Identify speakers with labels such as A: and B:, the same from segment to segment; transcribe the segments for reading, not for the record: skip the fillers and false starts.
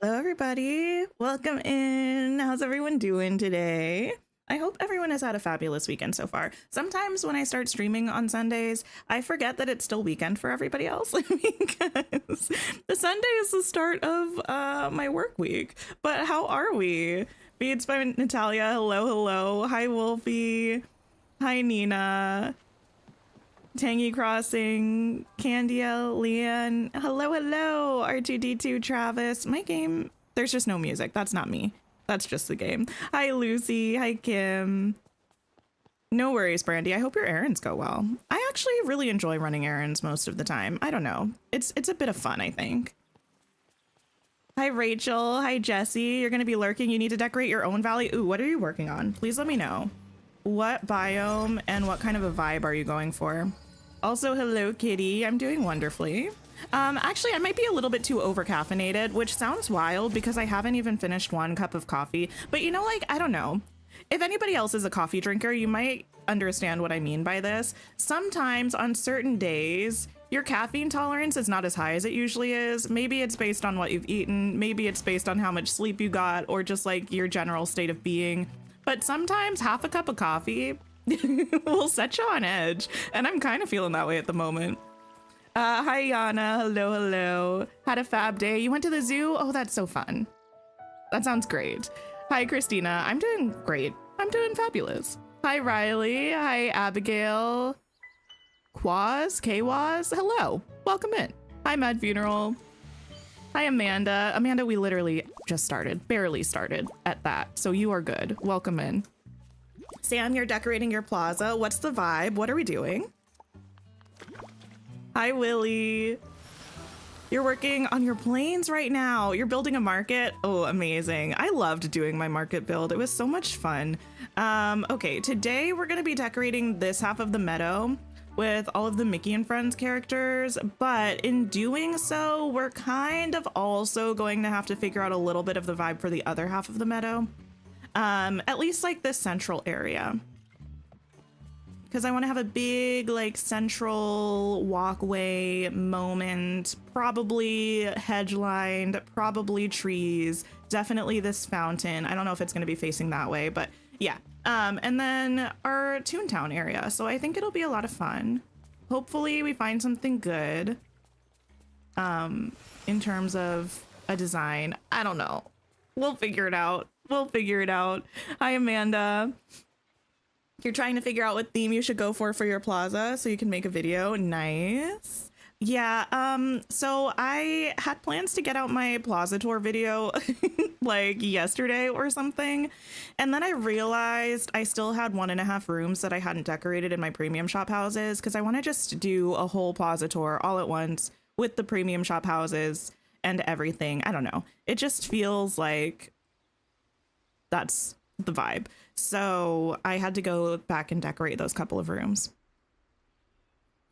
A: Hello, everybody. Welcome in. How's everyone doing today? I hope everyone has had a fabulous weekend so far. Sometimes when I start streaming on Sundays, I forget that it's still weekend for everybody else because the Sunday is the start of my work week. But how are we? Beats by Natalia. Hello, hello. Hi, Wolfie. Hi, Nina. Tangy Crossing, Candia, Leanne, hello, hello, R2D2, Travis. My game, there's just no music. That's not me. That's just the game. Hi, Lucy. Hi, Kim. No worries, Brandy. I hope your errands go well. I actually really enjoy running errands most of the time. I don't know. It's a bit of fun, I think. Hi, Rachel. Hi, Jesse. You're going to be lurking. You need to decorate your own valley. Ooh, what are you working on? Please let me know. What biome and what kind of a vibe are you going for? Also, hello, Kitty. I'm doing wonderfully. Actually, I might be a little bit too over-caffeinated, which sounds wild because I haven't even finished one cup of coffee. But you know, like, I don't know. If anybody else is a coffee drinker, you might understand what I mean by this. Sometimes on certain days, your caffeine tolerance is not as high as it usually is. Maybe it's based on what you've eaten. Maybe it's based on how much sleep you got or just like your general state of being. But sometimes half a cup of coffee will set you on edge. And I'm kind of feeling that way at the moment. Hi, Yana. Hello, hello. Had a fab day. You went to the zoo? Oh, that's so fun. That sounds great. Hi, Christina. I'm doing great. I'm doing fabulous. Hi, Riley. Hi, Abigail. Kwaz. Hello. Welcome in. Hi, Mad Funeral. Hi, Amanda. Amanda, we literally just started, barely started at that. So you are good. Welcome in. Sam, you're decorating your plaza. What's the vibe? What are we doing? Hi, Willie. You're working on your planes right now. You're building a market. Oh, amazing. I loved doing my market build. It was so much fun. Okay, today we're going to be decorating this half of the meadow with all of the Mickey and Friends characters, but in doing so, we're kind of also going to have to figure out a little bit of the vibe for the other half of the meadow. At least like this central area. Because I want to have a big like central walkway moment, probably hedge lined, probably trees, definitely this fountain. I don't know if it's going to be facing that way, but yeah. And then our Toontown area. So I think it'll be a lot of fun. Hopefully we find something good in terms of a design. I don't know. We'll figure it out. We'll figure it out. Hi, Amanda. You're trying to figure out what theme you should go for your plaza so you can make a video. Nice. Yeah, so I had plans to get out my plaza tour video like yesterday or something. And then I realized I still had 1.5 rooms that I hadn't decorated in my premium shop houses because I want to just do a whole plaza tour all at once with the premium shop houses and everything. I don't know. It just feels like that's the vibe. So I had to go back and decorate those couple of rooms.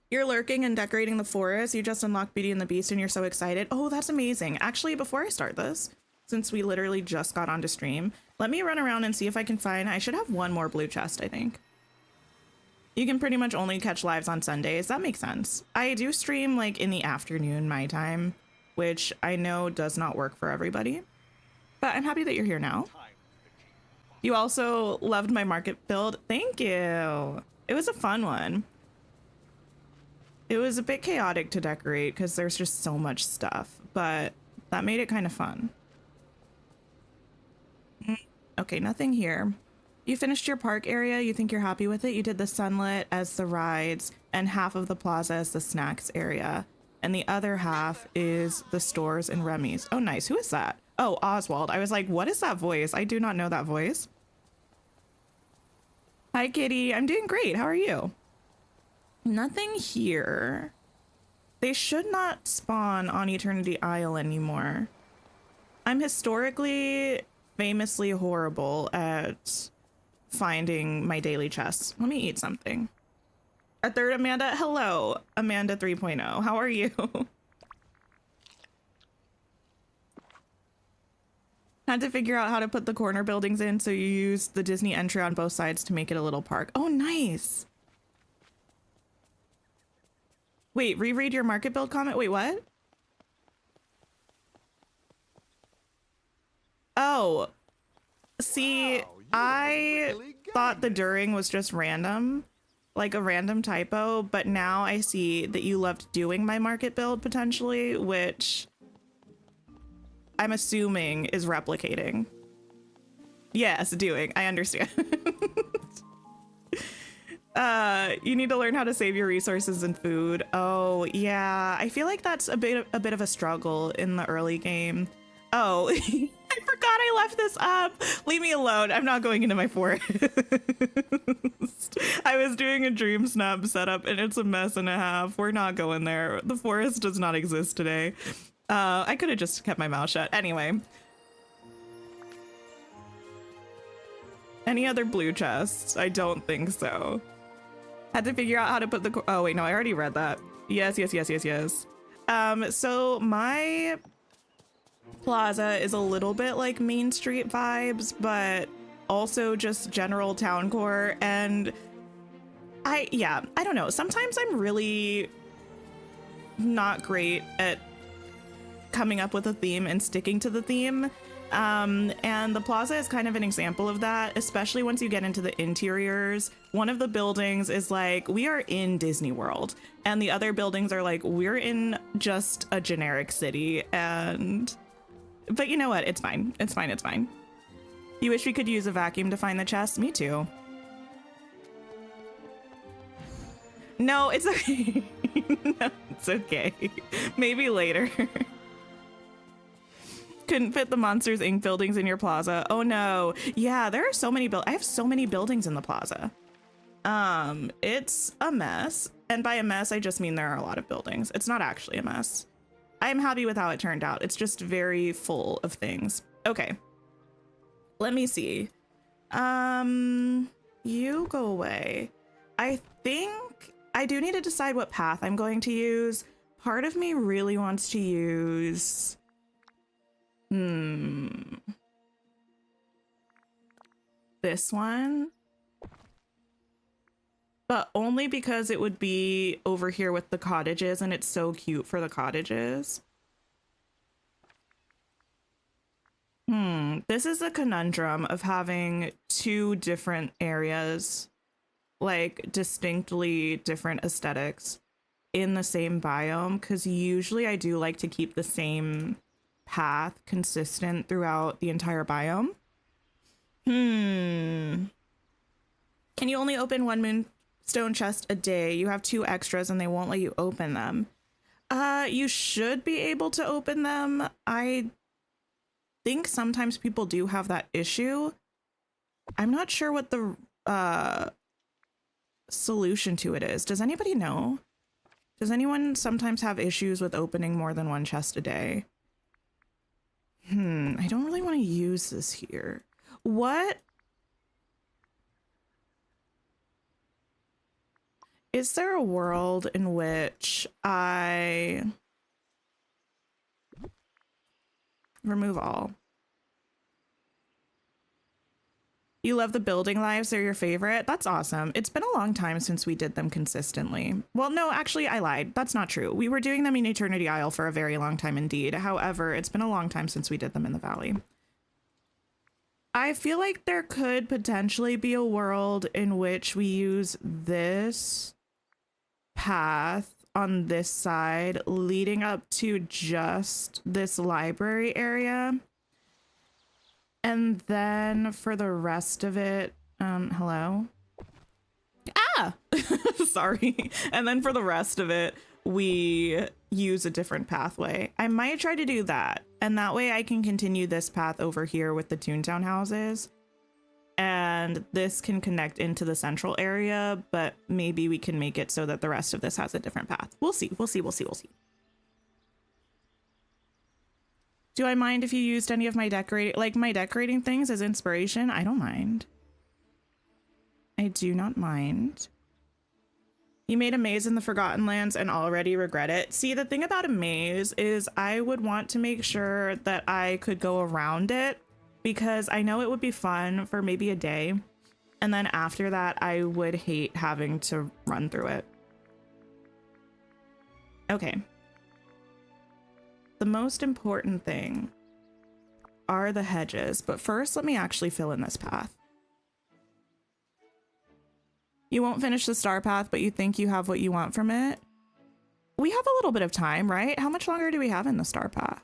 A: You're lurking and decorating the forest. You just unlocked Beauty and the Beast and you're so excited. Oh, that's amazing. Actually, before I start this, since we literally just got onto stream, let me run around and see if I can find, I should have one more blue chest, I think. You can pretty much only catch lives on Sundays. That makes sense. I do stream like in the afternoon, my time, which I know does not work for everybody, but I'm happy that you're here now. You also loved my market build. Thank you. It was a fun one. It was a bit chaotic to decorate because there's just so much stuff, but that made it kind of fun. Okay, nothing here. You finished your park area. You think you're happy with it? You did the sunlit as the rides and half of the plaza as the snacks area. And the other half is the stores and Remy's. Oh, nice. Who is that? Oh, Oswald. I was like, what is that voice? I do not know that voice. Hi, Kitty. I'm doing great. How are you? Nothing here. They should not spawn on Eternity Isle anymore. I'm historically famously horrible at finding my daily chests. Let me eat something. Our third Amanda. Hello, Amanda 3.0. How are you? Had to figure out how to put the corner buildings in, so you use the Disney entry on both sides to make it a little park. Oh, nice. Wait, reread your market build comment? Wait, what? Oh, see, I thought the during was just random, like a random typo, but now I see that you loved doing my market build potentially, which I'm assuming is replicating. Yes, doing. I understand. You need to learn how to save your resources and food. Oh, yeah. I feel like that's a bit of a struggle in the early game. Oh, I forgot I left this up. Leave me alone. I'm not going into my forest. I was doing a dream snap setup and it's a mess and a half. We're not going there. The forest does not exist today. I could have just kept my mouth shut. Anyway. Any other blue chests? I don't think so. Had to figure out how to put the... Oh, wait, no, I already read that. Yes. So my plaza is a little bit like Main Street vibes, but also just general town core. And I don't know. Sometimes I'm really not great at coming up with a theme and sticking to the theme. And the plaza is kind of an example of that, especially once you get into the interiors. One of the buildings is like, we are in Disney World, and the other buildings are like, we're in just a generic city. But you know what? It's fine. It's fine. You wish we could use a vacuum to find the chest? Me too. No, it's okay. No, it's okay. Maybe later. Couldn't fit the Monsters Inc. buildings in your plaza. Oh no. Yeah, there are so many I have so many buildings in the plaza. It's a mess. And by a mess, I just mean there are a lot of buildings. It's not actually a mess. I'm happy with how it turned out. It's just very full of things. Okay. Let me see. You go away. I think I do need to decide what path I'm going to use. Part of me really wants to use... This one. But only because it would be over here with the cottages and it's so cute for the cottages. This is a conundrum of having two different areas, like distinctly different aesthetics in the same biome, because usually I do like to keep the same path consistent throughout the entire biome. Can you only open one moonstone chest a day? You have 2 extras and they won't let you open them. You should be able to open them. I think sometimes people do have that issue. I'm not sure what the solution to it is. Does anybody know? Does anyone sometimes have issues with opening more than 1 chest a day? I don't really want to use this here. What? Is there a world in which I remove all? You love the building lives, they're your favorite? That's awesome. It's been a long time since we did them consistently. Well, no, actually, I lied. That's not true. We were doing them in Eternity Isle for a very long time indeed. However, it's been a long time since we did them in the Valley. I feel like there could potentially be a world in which we use this path on this side leading up to just this library area. And then for the rest of it, hello? Ah! Sorry. And then for the rest of it, we use a different pathway. I might try to do that. And that way I can continue this path over here with the Toontown houses. And this can connect into the central area, but maybe we can make it so that the rest of this has a different path. We'll see. Do I mind if you used any of my decorating things as inspiration? I don't mind. I do not mind. You made a maze in the Forgotten Lands and already regret it. See, the thing about a maze is I would want to make sure that I could go around it because I know it would be fun for maybe a day. And then after that, I would hate having to run through it. Okay. The most important thing are the hedges, but first let me actually fill in this path. You won't finish the star path, but you think you have what you want from it. We have a little bit of time, right? How much longer do we have in the star path?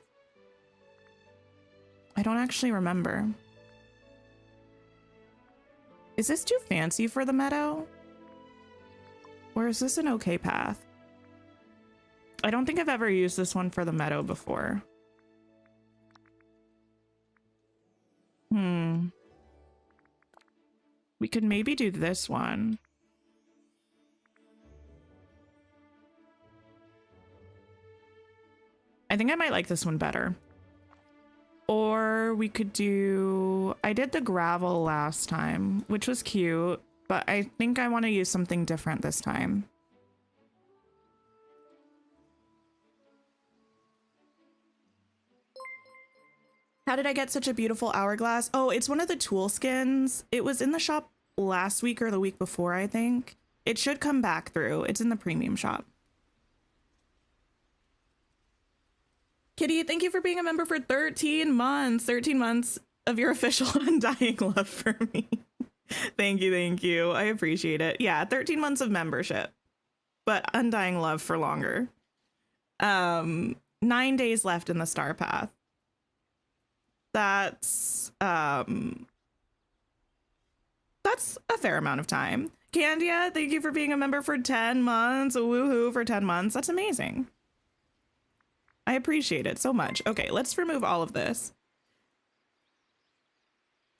A: I don't actually remember. Is this too fancy for the meadow? Or is this an okay path? I don't think I've ever used this one for the meadow before. We could maybe do this one. I think I might like this one better. Or we could do... I did the gravel last time, which was cute, but I think I want to use something different this time. How did I get such a beautiful hourglass? Oh, it's one of the tool skins. It was in the shop last week or the week before, I think. It should come back through. It's in the premium shop. Kitty, thank you for being a member for 13 months. 13 months of your official undying love for me. Thank you, thank you. I appreciate it. Yeah, 13 months of membership, but undying love for longer. 9 days left in the star path. That's a fair amount of time. Candia, thank you for being a member for 10 months. Woohoo for 10 months. That's amazing. I appreciate it so much. Okay, let's remove all of this.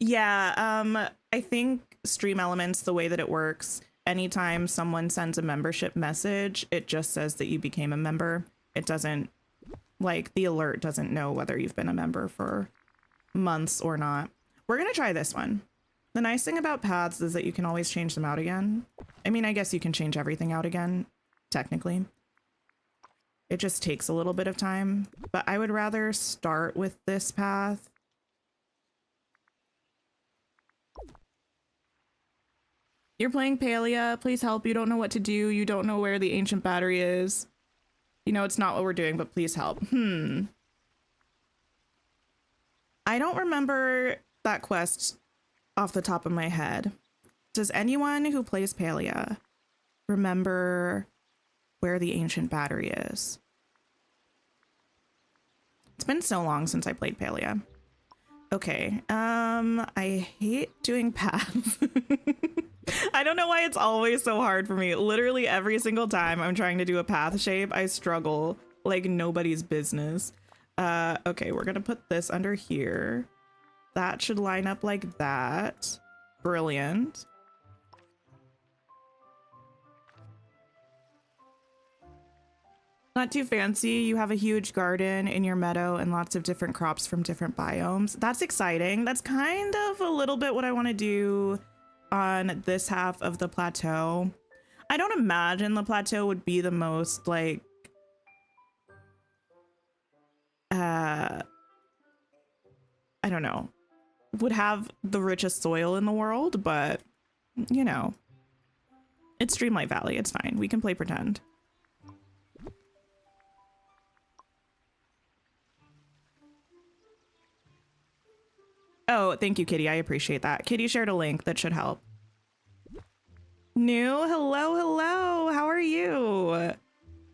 A: Yeah, I think Stream Elements, the way that it works, anytime someone sends a membership message, it just says that you became a member. It doesn't, like, the alert doesn't know whether you've been a member for months or not. We're gonna try this one. The nice thing about paths is that you can always change them out again. I mean, I guess you can change everything out again, technically. It just takes a little bit of time, but I would rather start with this path. You're playing Palia. Please help. You don't know what to do. You don't know where the ancient battery is. You know, it's not what we're doing, but please help. I don't remember that quest off the top of my head. Does anyone who plays Palia remember where the ancient battery is? It's been so long since I played Palia. Okay, I hate doing paths. I don't know why it's always so hard for me. Literally every single time I'm trying to do a path shape, I struggle like nobody's business. Okay, we're gonna put this under here. That should line up like that. Brilliant. Not too fancy. You have a huge garden in your meadow and lots of different crops from different biomes. That's exciting. That's kind of a little bit what I want to do on this half of the plateau. I don't imagine the plateau would be the most like I don't know, would have the richest soil in the world, but you know, it's Dreamlight Valley. It's fine. We can play pretend. Oh, thank you, Kitty. I appreciate that. Kitty shared a link that should help. New, hello. How are you?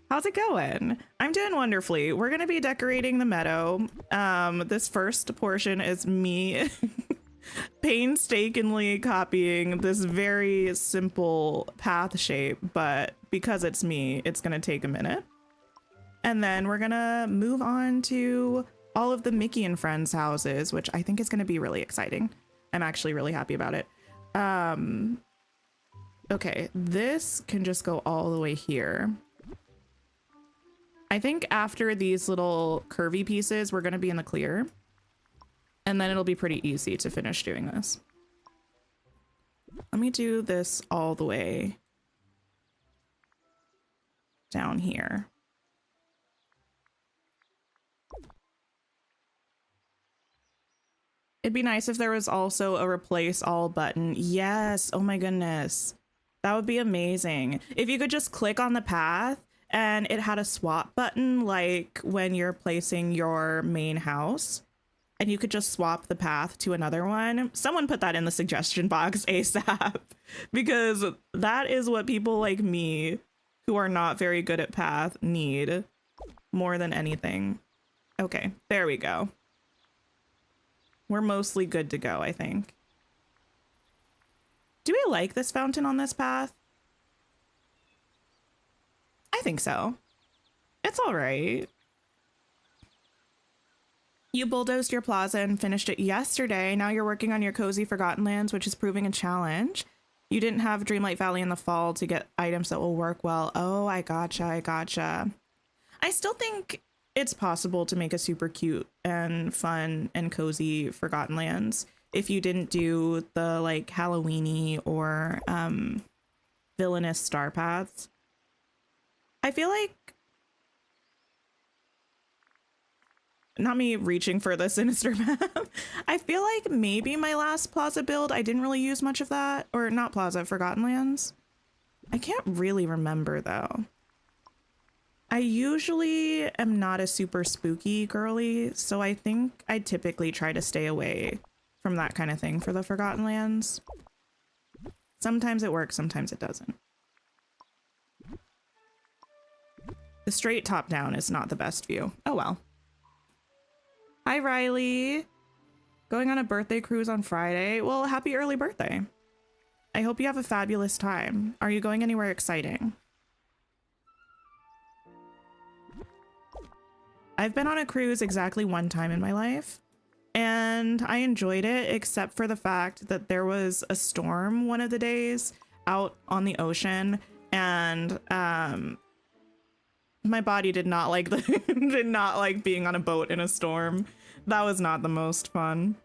A: How's it going? I'm doing wonderfully. We're going to be decorating the meadow. This first portion is me painstakingly copying this very simple path shape, but because it's me, it's going to take a minute. And then we're going to move on to all of the Mickey and Friends houses, which I think is going to be really exciting. I'm actually really happy about it. Okay, this can just go all the way here. I think after these little curvy pieces, we're going to be in the clear. And then it'll be pretty easy to finish doing this. Let me do this all the way down here. It'd be nice if there was also a replace all button. Yes. Oh my goodness. That would be amazing. If you could just click on the path and it had a swap button, like when you're placing your main house, and you could just swap the path to another one. Someone put that in the suggestion box ASAP, because that is what people like me who are not very good at path need more than anything. Okay, there we go. We're mostly good to go, I think. Do we like this fountain on this path? I think so. It's all right. You bulldozed your plaza and finished it yesterday. Now you're working on your cozy Forgotten Lands, which is proving a challenge. You didn't have Dreamlight Valley in the fall to get items that will work well. Oh, I gotcha, I gotcha. I still think it's possible to make a super cute and fun and cozy Forgotten Lands if you didn't do the like Halloweeny or villainous star paths. I feel like, not me reaching for the sinister map, I feel like maybe my last plaza build, I didn't really use much of that. Or not plaza, Forgotten Lands. I can't really remember though. I usually am not a super spooky girly, so I think I typically try to stay away from that kind of thing for the Forgotten Lands. Sometimes it works, sometimes it doesn't. The straight top down is not the best view. Oh well. Hi, Riley. Going on a birthday cruise on Friday. Well, happy early birthday. I hope you have a fabulous time. Are you going anywhere exciting? I've been on a cruise exactly one time in my life, and I enjoyed it, except for the fact that there was a storm one of the days out on the ocean, and my body did not like did not like being on a boat in a storm. That was not the most fun.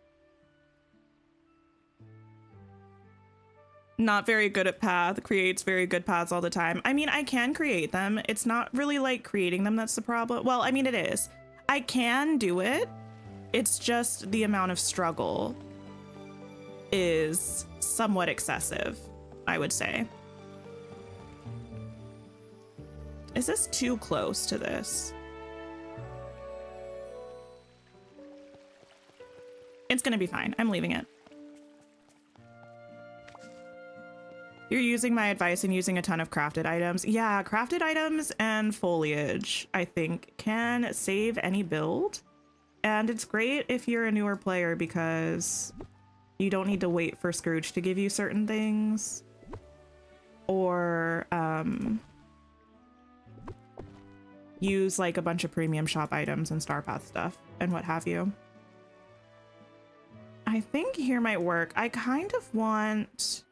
A: Not very good at path, creates very good paths all the time. I mean, I can create them. It's not really like creating them that's the problem. Well, I mean, it is. I can do it. It's just the amount of struggle is somewhat excessive, I would say. Is this too close to this? It's gonna be fine. I'm leaving it. You're using my advice and using a ton of crafted items. Yeah, crafted items and foliage, I think, can save any build. And it's great if you're a newer player because you don't need to wait for Scrooge to give you certain things. Or use like a bunch of premium shop items and Star Path stuff and what have you. I think here might work. I kind of want...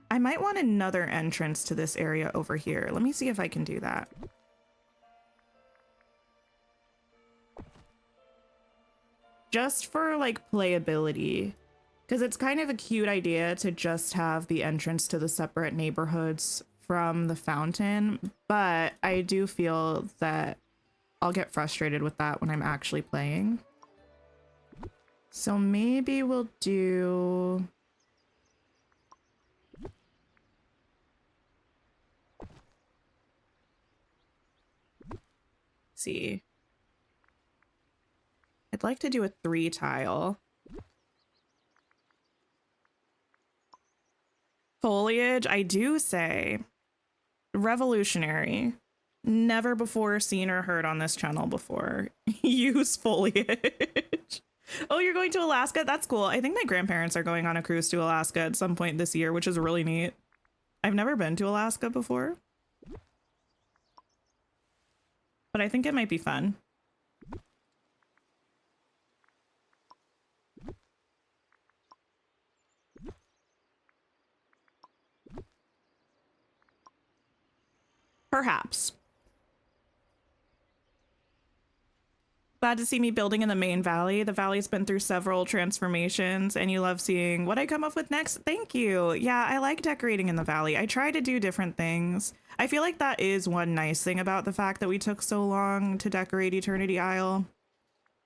A: I might want another entrance to this area over here. Let me see if I can do that. Just for like playability, because it's kind of a cute idea to just have the entrance to the separate neighborhoods from the fountain, but I do feel that I'll get frustrated with that when I'm actually playing. So maybe we'll do... see. I'd like to do a 3 tile. Foliage, I do say. Revolutionary. Never before seen or heard on this channel before. Use foliage. Oh, you're going to Alaska? That's cool. I think my grandparents are going on a cruise to Alaska at some point this year, which is really neat. I've never been to Alaska before, but I think it might be fun. Perhaps. Glad to see me building in the main valley. The valley's been through several transformations and you love seeing what I come up with next. Thank you. Yeah, I like decorating in the valley. I try to do different things. I feel like that is one nice thing about the fact that we took so long to decorate Eternity Isle.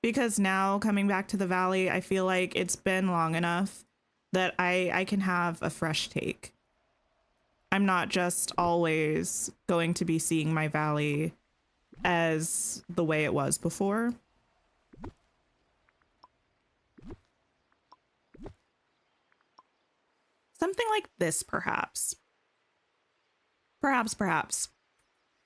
A: Because now coming back to the valley, I feel like it's been long enough that I can have a fresh take. I'm not just always going to be seeing my valley as the way it was before. Something like this, perhaps. Perhaps.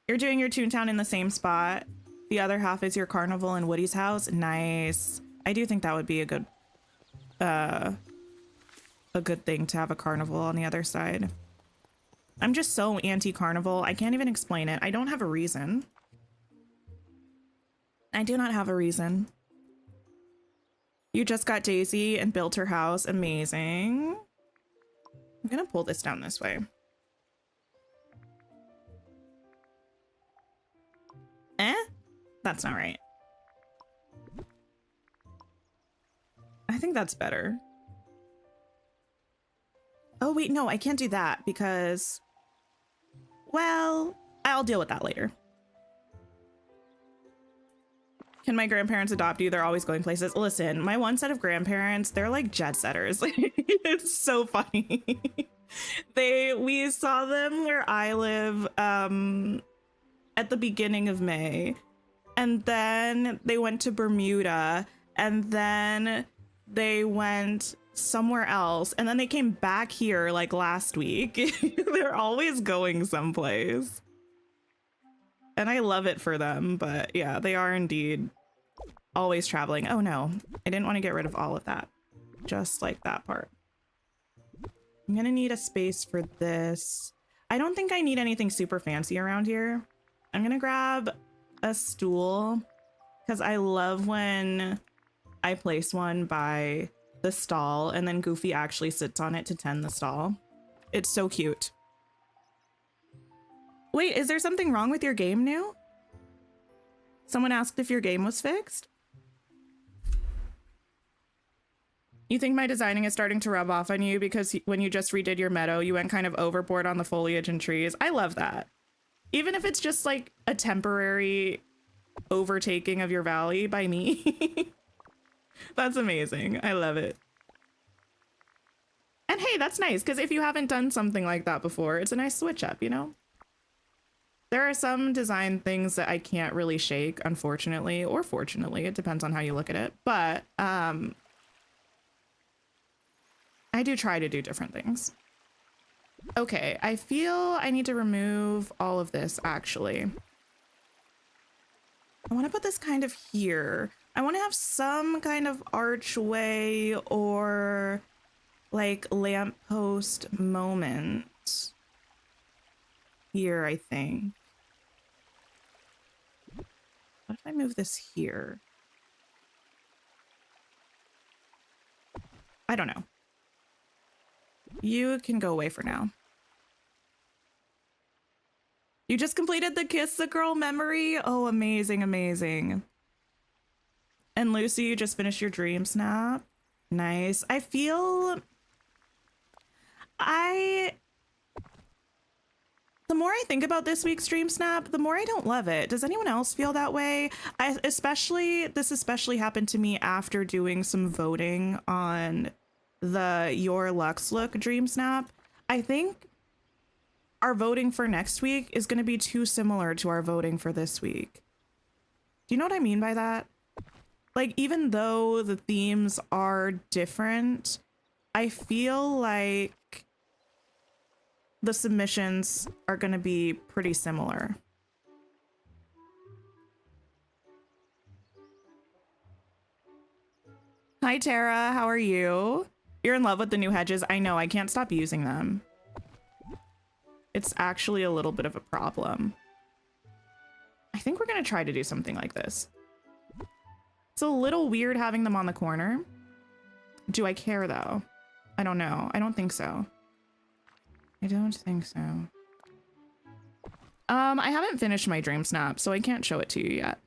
A: You're doing your Toontown in the same spot. The other half is your carnival in Woody's house. Nice. I do think that would be a good thing to have a carnival on the other side. I'm just so anti-carnival. I can't even explain it. I don't have a reason. I do not have a reason. You just got Daisy and built her house. Amazing. I'm gonna pull this down this way. That's not right. I think that's better. Oh, wait, no, I can't do that because, well, I'll deal with that later. Can my grandparents adopt you? They're always going places. Listen, my one set of grandparents, they're like jet setters. It's so funny. We saw them where I live at the beginning of May. And then they went to Bermuda, and then they went somewhere else, and then they came back here like last week. They're always going someplace. And I love it for them, but yeah, they are indeed always traveling. Oh no, I didn't want to get rid of all of that. Just like that part. I'm gonna need a space for this. I don't think I need anything super fancy around here. I'm gonna grab a stool because I love when I place one by the stall and then Goofy actually sits on it to tend the stall. It's so cute. Wait, is there something wrong with your game, New? Someone asked if your game was fixed. You think my designing is starting to rub off on you because when you just redid your meadow, you went kind of overboard on the foliage and trees. I love that. Even if it's just like a temporary overtaking of your valley by me. That's amazing. I love it. And hey, that's nice because if you haven't done something like that before, it's a nice switch up, you know? There are some design things that I can't really shake, unfortunately, or fortunately. It depends on how you look at it. But I do try to do different things. Okay, I feel I need to remove all of this, actually. I want to put this kind of here. I want to have some kind of archway or like lamppost moment here, I think. What if I move this here? I don't know. You can go away for now. You just completed the Kiss the Girl memory? Oh, amazing, amazing. And Lucy, you just finished your dream snap. Nice. I feel... The more I think about this week's Dream Snap, the more I don't love it. Does anyone else feel that way? This especially happened to me after doing some voting on the Your Lux Look Dream Snap. I think our voting for next week is going to be too similar to our voting for this week. Do you know what I mean by that? Like, even though the themes are different, I feel like the submissions are going to be pretty similar. Hi, Tara. How are you? You're in love with the new hedges. I know. I can't stop using them. It's actually a little bit of a problem. I think we're going to try to do something like this. It's a little weird having them on the corner. Do I care, though? I don't know. I don't think so. I don't think so. I haven't finished my dream snap, so I can't show it to you yet.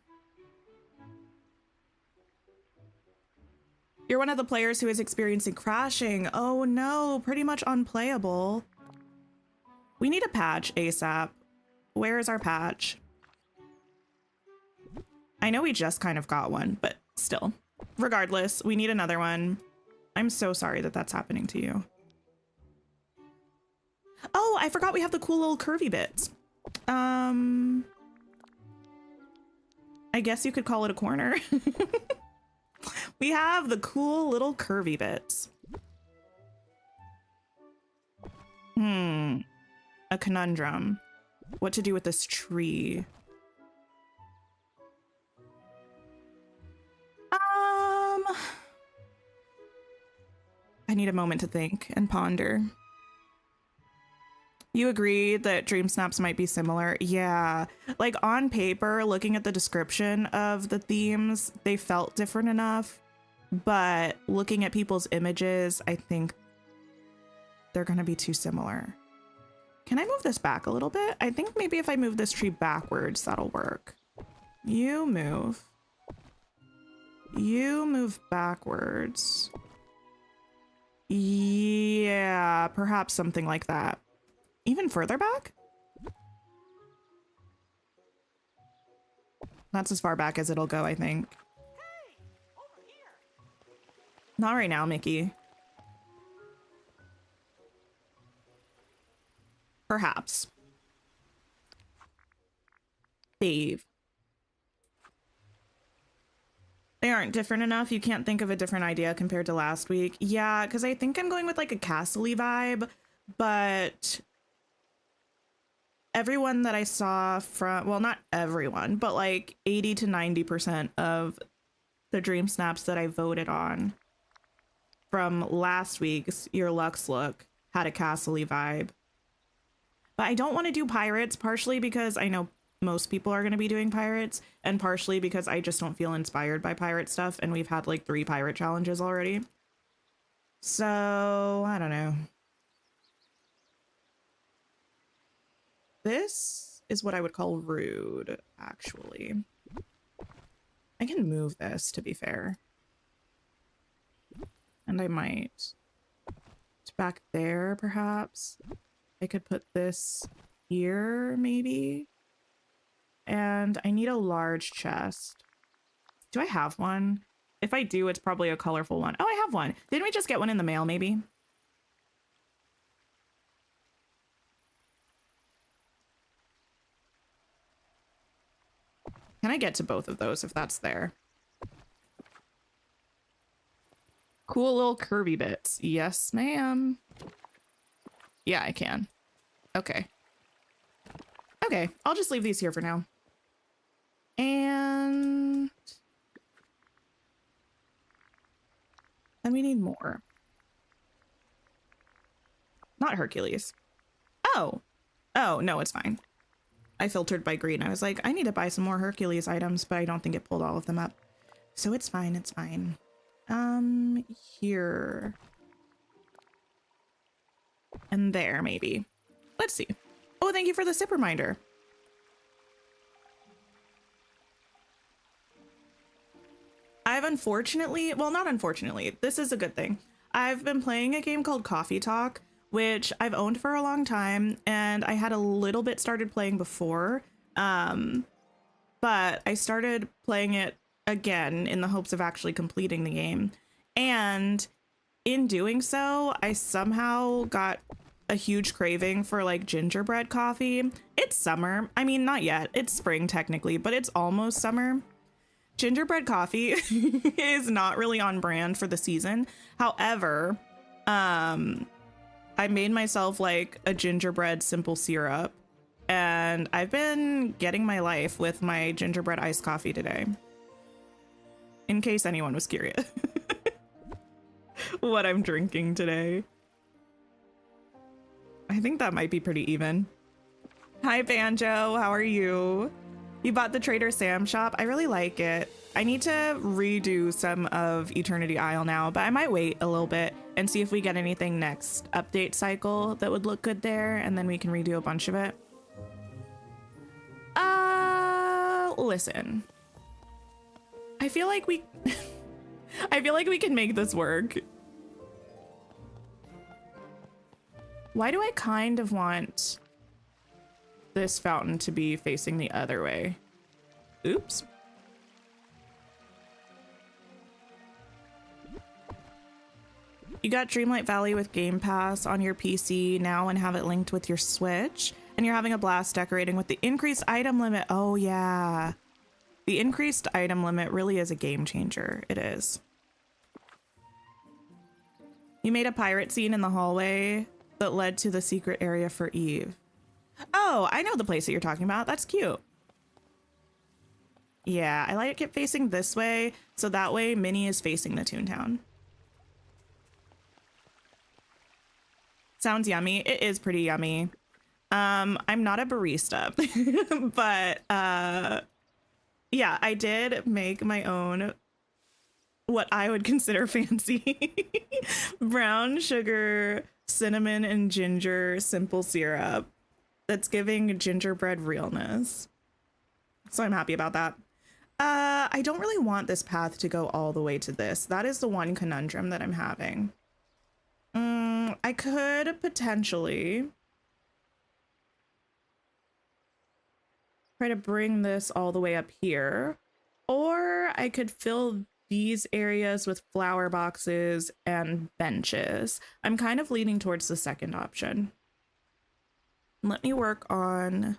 A: You're one of the players who is experiencing crashing. Oh no, pretty much unplayable. We need a patch ASAP. Where is our patch? I know we just kind of got one, but still. Regardless, we need another one. I'm so sorry that that's happening to you. Oh, I forgot we have the cool little curvy bits. I guess you could call it a corner. We have the cool little curvy bits. A conundrum. What to do with this tree? I need a moment to think and ponder. You agree that dream snaps might be similar? Yeah. Like on paper, looking at the description of the themes, they felt different enough. But looking at people's images, I think they're going to be too similar. Can I move this back a little bit? I think maybe if I move this tree backwards, that'll work. You move. You move backwards. Yeah, perhaps something like that. Even further back? That's as far back as it'll go, I think.
B: Hey, over here.
A: Not right now, Mickey. Perhaps. Save. They aren't different enough. You can't think of a different idea compared to last week. Yeah, because I think I'm going with like a castle-y vibe, but everyone that I saw from, well, not everyone, but like 80 to 90% of the dream snaps that I voted on from last week's Your Luck's Look had a castle-y vibe. But I don't want to do pirates, partially because I know most people are going to be doing pirates, and partially because I just don't feel inspired by pirate stuff, and we've had like 3 pirate challenges already. So, I don't know. This is what I would call rude, actually. I can move this, to be fair. And I might. Back there, perhaps. I could put this here, maybe. And I need a large chest. Do I have one? If I do, it's probably a colorful one. Oh, I have one. Didn't we just get one in the mail, maybe? Can I get to both of those if that's there? Cool little curvy bits. Yes, ma'am. Yeah, I can. Okay. Okay, I'll just leave these here for now. And then we need more. Not Hercules. Oh. Oh, no, it's fine. I filtered by green. I was like, I need to buy some more Hercules items, but I don't think it pulled all of them up. So it's fine, it's fine. Here. And there, maybe. Let's see. Oh, thank you for the sip reminder. I've unfortunately, well, not unfortunately, this is a good thing. I've been playing a game called Coffee Talk, which I've owned for a long time, and I had a little bit started playing before, but I started playing it again in the hopes of actually completing the game. And in doing so, I somehow got a huge craving for like gingerbread coffee. It's summer. I mean, not yet. It's spring technically, but it's almost summer. Gingerbread coffee is not really on brand for the season. However, I made myself like a gingerbread simple syrup, and I've been getting my life with my gingerbread iced coffee today. In case anyone was curious what I'm drinking today. I think that might be pretty even. Hi, Banjo. How are you? You bought the Trader Sam shop. I really like it. I need to redo some of Eternity Isle now, but I might wait a little bit and see if we get anything next update cycle that would look good there, and then we can redo a bunch of it. Listen. I feel like we I feel like we can make this work. Why do I kind of want this fountain to be facing the other way? Oops. You got Dreamlight Valley with Game Pass on your PC now and have it linked with your Switch, and you're having a blast decorating with the increased item limit. Oh yeah. The increased item limit really is a game changer. It is. You made a pirate scene in the hallway. that led to the secret area for Eve. Oh, I know the place that you're talking about. That's cute. Yeah, I like it facing this way, so that way Minnie is facing the Toontown. Sounds yummy. It is pretty yummy. I'm not a barista, but yeah, I did make my own what I would consider fancy brown sugar, cinnamon, and ginger simple syrup that's giving gingerbread realness. So I'm happy about that. I don't really want this path to go all the way to this. That is the one conundrum that I'm having. I could potentially try to bring this all the way up here, or I could fill these areas with flower boxes and benches. I'm kind of leaning towards the second option. Let me work on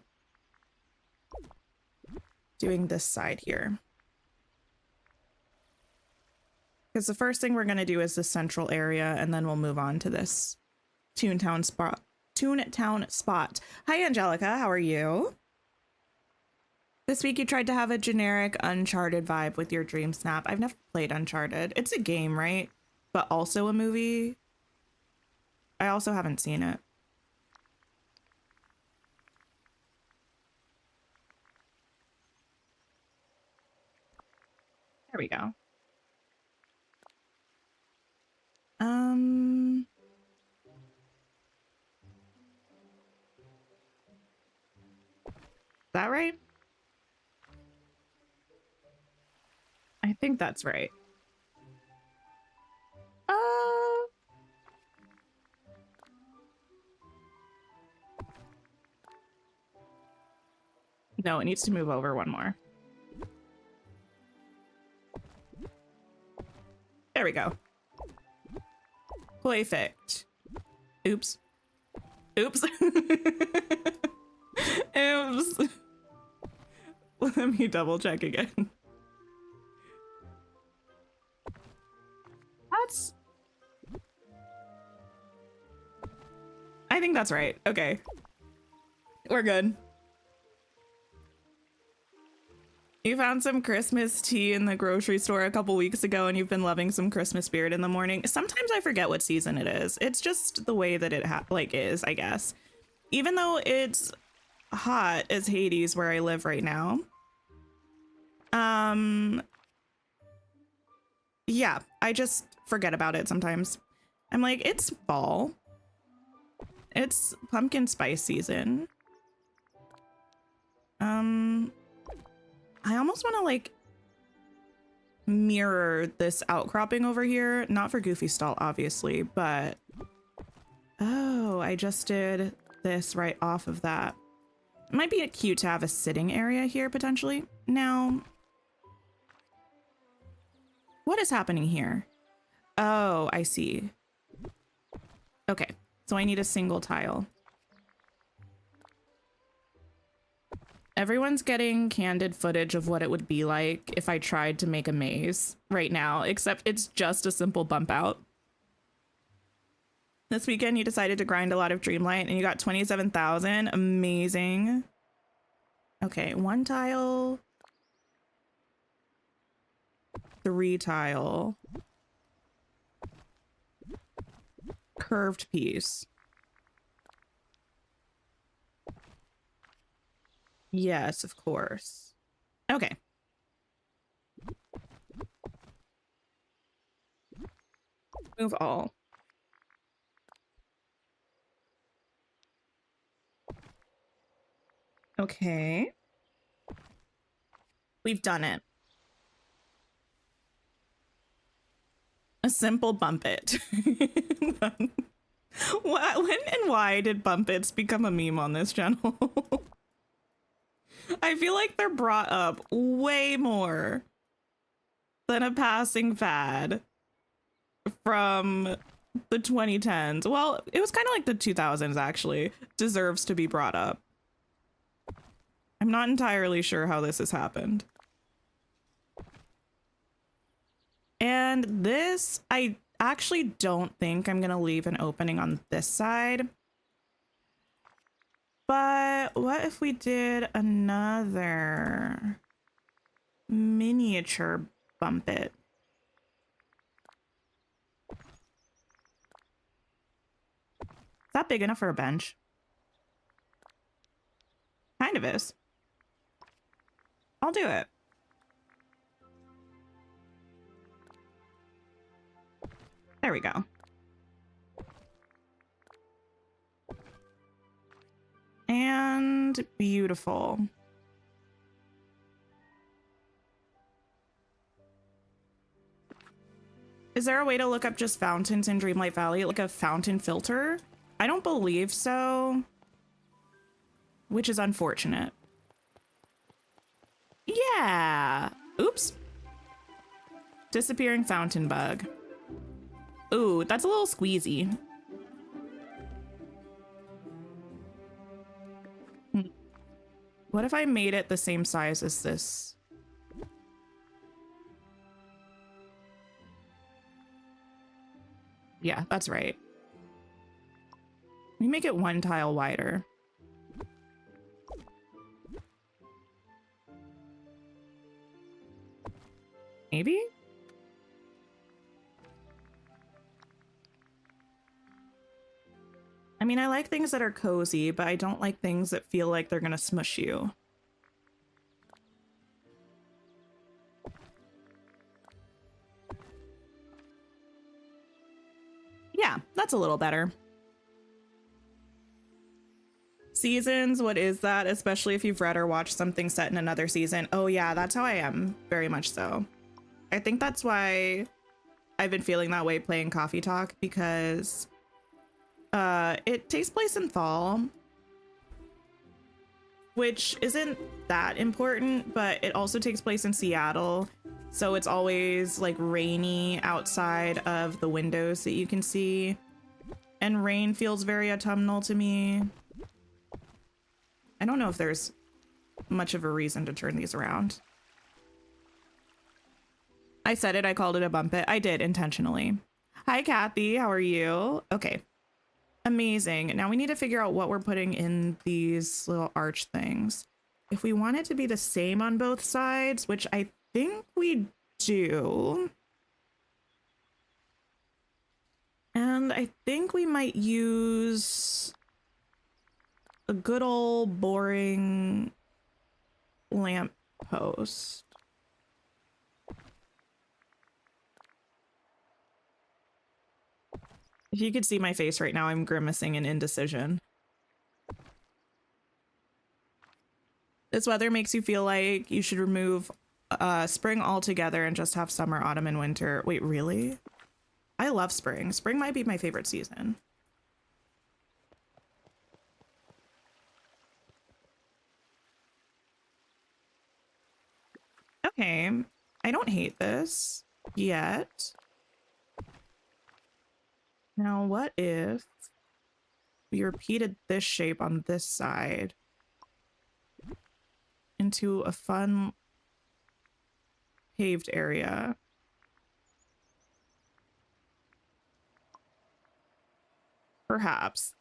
A: doing this side here. Because the first thing we're going to do is the central area, and then we'll move on to this Toontown spot. Toontown spot. Hi, Angelica. How are you? This week you tried to have a generic Uncharted vibe with your Dream Snap. I've never played Uncharted. It's a game, right? But also a movie. I also haven't seen it. There we go. Is that right? I think that's right. No, it needs to move over one more. There we go. Perfect. Oops. Oops. Oops. Let me double check again. That's... I think that's right. Okay. We're good. You found some Christmas tea in the grocery store a couple weeks ago and you've been loving some Christmas spirit in the morning. Sometimes I forget what season it is. It's just the way that it is, I guess. Even though it's hot as Hades where I live right now. Yeah, I just forget about it sometimes. I'm like, it's fall. It's pumpkin spice season. I almost want to like mirror this outcropping over here. Not for Goofy Stall, obviously, but oh, I just did this right off of that. It might be cute to have a sitting area here potentially. Now, what is happening here? Oh, I see. Okay, so I need a single tile. Everyone's getting candid footage of what it would be like if I tried to make a maze right now, except it's just a simple bump out. This weekend, you decided to grind a lot of Dreamlight and you got 27,000. Amazing. Okay, 1 tile. 3 tile. Curved piece. Yes, of course. Okay. Move all. Okay. We've done it. A simple bump it. When and why did bump its become a meme on this channel? I feel like they're brought up way more than a passing fad from the 2010s. Well, it was kind of like the 2000s, actually. Deserves to be brought up. I'm not entirely sure how this has happened. And this, I actually don't think I'm going to leave an opening on this side. But what if we did another miniature bump it? Is that big enough for a bench? Kind of is. I'll do it. There we go. And beautiful. Is there a way to look up just fountains in Dreamlight Valley, like a fountain filter? I don't believe so, which is unfortunate. Yeah. Oops. Disappearing fountain bug. Ooh, that's a little squeezy. What if I made it the same size as this? Yeah, that's right. We make it one tile wider. Maybe? I mean, I like things that are cozy, but I don't like things that feel like they're gonna smush you. Yeah, that's a little better. Seasons, what is that? Especially if you've read or watched something set in another season. Oh yeah, that's how I am, very much so. I think that's why I've been feeling that way playing Coffee Talk, because it takes place in fall, which isn't that important, but it also takes place in Seattle, so it's always like rainy outside of the windows that you can see, and rain feels very autumnal to me. I don't know if there's much of a reason to turn these around. I said it, I called it a bump it. I did intentionally. Hi, Kathy, how are you? Okay. Amazing. Now we need to figure out what we're putting in these little arch things. If we want it to be the same on both sides, which I think we do. And I think we might use a good old boring lamp post. If you could see my face right now, I'm grimacing in indecision. This weather makes you feel like you should remove spring altogether and just have summer, autumn, and winter. Wait, really? I love spring. Spring might be my favorite season. Okay, I don't hate this yet. Now, what if we repeated this shape on this side into a fun paved area? Perhaps.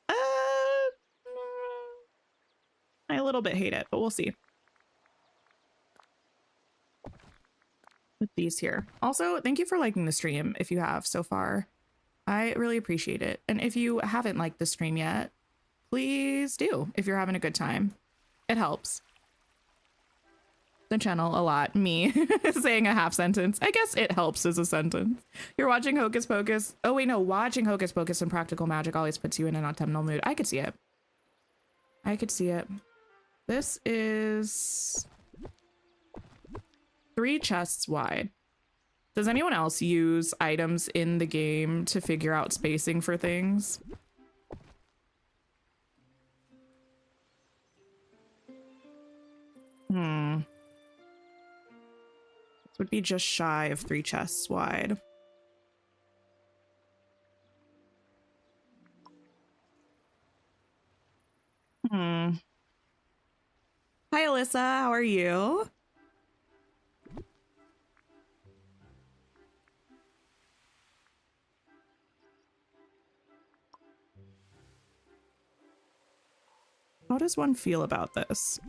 A: I a little bit hate it, but we'll see. With these here. Also, thank you for liking the stream if you have so far. I really appreciate it. And if you haven't liked the stream yet, please do if you're having a good time. It helps the channel a lot. Me saying a half sentence. I guess it helps as a sentence. You're watching Hocus Pocus. Oh wait, no, watching Hocus Pocus and Practical Magic always puts you in an autumnal mood. I could see it. I could see it. This is 3 chests wide. Does anyone else use items in the game to figure out spacing for things? This would be just shy of 3 chests wide. Hi, Alyssa. How are you? How does one feel about this?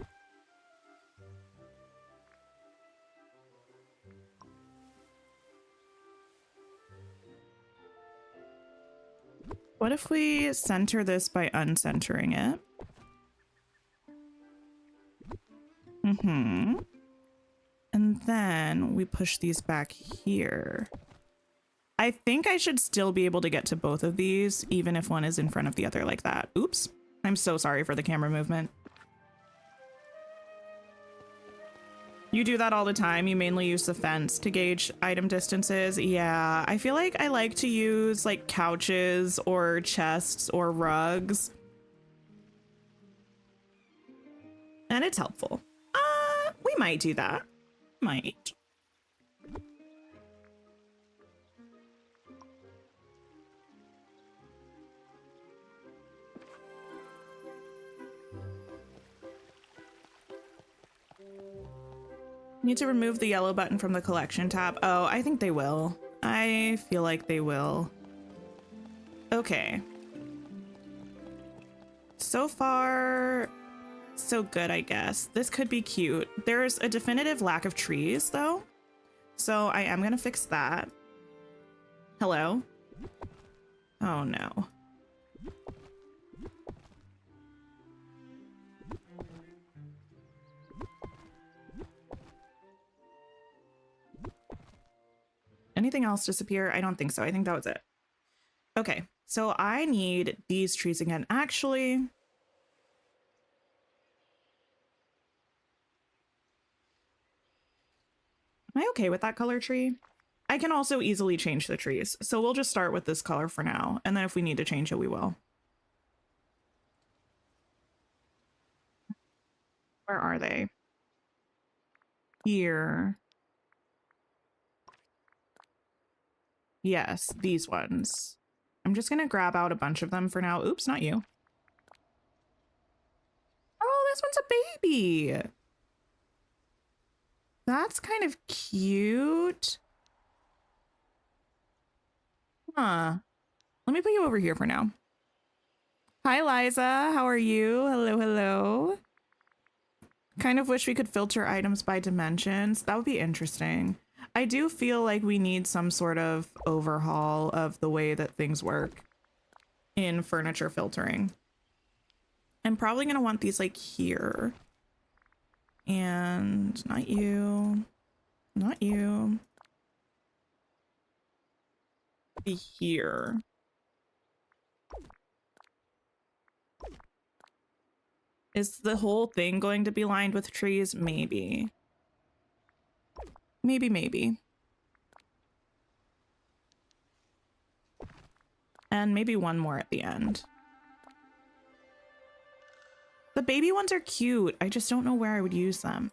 A: What if we center this by uncentering it? Mm-hmm. And then we push these back here. I think I should still be able to get to both of these, even if one is in front of the other like that. Oops. I'm so sorry for the camera movement. You do that all the time. You mainly use the fence to gauge item distances. Yeah, I feel like I like to use like couches or chests or rugs. And it's helpful. We might do that. Might. Need to remove the yellow button from the collection tab. Oh, I think they will. I feel like they will. Okay. So far, so good, I guess. This could be cute. There's a definitive lack of trees, though. So I am gonna fix that. Hello? Oh, no. Anything else disappear? I don't think so. I think that was it. Okay, so I need these trees again. Actually, am I okay with that color tree? I can also easily change the trees. So we'll just start with this color for now. And then if we need to change it, we will. Where are they? Here. Yes, these ones. I'm just going to grab out a bunch of them for now. Oops, not you. Oh, this one's a baby. That's kind of cute. Huh. Let me put you over here for now. Hi, Liza. How are you? Hello, hello. Kind of wish we could filter items by dimensions. That would be interesting. I do feel like we need some sort of overhaul of the way that things work in furniture filtering. I'm probably going to want these like here. And not you. Not you. Be here. Is the whole thing going to be lined with trees? Maybe. Maybe. And maybe one more at the end. The baby ones are cute. I just don't know where I would use them.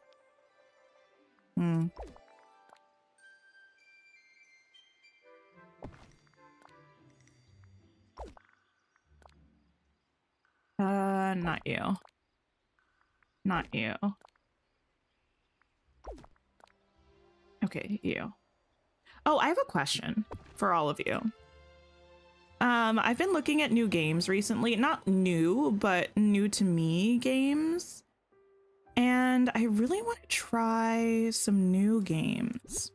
A: Not you. Not you. Okay, you. Oh, I have a question for all of you. I've been looking at new games recently. Not new, but new to me games. And I really want to try some new games.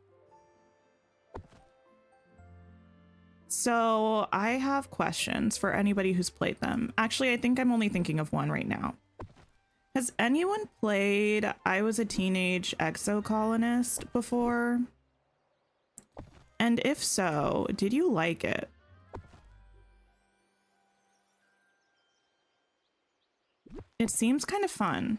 A: So I have questions for anybody who's played them. Actually, I think I'm only thinking of one right now. Has anyone played I Was a Teenage Exocolonist before? And if so, did you like it? It seems kind of fun.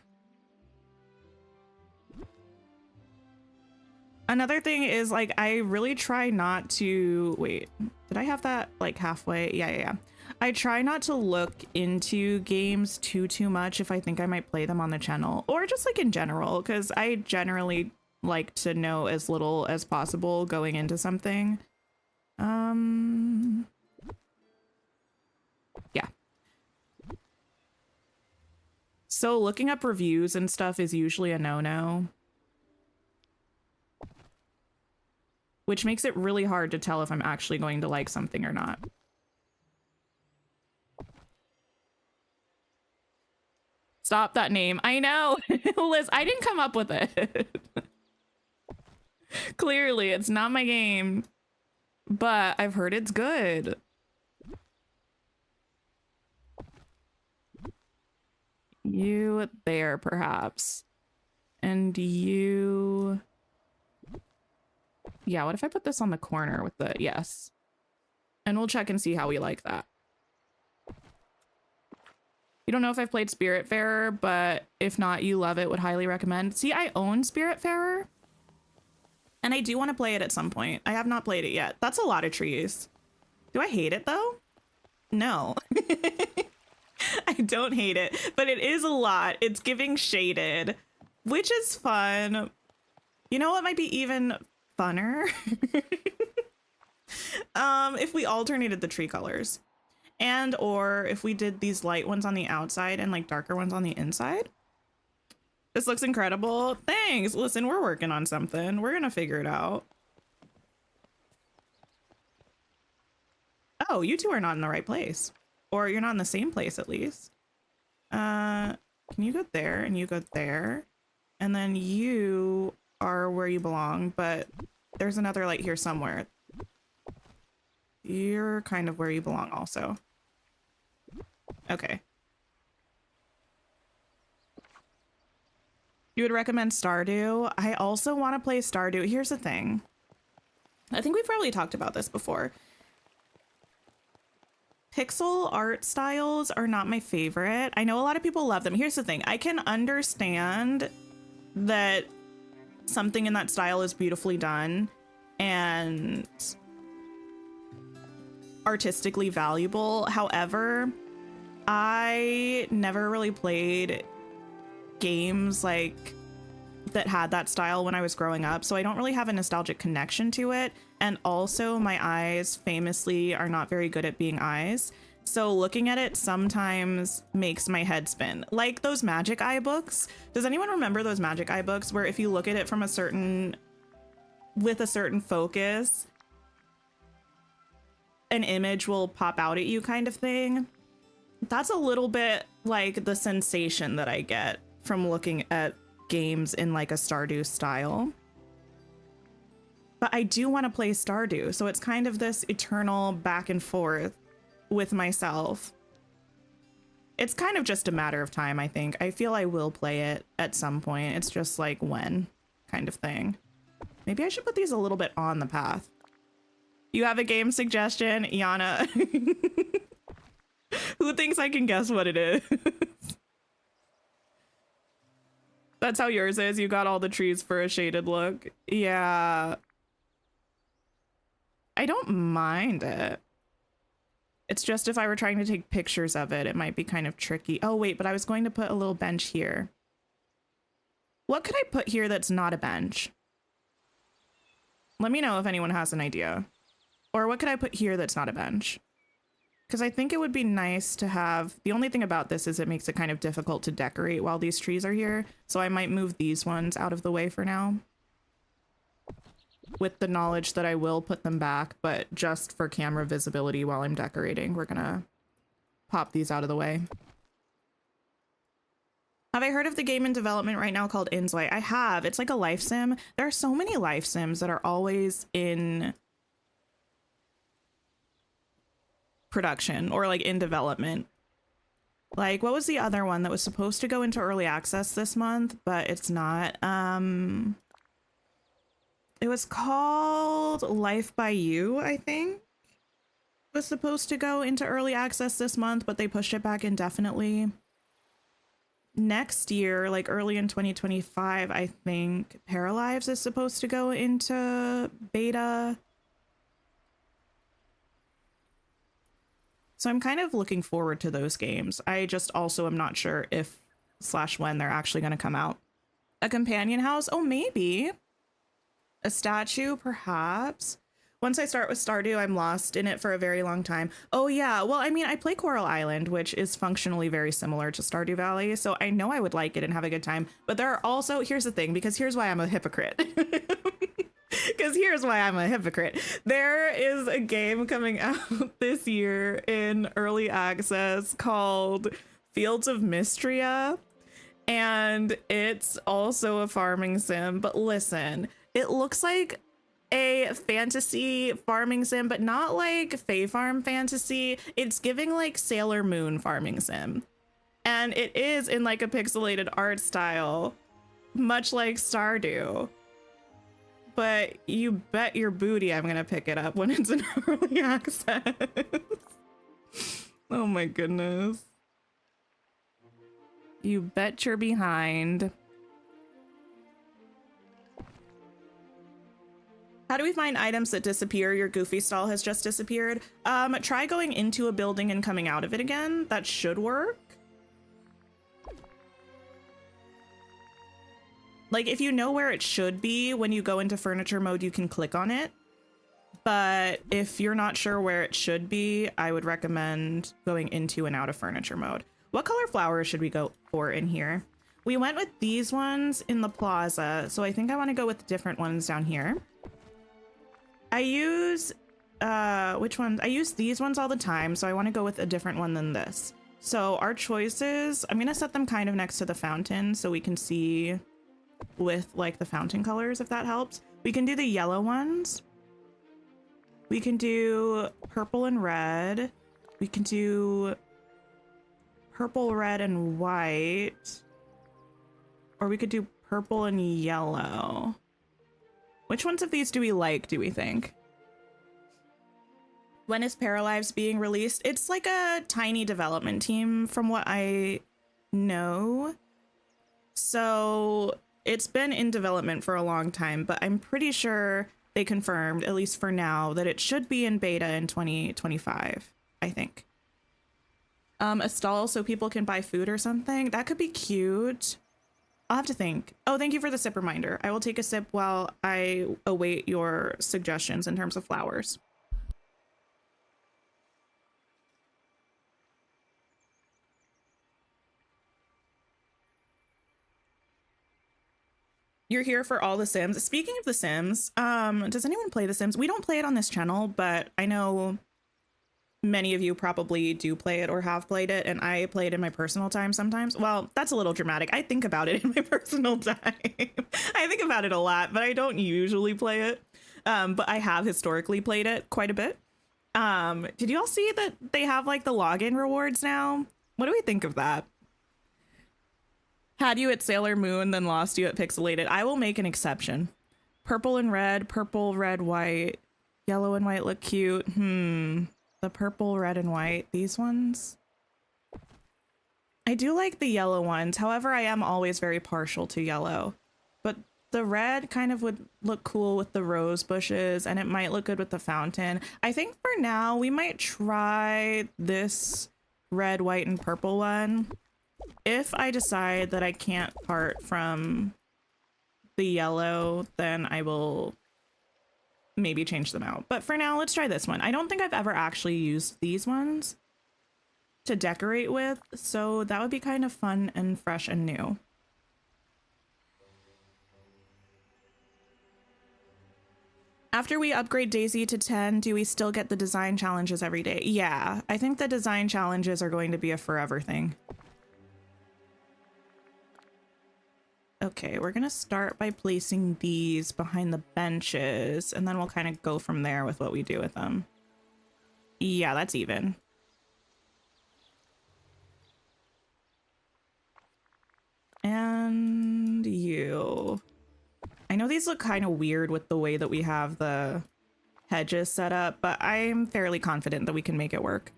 A: Another thing is, like, I really try not to... Wait, did I have that, like, halfway? Yeah. I try not to look into games too much if I think I might play them on the channel. Or just, like, in general, because I generally like to know as little as possible going into something. Yeah. So looking up reviews and stuff is usually a no-no. Which makes it really hard to tell if I'm actually going to like something or not. Stop that name. I know. Liz, I didn't come up with it. Clearly, it's not my game. But I've heard it's good. You there, perhaps. And you... Yeah, what if I put this on the corner with the... Yes. And we'll check and see how we like that. You don't know if I've played Spiritfarer, but if not, you love it, would highly recommend. See, I own Spiritfarer. And I do want to play it at some point. I have not played it yet. That's a lot of trees. Do I hate it, though? No. I don't hate it, but it is a lot. It's giving shaded, which is fun. You know what might be even funner? If we alternated the tree colors. And or if we did these light ones on the outside and like darker ones on the inside. This looks incredible. Thanks. Listen, we're working on something. We're gonna figure it out. Oh, you two are not in the right place. Or you're not in the same place at least. Can you go there and you go there? And then you are where you belong, but there's another light here somewhere. You're kind of where you belong also. Okay. You would recommend Stardew? I also want to play Stardew. Here's the thing. I think we've probably talked about this before. Pixel art styles are not my favorite. I know a lot of people love them. Here's the thing. I can understand that something in that style is beautifully done and artistically valuable. However, I never really played games like that had that style when I was growing up, so I don't really have a nostalgic connection to it. And also my eyes famously are not very good at being eyes, so looking at it sometimes makes my head spin. Like those Magic Eye books. Does anyone remember those Magic Eye books where if you look at it from with a certain focus, an image will pop out at you kind of thing? That's a little bit like the sensation that I get from looking at games in like a Stardew style. But I do want to play Stardew, so it's kind of this eternal back and forth with myself. It's kind of just a matter of time, I think. I feel I will play it at some point. It's just like when kind of thing. Maybe I should put these a little bit on the path. You have a game suggestion, Yana? Who thinks I can guess what it is? That's how yours is. You got all the trees for a shaded look. Yeah. I don't mind it. It's just if I were trying to take pictures of it, it might be kind of tricky. Oh, wait, but I was going to put a little bench here. What could I put here that's not a bench? Let me know if anyone has an idea. Or what could I put here that's not a bench? Because I think it would be nice to have... The only thing about this is it makes it kind of difficult to decorate while these trees are here. So I might move these ones out of the way for now. With the knowledge that I will put them back, but just for camera visibility while I'm decorating, we're gonna pop these out of the way. Have I heard of the game in development right now called Inslay? I have. It's like a life sim. There are so many life sims that are always in production or like in development. Like, what was the other one that was supposed to go into early access this month, but it's not? It was called Life by You, I think. It was supposed to go into early access this month, but they pushed it back indefinitely. Next year, like early in 2025, I think Paralives is supposed to go into beta. So I'm kind of looking forward to those games. I just also am not sure if / when they're actually going to come out. A companion house? Oh, maybe. A statue, perhaps. Once I start with Stardew, I'm lost in it for a very long time. Oh, yeah. Well, I mean, I play Coral Island, which is functionally very similar to Stardew Valley. So I know I would like it and have a good time. But there are also... Here's the thing, because here's why I'm a hypocrite. Because here's why I'm a hypocrite. There is a game coming out this year in early access called Fields of Mystria. And it's also a farming sim, but listen, it looks like a fantasy farming sim, but not like Fae Farm fantasy. It's giving like Sailor Moon farming sim. And it is in like a pixelated art style, much like Stardew. But you bet your booty I'm gonna pick it up when it's in early access. Oh my goodness. You bet you're behind. How do we find items that disappear? Your Goofy stall has just disappeared. Try going into a building and coming out of it again. That should work. Like, if you know where it should be, when you go into furniture mode, you can click on it. But if you're not sure where it should be, I would recommend going into and out of furniture mode. What color flowers should we go for in here? We went with these ones in the plaza, so I think I want to go with different ones down here. I use, which ones? I use these ones all the time, so I want to go with a different one than this. So our choices, I'm going to set them kind of next to the fountain so we can see with like the fountain colors, if that helps. We can do the yellow ones. We can do purple and red. We can do purple, red, and white. Or we could do purple and yellow. Which ones of these do we like, do we think? When is Paralives being released? It's like a tiny development team from what I know. So it's been in development for a long time, but I'm pretty sure they confirmed, at least for now, that it should be in beta in 2025, I think. A stall so people can buy food or something. That could be cute. I'll have to think. Oh, thank you for the sip reminder. I will take a sip while I await your suggestions in terms of flowers. You're here for all the Sims. Speaking of the Sims, does anyone play the Sims? We don't play it on this channel, but I know many of you probably do play it or have played it, and I play it in my personal time sometimes. Well, that's a little dramatic. I think about it in my personal time. I think about it a lot, but I don't usually play it. But I have historically played it quite a bit. Did you all see that they have like the login rewards now? What do we think of that? Had you at Sailor Moon, then lost you at Pixelated. I will make an exception. Purple and red, purple, red, white. Yellow and white look cute. The purple, red, and white. These ones. I do like the yellow ones. However, I am always very partial to yellow. But the red kind of would look cool with the rose bushes, and it might look good with the fountain. I think for now, we might try this red, white, and purple one. If I decide that I can't part from the yellow, then I will maybe change them out. But for now, let's try this one. I don't think I've ever actually used these ones to decorate with, so that would be kind of fun and fresh and new. After we upgrade Daisy to 10, do we still get the design challenges every day? Yeah, I think the design challenges are going to be a forever thing. Okay, we're gonna start by placing these behind the benches, and then we'll kind of go from there with what we do with them. Yeah, that's even. And you. I know these look kind of weird with the way that we have the hedges set up, but I'm fairly confident that we can make it work.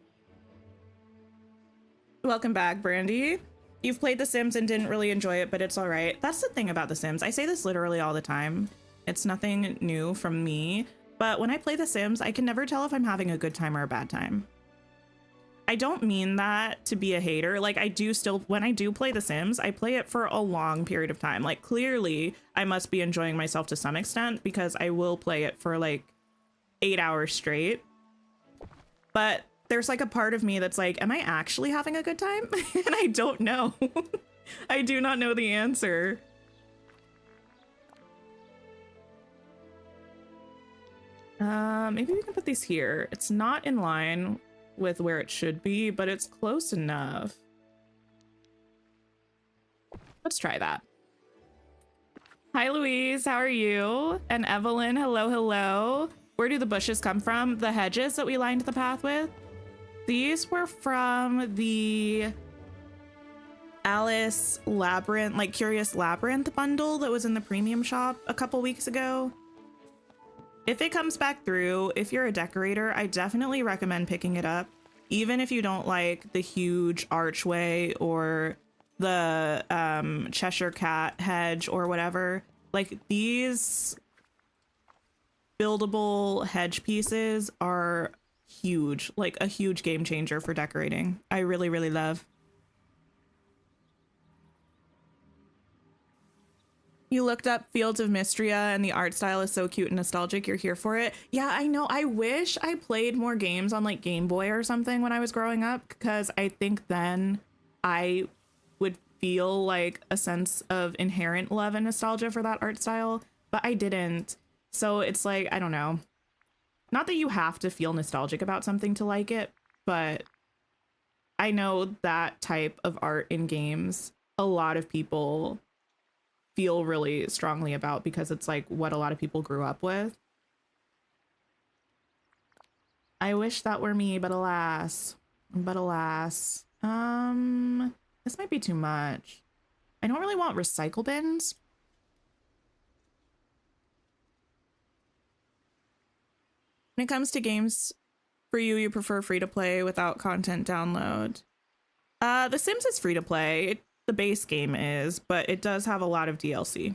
A: Welcome back, Brandy. You've played The Sims and didn't really enjoy it, but it's all right. That's the thing about The Sims. I say this literally all the time. It's nothing new from me, but when I play The Sims, I can never tell if I'm having a good time or a bad time. I don't mean that to be a hater. Like, I do still, when I do play The Sims, I play it for a long period of time. Like, clearly, I must be enjoying myself to some extent because I will play it for like 8 hours straight. But there's like a part of me that's like, am I actually having a good time? And I don't know. I do not know the answer. Maybe we can put these here. It's not in line with where it should be, but it's close enough. Let's try that. Hi, Louise. How are you? And Evelyn, hello, hello. Where do the bushes come from? The hedges that we lined the path with? These were from the Alice Labyrinth, like Curious Labyrinth bundle that was in the premium shop a couple weeks ago. If it comes back through, if you're a decorator, I definitely recommend picking it up. Even if you don't like the huge archway or the Cheshire Cat hedge or whatever, like these buildable hedge pieces are huge, like a huge game changer for decorating. I really, really love. You looked up Fields of Mystria and the art style is so cute and nostalgic. You're here for it. Yeah, I know. I wish I played more games on like Game Boy or something when I was growing up, because I think then I would feel like a sense of inherent love and nostalgia for that art style, but I didn't. So it's like, I don't know. Not that you have to feel nostalgic about something to like it, but I know that type of art in games, a lot of people feel really strongly about, because it's like what a lot of people grew up with. I wish that were me, but alas. This might be too much. I don't really want recycle bins. When it comes to games for you, you prefer free to play without content download. The Sims is free to play. The base game is, but it does have a lot of DLC.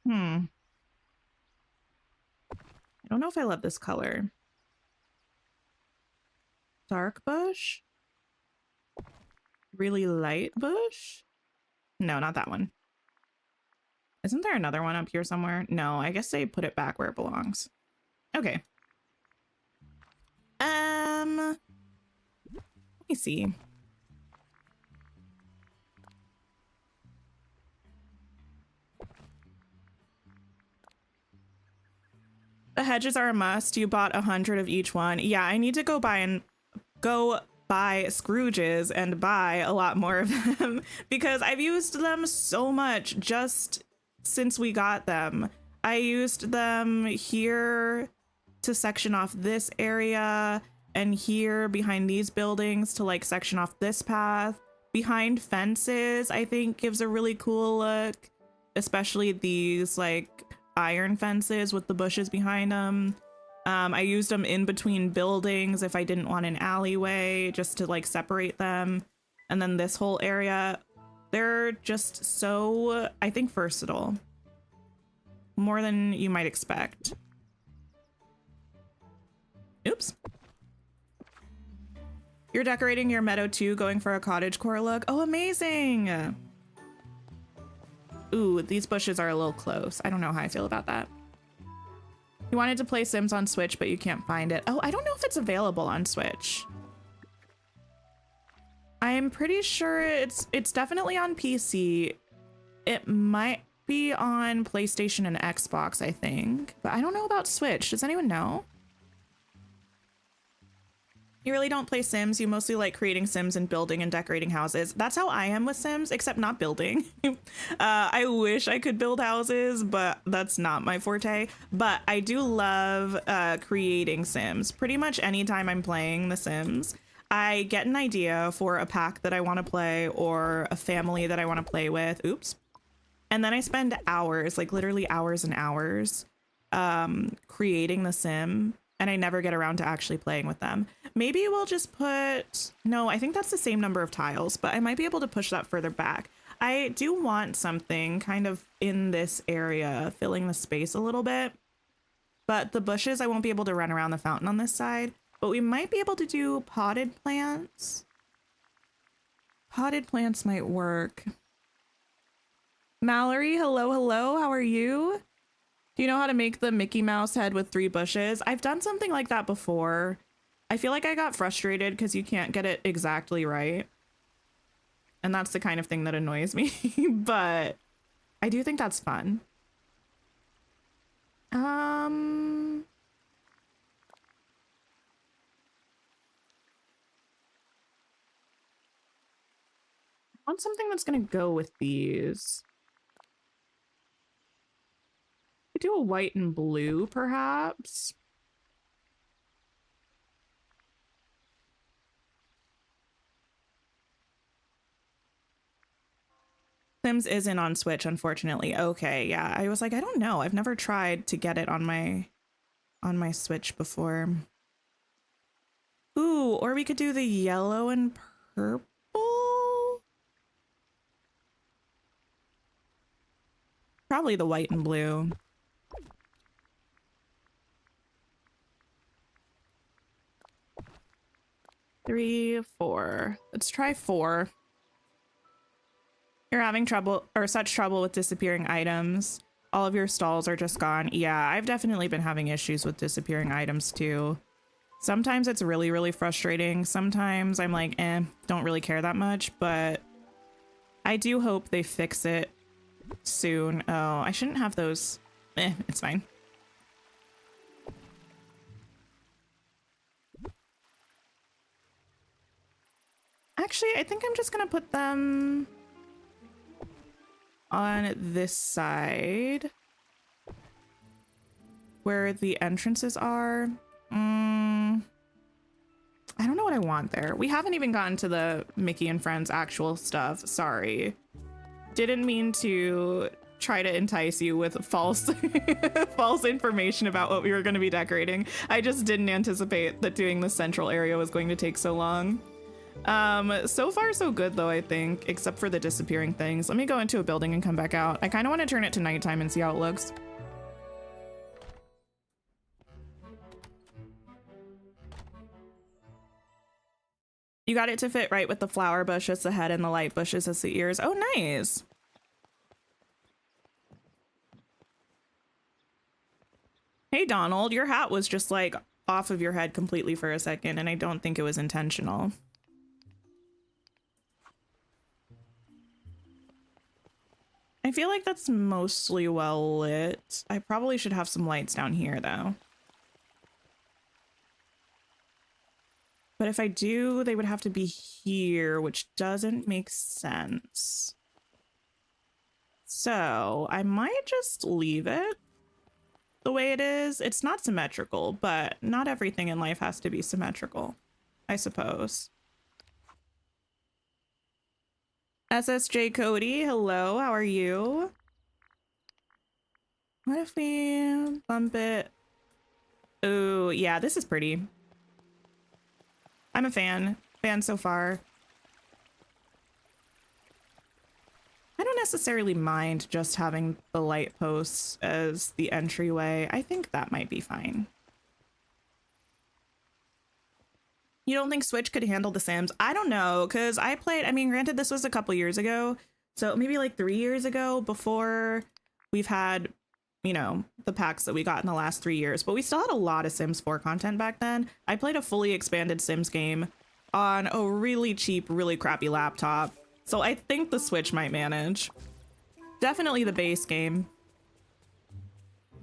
A: I don't know if I love this color. Dark bush? Really light bush? No, not that one. Isn't there another one up here somewhere? No, I guess they put it back where it belongs. Okay. Let me see. The hedges are a must. You bought 100 of each one. Yeah, I need to go buy Scrooges and buy a lot more of them because I've used them so much just since we got them. I used them here to section off this area, and here behind these buildings to like section off this path. Behind fences, I think gives a really cool look, especially these like iron fences with the bushes behind them. I used them in between buildings if I didn't want an alleyway, just to like separate them. And then this whole area, they're just so, I think, versatile. More than you might expect. Oops. You're decorating your meadow too, going for a cottagecore look. Oh, amazing. Ooh, these bushes are a little close. I don't know how I feel about that. You wanted to play Sims on Switch, but you can't find it. Oh, I don't know if it's available on Switch. I'm pretty sure it's definitely on PC. It might be on PlayStation and Xbox, I think. But I don't know about Switch. Does anyone know? You really don't play Sims. You mostly like creating Sims and building and decorating houses. That's how I am with Sims, except not building. I wish I could build houses, but that's not my forte. But I do love creating Sims. Pretty much anytime I'm playing The Sims, I get an idea for a pack that I want to play or a family that I want to play with. Oops. And then I spend hours, like literally hours and hours, creating the Sim. And I never get around to actually playing with them. Maybe we'll just put, no, I think that's the same number of tiles, but I might be able to push that further back. I do want something kind of in this area, filling the space a little bit. But the bushes, I won't be able to run around the fountain on this side. But we might be able to do potted plants. Potted plants might work. Mallory, hello, hello. How are you? Do you know how to make the Mickey Mouse head with 3 bushes? I've done something like that before. I feel like I got frustrated because you can't get it exactly right. And that's the kind of thing that annoys me. But I do think that's fun. want something that's gonna go with these. Could do a white and blue, perhaps. Sims isn't on Switch, unfortunately. Okay, yeah. I was like, I don't know. I've never tried to get it on my Switch before. Ooh, or we could do the yellow and purple. Probably the white and blue. Three, four. Let's try 4. You're having trouble or such trouble with disappearing items. All of your stalls are just gone. Yeah, I've definitely been having issues with disappearing items too. Sometimes it's really, really frustrating. Sometimes I'm like, don't really care that much, but I do hope they fix it soon. Oh, I shouldn't have those. It's fine. Actually, I think I'm just gonna put them on this side where the entrances are. I don't know what I want there. We haven't even gotten to the Mickey and Friends actual stuff. Sorry. Didn't mean to try to entice you with false false information about what we were going to be decorating. I just didn't anticipate that doing the central area was going to take so long. So far so good though, I think, except for the disappearing things. Let me go into a building and come back out. I kind of want to turn it to nighttime and see how it looks. You got it to fit right with the flower bush as the head and the light bushes as the ears. Oh, nice. Hey, Donald, your hat was just like off of your head completely for a second, and I don't think it was intentional. I feel like that's mostly well lit. I probably should have some lights down here, though. But if I do, they would have to be here, which doesn't make sense. So I might just leave it the way it is. It's not symmetrical, but not everything in life has to be symmetrical, I suppose. SSJ Cody, hello, how are you? What if we bump it? Oh, yeah, this is pretty. I'm a fan so far. I don't necessarily mind just having the light posts as the entryway. I think that might be fine. You don't think Switch could handle The Sims? I don't know, because I played, I mean, granted, this was a couple years ago, so maybe like 3 years ago before we've had, you know, the packs that we got in the last 3 years, but we still had a lot of Sims 4 content back then. I played a fully expanded Sims game on a really cheap, really crappy laptop, so I think the Switch might manage. Definitely the base game.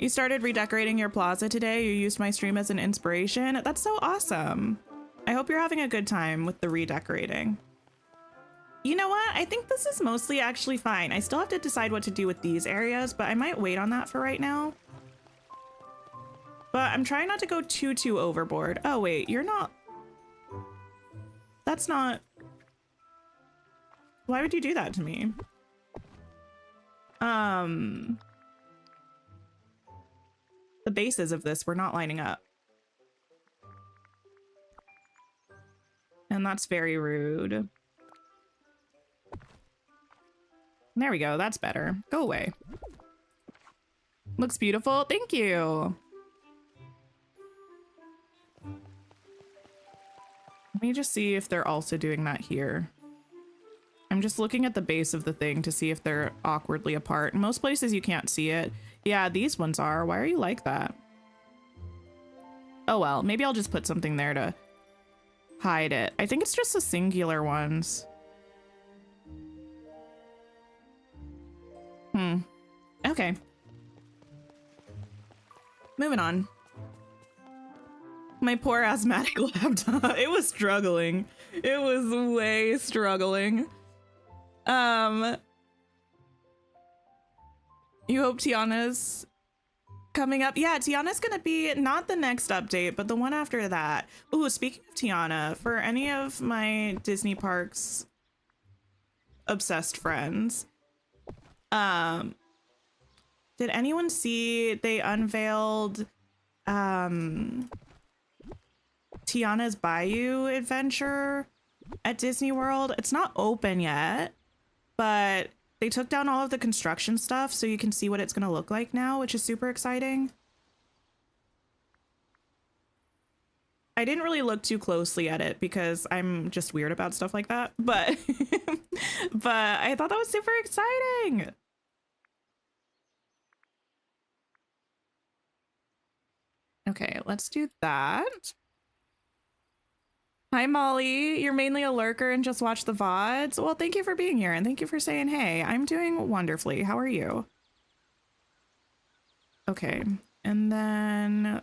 A: You started redecorating your plaza today. You used my stream as an inspiration. That's so awesome. I hope you're having a good time with the redecorating. You know what? I think this is mostly actually fine. I still have to decide what to do with these areas, but I might wait on that for right now. But I'm trying not to go too overboard. Oh, wait, you're not... That's not... Why would you do that to me? The bases of this were not lining up. And that's very rude. There we go. That's better. Go away. Looks beautiful. Thank you. Let me just see if they're also doing that here. I'm just looking at the base of the thing to see if they're awkwardly apart. In most places you can't see it. Yeah, these ones are. Why are you like that? Oh well, maybe I'll just put something there to hide it. I think it's just the singular ones. Okay. Moving on. My poor asthmatic laptop. It was struggling. It was way struggling. Um, you hope Tiana's coming up. Yeah, Tiana's gonna be not the next update, but the one after that. Ooh, speaking of Tiana, for any of my Disney parks obsessed friends, did anyone see they unveiled Tiana's Bayou adventure at Disney World? It's not open yet, but they took down all of the construction stuff so you can see what it's going to look like now, which is super exciting. I didn't really look too closely at it because I'm just weird about stuff like that, but but I thought that was super exciting. Okay, let's do that. Hi, Molly. You're mainly a lurker and just watch the VODs. Well, thank you for being here and thank you for saying hey. I'm doing wonderfully. How are you? Okay, and then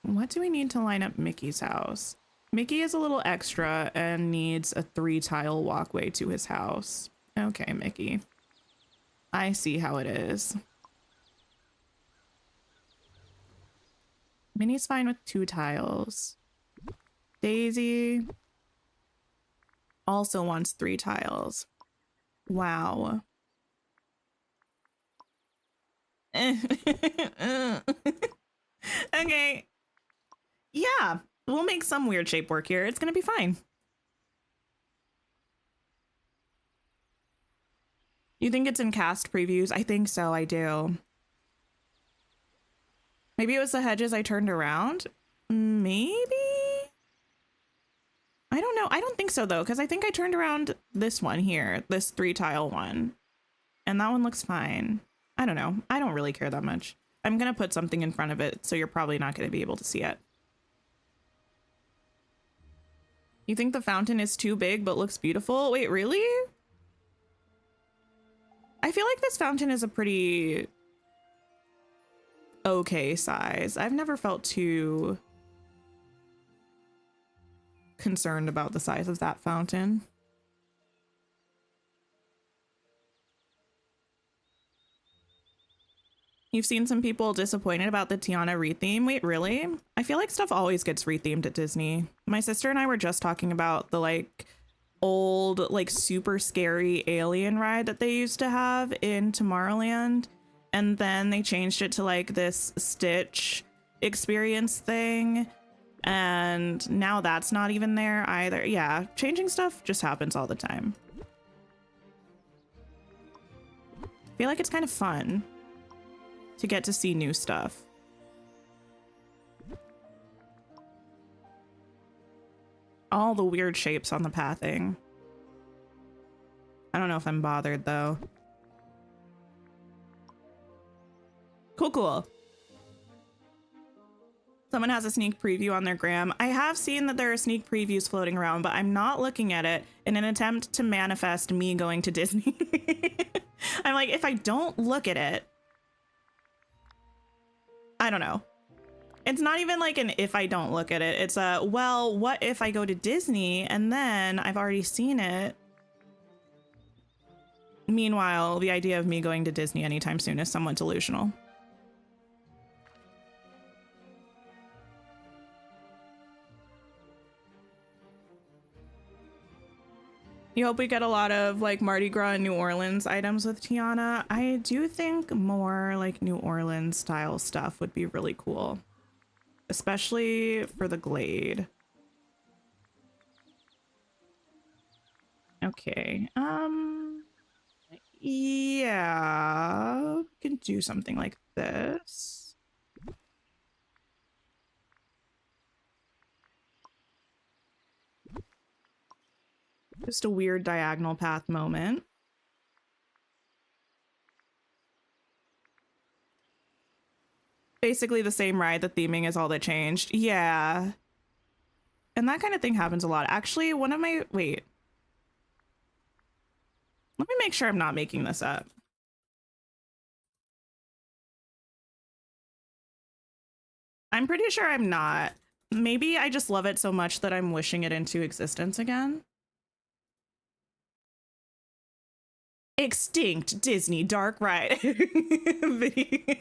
A: what do we need to line up Mickey's house? Mickey is a little extra and needs a 3-tile walkway to his house. Okay, Mickey. I see how it is. Minnie's fine with 2 tiles. Daisy also wants 3 tiles. Wow. Okay. Yeah, we'll make some weird shape work here. It's gonna be fine. You think it's in cast previews? I think so, I do. Maybe it was the hedges I turned around? Maybe? I don't know. I don't think so, though, because I think I turned around this one here, this 3-tile one. And that one looks fine. I don't know. I don't really care that much. I'm going to put something in front of it, so you're probably not going to be able to see it. You think the fountain is too big but looks beautiful? Wait, really? I feel like this fountain is a pretty okay size. I've never felt too concerned about the size of that fountain. You've seen some people disappointed about the Tiana retheme. Wait, really? I feel like stuff always gets rethemed at Disney. My sister and I were just talking about the old super scary alien ride that they used to have in Tomorrowland, and then they changed it to this Stitch experience thing, and now that's not even there either. Yeah, changing stuff just happens all the time. I feel like it's kind of fun to get to see new stuff. All the weird shapes on the pathing. I don't know if I'm bothered though. Cool. Someone has a sneak preview on their gram. I have seen that there are sneak previews floating around, but I'm not looking at it in an attempt to manifest me going to Disney. I'm like, if I don't look at it, I don't know. It's not even an if I don't look at it. It's a, well, what if I go to Disney and then I've already seen it? Meanwhile, the idea of me going to Disney anytime soon is somewhat delusional. You hope we get a lot of Mardi Gras and New Orleans items with Tiana. I do think more New Orleans style stuff would be really cool, especially for the Glade. Okay. Yeah, we can do something like this. Just a weird diagonal path moment. Basically the same ride. The theming is all that changed. Yeah. And that kind of thing happens a lot. Actually, one of my... Wait. Let me make sure I'm not making this up. I'm pretty sure I'm not. Maybe I just love it so much that I'm wishing it into existence again. extinct Disney dark ride video.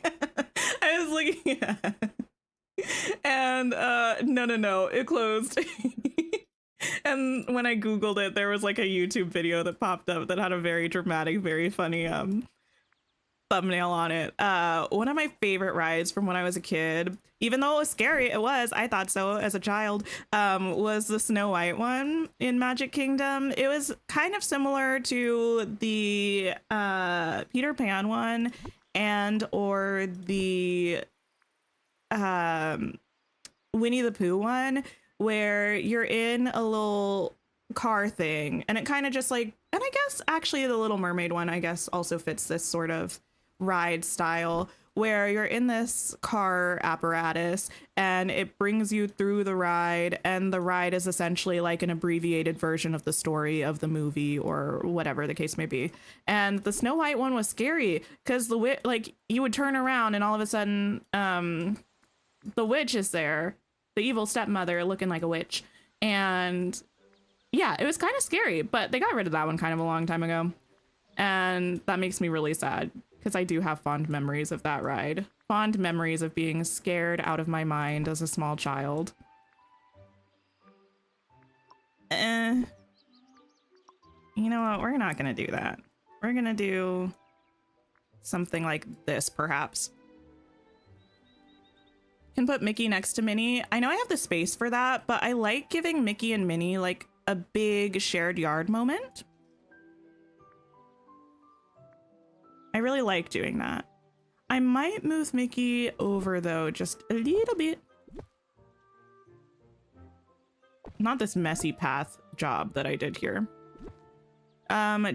A: I was looking at, and no, it closed. And when I Googled it, there was like a YouTube video that popped up that had a very dramatic, very funny thumbnail on it. One of my favorite rides from when I was a kid, even though it was scary, I thought so as a child, was the Snow White one in Magic Kingdom. It was kind of similar to the Peter Pan one and or the Winnie the Pooh one, where you're in a little car thing, and it kind of just like, and I guess actually the Little Mermaid one I guess also fits this sort of ride style, where you're in this car apparatus and it brings you through the ride, and the ride is essentially like an abbreviated version of the story of the movie or whatever the case may be. And the Snow White one was scary because like you would turn around and all of a sudden the witch is there, the evil stepmother looking like a witch. And yeah, it was kind of scary, but they got rid of that one kind of a long time ago. And that makes me really sad because I do have fond memories of that ride. Fond memories of being scared out of my mind as a small child. You know what? We're not going to do that. We're going to do something like this, perhaps. Can put Mickey next to Minnie. I know I have the space for that, but I like giving Mickey and Minnie like a big shared yard moment. I really like doing that. I might move Mickey over though, just a little bit. Not this messy path job that I did here.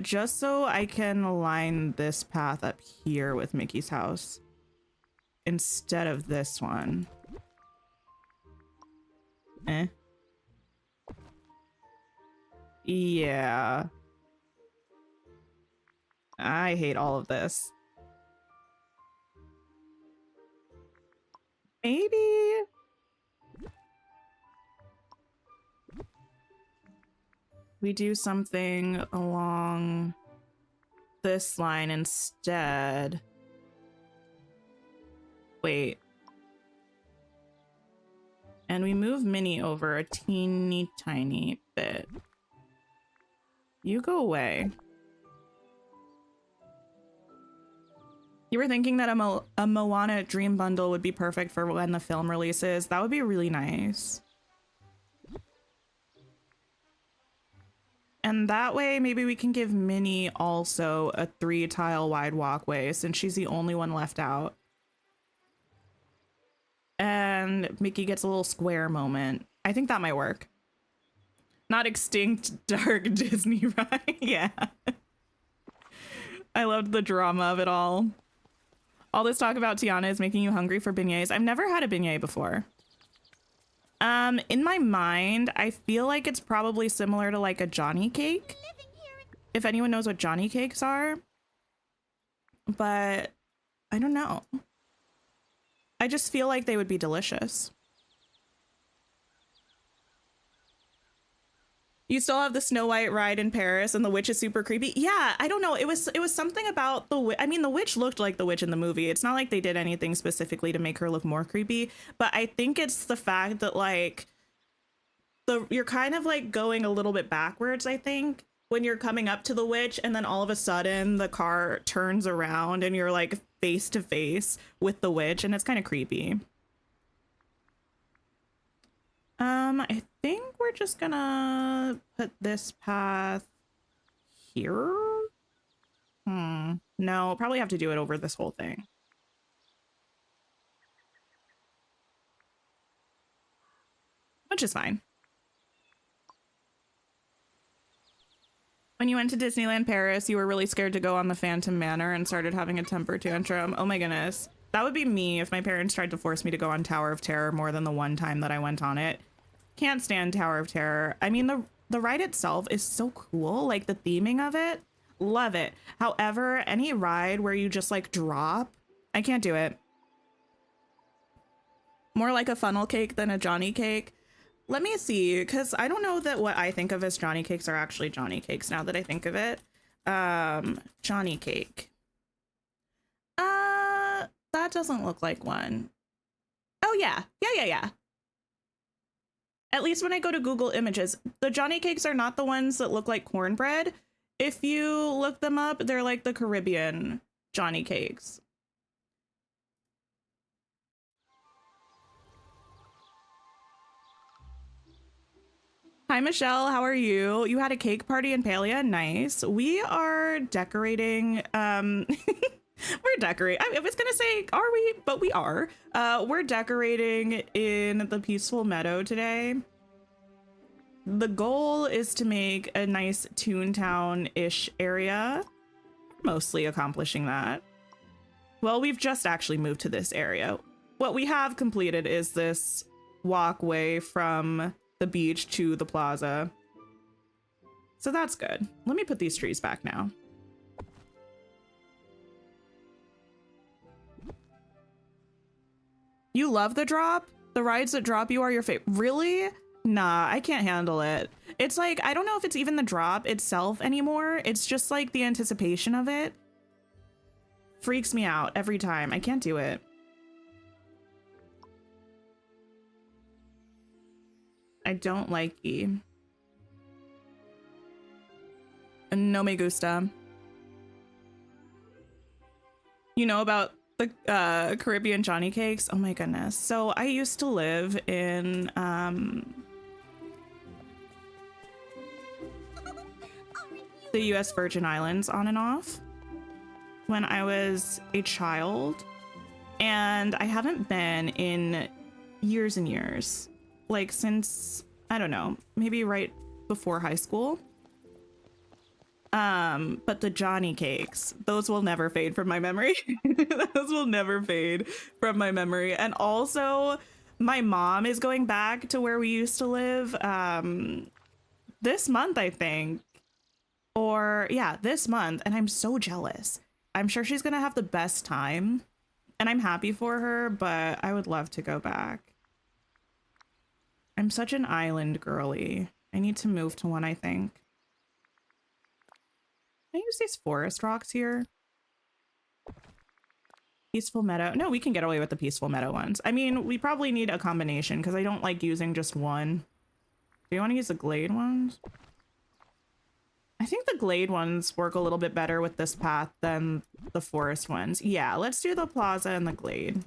A: Just so I can align this path up here with Mickey's house instead of this one. Yeah. I hate all of this. Maybe we do something along this line instead. Wait. And we move Minnie over a teeny tiny bit. You go away. You were thinking that a Moana Dream Bundle would be perfect for when the film releases. That would be really nice. And that way, maybe we can give Minnie also a 3-tile wide walkway since she's the only one left out. And Mickey gets a little square moment. I think that might work. Not extinct dark Disney ride. Yeah. I loved the drama of it all. All this talk about Tiana is making you hungry for beignets. I've never had a beignet before. In my mind, I feel like it's probably similar to like a Johnny cake. If anyone knows what Johnny cakes are. But I don't know. I just feel like they would be delicious. You still have the Snow White ride in Paris and the witch is super creepy. Yeah, I don't know. It was something about I mean, the witch looked like the witch in the movie. It's not like they did anything specifically to make her look more creepy, but I think it's the fact that like you're kind of like going a little bit backwards, I think, when you're coming up to the witch, and then all of a sudden the car turns around and you're like face to face with the witch, and it's kind of creepy. I think we're just gonna put this path here. No, probably have to do it over this whole thing. Which is fine. When you went to Disneyland Paris, you were really scared to go on the Phantom Manor and started having a temper tantrum. Oh my goodness. That would be me if my parents tried to force me to go on Tower of Terror more than the one time that I went on it. Can't stand Tower of Terror. I mean, the ride itself is so cool, like the theming of it, love it. However, any ride where you just like drop, I can't do it. More like a funnel cake than a Johnny cake. Let me see, because I don't know that what I think of as Johnny cakes are actually Johnny cakes now that I think of it. Johnny cake. That doesn't look like one. Oh yeah. Yeah. At least when I go to Google Images, the Johnny cakes are not the ones that look like cornbread. If you look them up, they're like the Caribbean Johnny cakes. Hi, Michelle. How are you? You had a cake party in Palia? Nice. We are decorating. We're decorating. I was gonna say, are we? But we are. We're decorating in the peaceful meadow today. The goal is to make a nice Toontown-ish area. Mostly accomplishing that. Well, we've just actually moved to this area. What we have completed is this walkway from the beach to the plaza. So that's good. Let me put these trees back now. You love the drop? The rides that drop you are your favorite? Really? Nah, I can't handle it. It's like, I don't know if it's even the drop itself anymore. It's just like the anticipation of it. Freaks me out every time. I can't do it. I don't like E. No me gusta. You know about the Caribbean Johnny cakes? Oh my goodness. So I used to live in the US Virgin Islands on and off when I was a child, and I haven't been in years and years. Like since, I don't know, maybe right before high school. But the Johnny cakes, those will never fade from my memory. Those will never fade from my memory. And also my mom is going back to where we used to live this month, I think. Or yeah, this month. And I'm so jealous. I'm sure she's gonna have the best time. And I'm happy for her, but I would love to go back. I'm such an island girly. I need to move to one, I think. Can I use these forest rocks here? Peaceful meadow. No, we can get away with the peaceful meadow ones. I mean, we probably need a combination because I don't like using just one. Do you want to use the glade ones? I think the glade ones work a little bit better with this path than the forest ones. Yeah, let's do the plaza and the glade.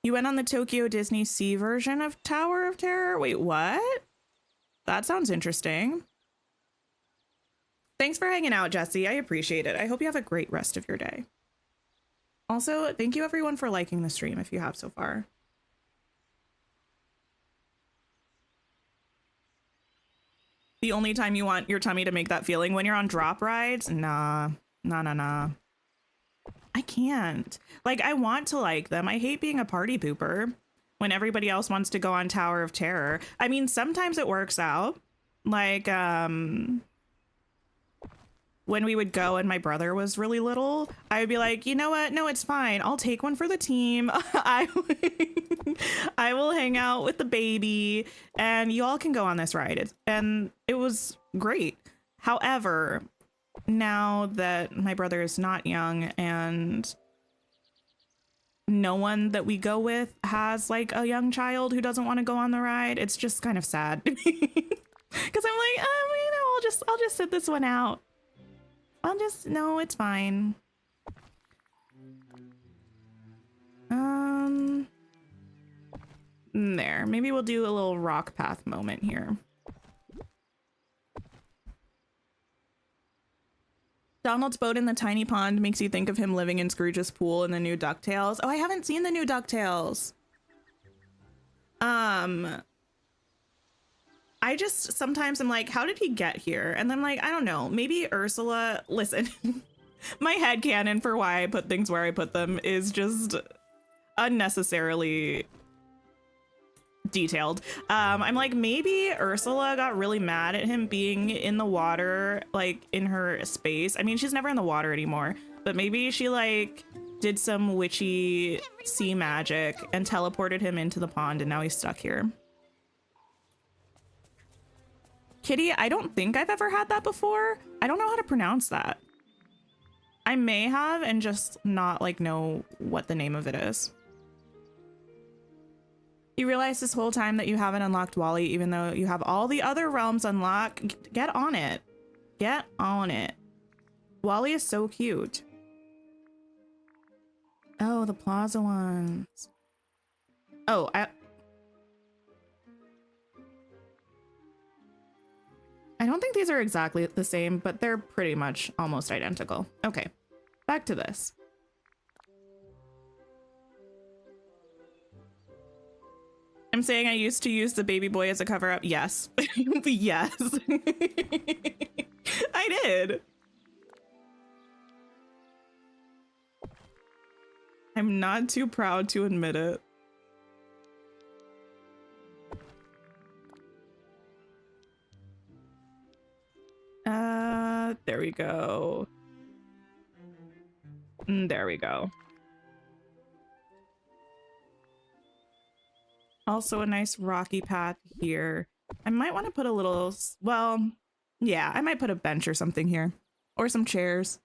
A: You went on the Tokyo Disney Sea version of Tower of Terror? Wait, what? That sounds interesting. Thanks for hanging out, Jesse. I appreciate it. I hope you have a great rest of your day. Also, thank you everyone for liking the stream if you have so far. The only time you want your tummy to make that feeling when you're on drop rides? Nah. I can't. Like, I want to like them. I hate being a party pooper when everybody else wants to go on Tower of Terror. I mean, sometimes it works out. Like, when we would go and my brother was really little, I would be like, you know what? No, it's fine. I'll take one for the team. I will hang out with the baby and you all can go on this ride. And it was great. However, now that my brother is not young and no one that we go with has like a young child who doesn't want to go on the ride, it's just kind of sad. Because I'm like, you know, I'll just sit this one out. No, it's fine. There. Maybe we'll do a little rock path moment here. Donald's boat in the tiny pond makes you think of him living in Scrooge's pool in the new DuckTales. Oh, I haven't seen the new DuckTales. I just sometimes I'm like, how did he get here? And I'm like, I don't know. Maybe Ursula. Listen, my headcanon for why I put things where I put them is just unnecessarily detailed. I'm like, maybe Ursula got really mad at him being in the water, like in her space. I mean, she's never in the water anymore, but maybe she like did some witchy sea magic and teleported him into the pond and now he's stuck here. Kitty, I don't think I've ever had that before. I don't know how to pronounce that. I may have and just not like know what the name of it is. You realize this whole time that you haven't unlocked Wally, even though you have all the other realms unlocked. Get on it. Get on it. Wally is so cute. Oh, the plaza ones. Oh, I don't think these are exactly the same, but they're pretty much almost identical. Okay, back to this. I'm saying I used to use the baby boy as a cover up. Yes. Yes. I did. I'm not too proud to admit it. There we go. There we go. Also a nice rocky path here. I might want to put a little, well, yeah, I might put a bench or something here. Or some chairs.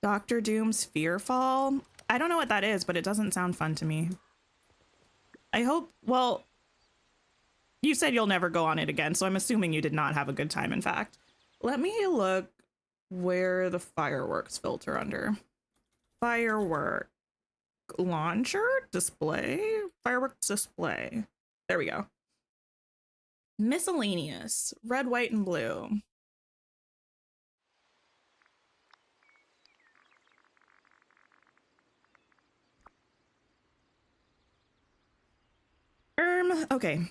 A: Dr. Doom's Fearfall? I don't know what that is, but it doesn't sound fun to me. I hope, well, you said you'll never go on it again, so I'm assuming you did not have a good time, in fact. Let me look where the fireworks filter under. Firework launcher display, fireworks display. There we go. Miscellaneous, red, white, and blue. Okay.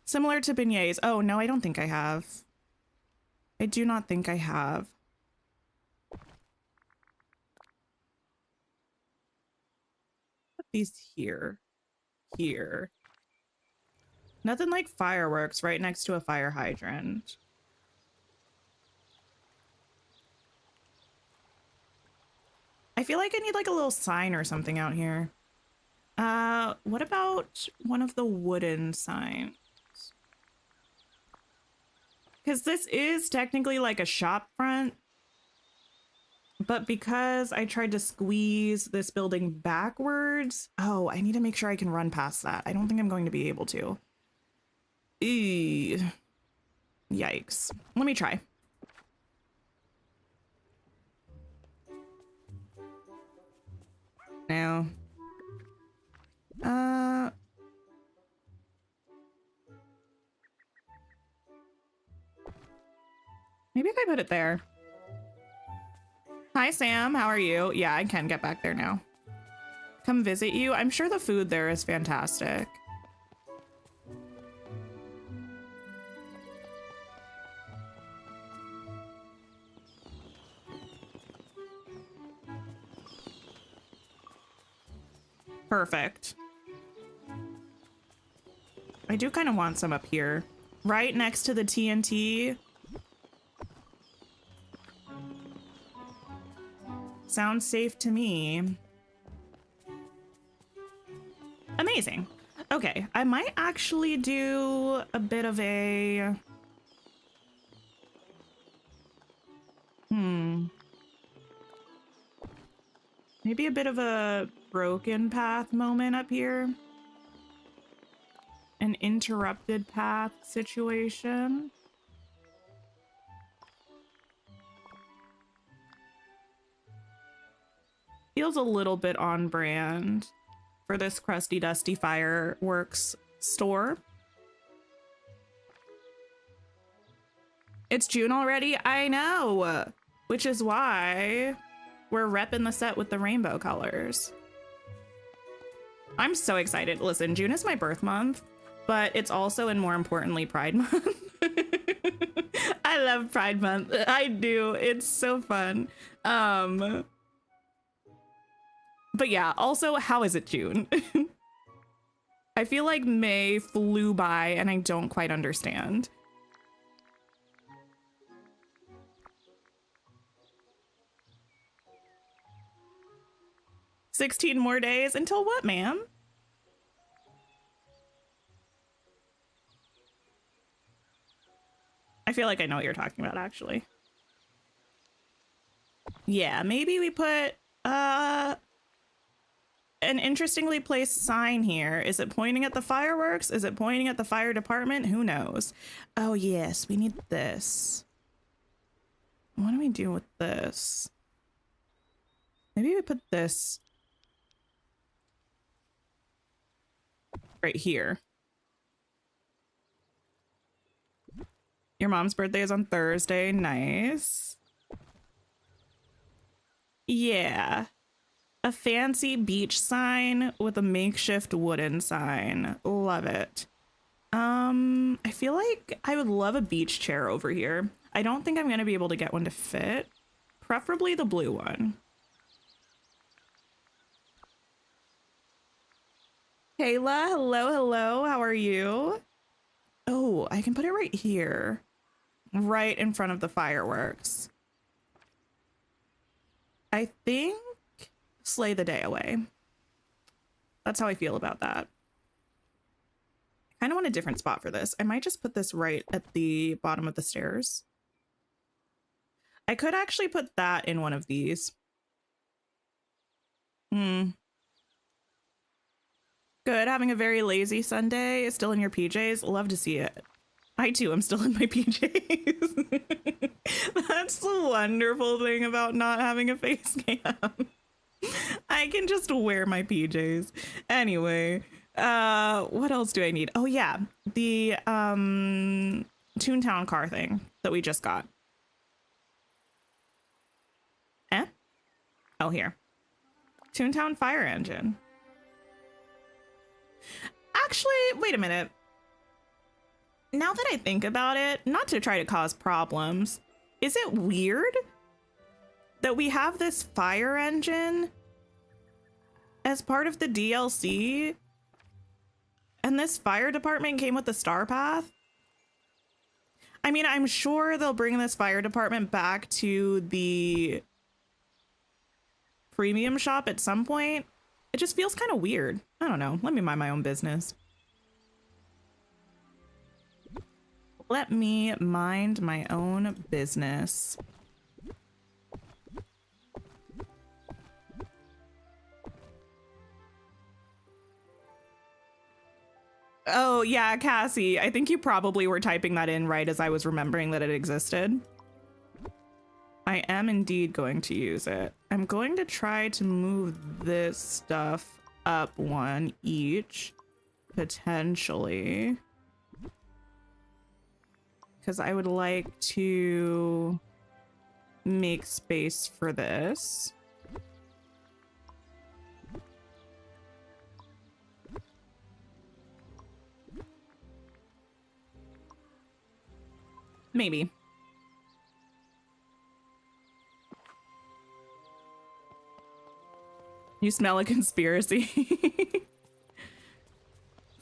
A: Similar to beignets. Oh, no, I don't think I have. I do not think I have. Put these here. Here. Nothing like fireworks right next to a fire hydrant. I feel like I need like a little sign or something out here. What about one of the wooden signs? Because this is technically like a shop front, but because I tried to squeeze this building backwards, oh, I need to make sure I can run past that. I don't think I'm going to be able to. Eee. Yikes. Let me try. Now. Maybe if I put it there. Hi, Sam. How are you? Yeah, I can get back there now. Come visit you. I'm sure the food there is fantastic. Perfect. I do kind of want some up here. Right next to the TNT. Sounds safe to me. Amazing. Okay, I might actually do a bit of a... Maybe a bit of a broken path moment up here. An interrupted path situation. Feels a little bit on brand for this crusty dusty fireworks store. It's June already? I know, which is why we're repping the set with the rainbow colors. I'm so excited. Listen, June is my birth month, but it's also, and more importantly, Pride Month. I love Pride Month. I do. It's so fun. But yeah, also, how is it June? I feel like May flew by and I don't quite understand. "16 more days until what, ma'am?" I feel like I know what you're talking about, actually. Yeah, maybe we put an interestingly placed sign here. Is it pointing at the fireworks? Is it pointing at the fire department? Who knows? Oh, yes, we need this. What do we do with this? Maybe we put this right here. Your mom's birthday is on Thursday. Nice. Yeah. A fancy beach sign with a makeshift wooden sign. Love it. I feel like I would love a beach chair over here. I don't think I'm going to be able to get one to fit. Preferably the blue one. Kayla, hello, hello. How are you? Oh, I can put it right here. Right in front of the fireworks. I think slay the day away. That's how I feel about that. I kind of want a different spot for this. I might just put this right at the bottom of the stairs. I could actually put that in one of these. Good. Having a very lazy Sunday. Still in your PJs. Love to see it. I too am still in my PJs. That's the wonderful thing about not having a face cam. I can just wear my PJs. Anyway, what else do I need? Oh yeah, the Toontown car thing that we just got. Oh, here. Toontown fire engine. Actually, wait a minute. Now that I think about it, not to try to cause problems, is it weird that we have this fire engine as part of the DLC and this fire department came with the star path? I mean, I'm sure they'll bring this fire department back to the premium shop at some point. It just feels kind of weird. I don't know. Let me mind my own business. Let me mind my own business. Oh, yeah, Cassie. I think you probably were typing that in right as I was remembering that it existed. I am indeed going to use it. I'm going to try to move this stuff up one each, potentially. Because I would like to make space for this. Maybe. You smell a conspiracy.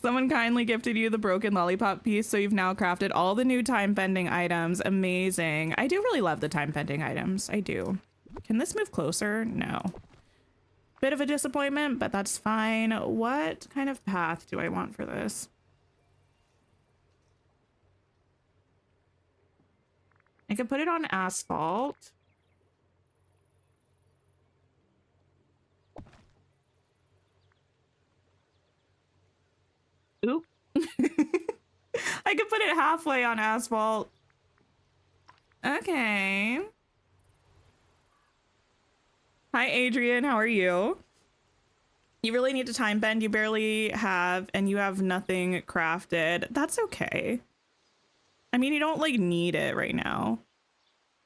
A: Someone kindly gifted you the broken lollipop piece, so you've now crafted all the new time-bending items. Amazing. I do really love the time-bending items. I do. Can this move closer? No. Bit of a disappointment, but that's fine. What kind of path do I want for this? I could put it on asphalt. Oop. I could put it halfway on asphalt. Okay. Hi, Adrian. How are you? You really need to time bend. You barely have, and you have nothing crafted. That's okay. I mean, you don't like need it right now.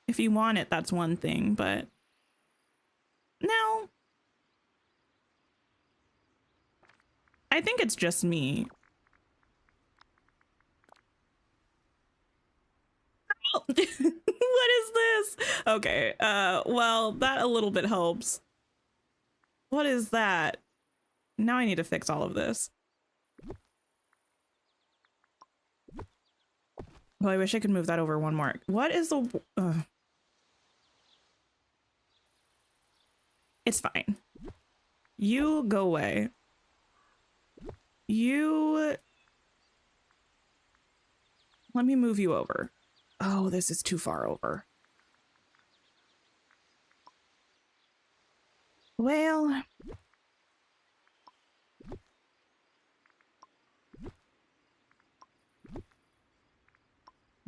A: If you want it, that's one thing, but no. I think it's just me. What is this? Okay, well, that a little bit helps. What is that? Now I need to fix all of this. Oh, I wish I could move that over one more. What is the... It's fine. You go away. You... Let me move you over. Oh, this is too far over. Well, I'm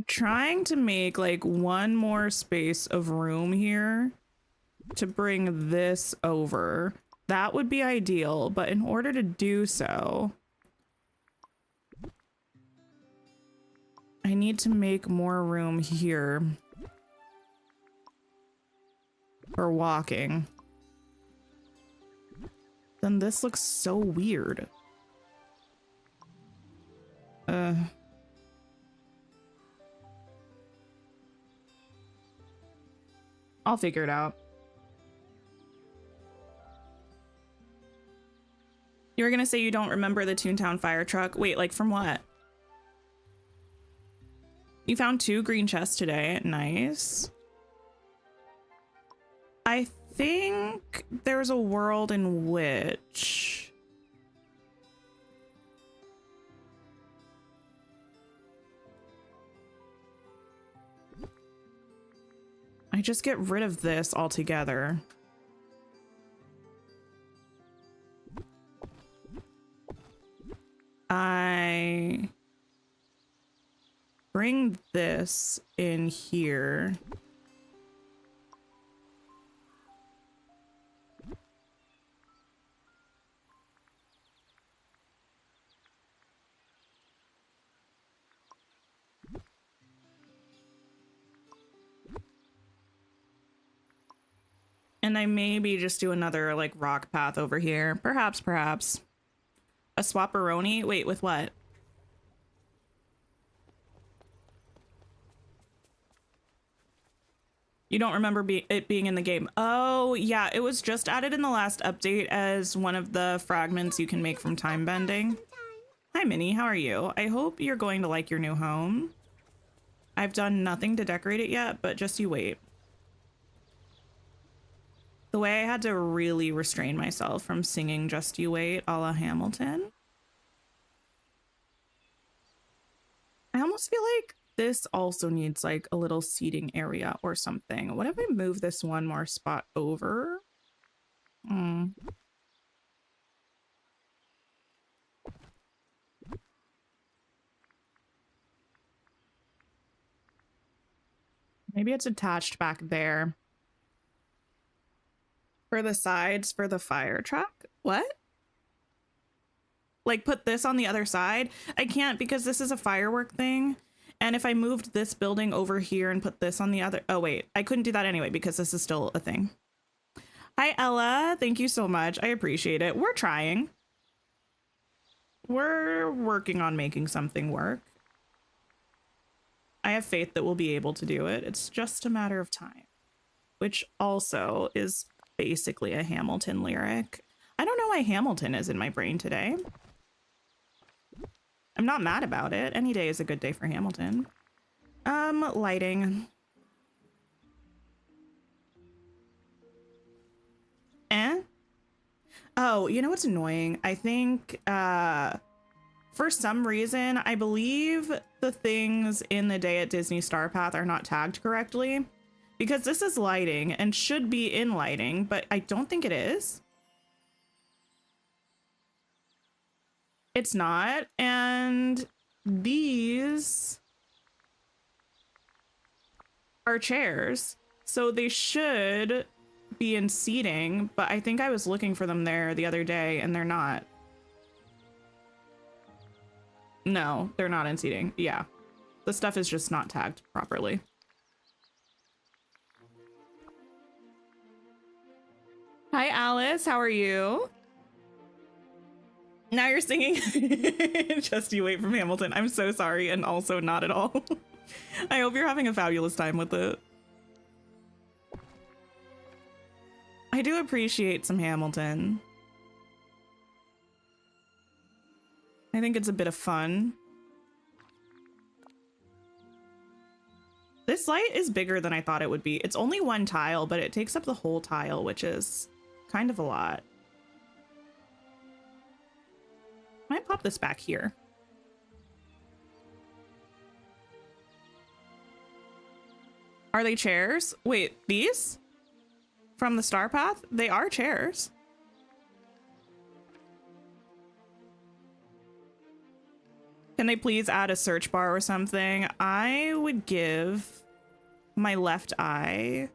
A: trying to make like one more space of room here to bring this over. That would be ideal, but in order to do so, I need to make more room here for walking. Then this looks so weird. I'll figure it out. You were gonna say you don't remember the Toontown fire truck? Wait, like from what? You found 2 green chests today. Nice. I think there's a world in which... I just get rid of this altogether. I bring this in here. And I maybe just do another like rock path over here. Perhaps. A swapperoni? Wait, with what? You don't remember it being in the game? Oh, yeah, it was just added in the last update as one of the fragments you can make from time bending. Hi, Minnie, how are you? I hope you're going to like your new home. I've done nothing to decorate it yet, but just you wait. The way I had to really restrain myself from singing Just You Wait a la Hamilton. I almost feel like this also needs like a little seating area or something. What if I move this one more spot over? Maybe it's attached back there. For the sides for the fire truck? What? Like put this on the other side? I can't because this is a firework thing. And if I moved this building over here and put this on the other... Oh, wait. I couldn't do that anyway because this is still a thing. Hi, Ella. Thank you so much. I appreciate it. We're trying. We're working on making something work. I have faith that we'll be able to do it. It's just a matter of time. Which also is basically a Hamilton lyric. I don't know why Hamilton is in my brain today. I'm not mad about it. Any day is a good day for Hamilton. Lighting. Oh, you know what's annoying? I think, for some reason, I believe the things in the Day at Disney Star Path are not tagged correctly. Because this is lighting and should be in lighting, but I don't think it is. It's not. And these are chairs. So they should be in seating, but I think I was looking for them there the other day and they're not. No, they're not in seating. Yeah. The stuff is just not tagged properly. Hi, Alice. How are you? Now you're singing Just You Wait from Hamilton. I'm so sorry, and also not at all. I hope you're having a fabulous time with it. I do appreciate some Hamilton. I think it's a bit of fun. This light is bigger than I thought it would be. It's only one tile, but it takes up the whole tile, which is kind of a lot. Might pop this back here. Are they chairs? Wait, these? From the star path? They are chairs. Can they please add a search bar or something? I would give my left eye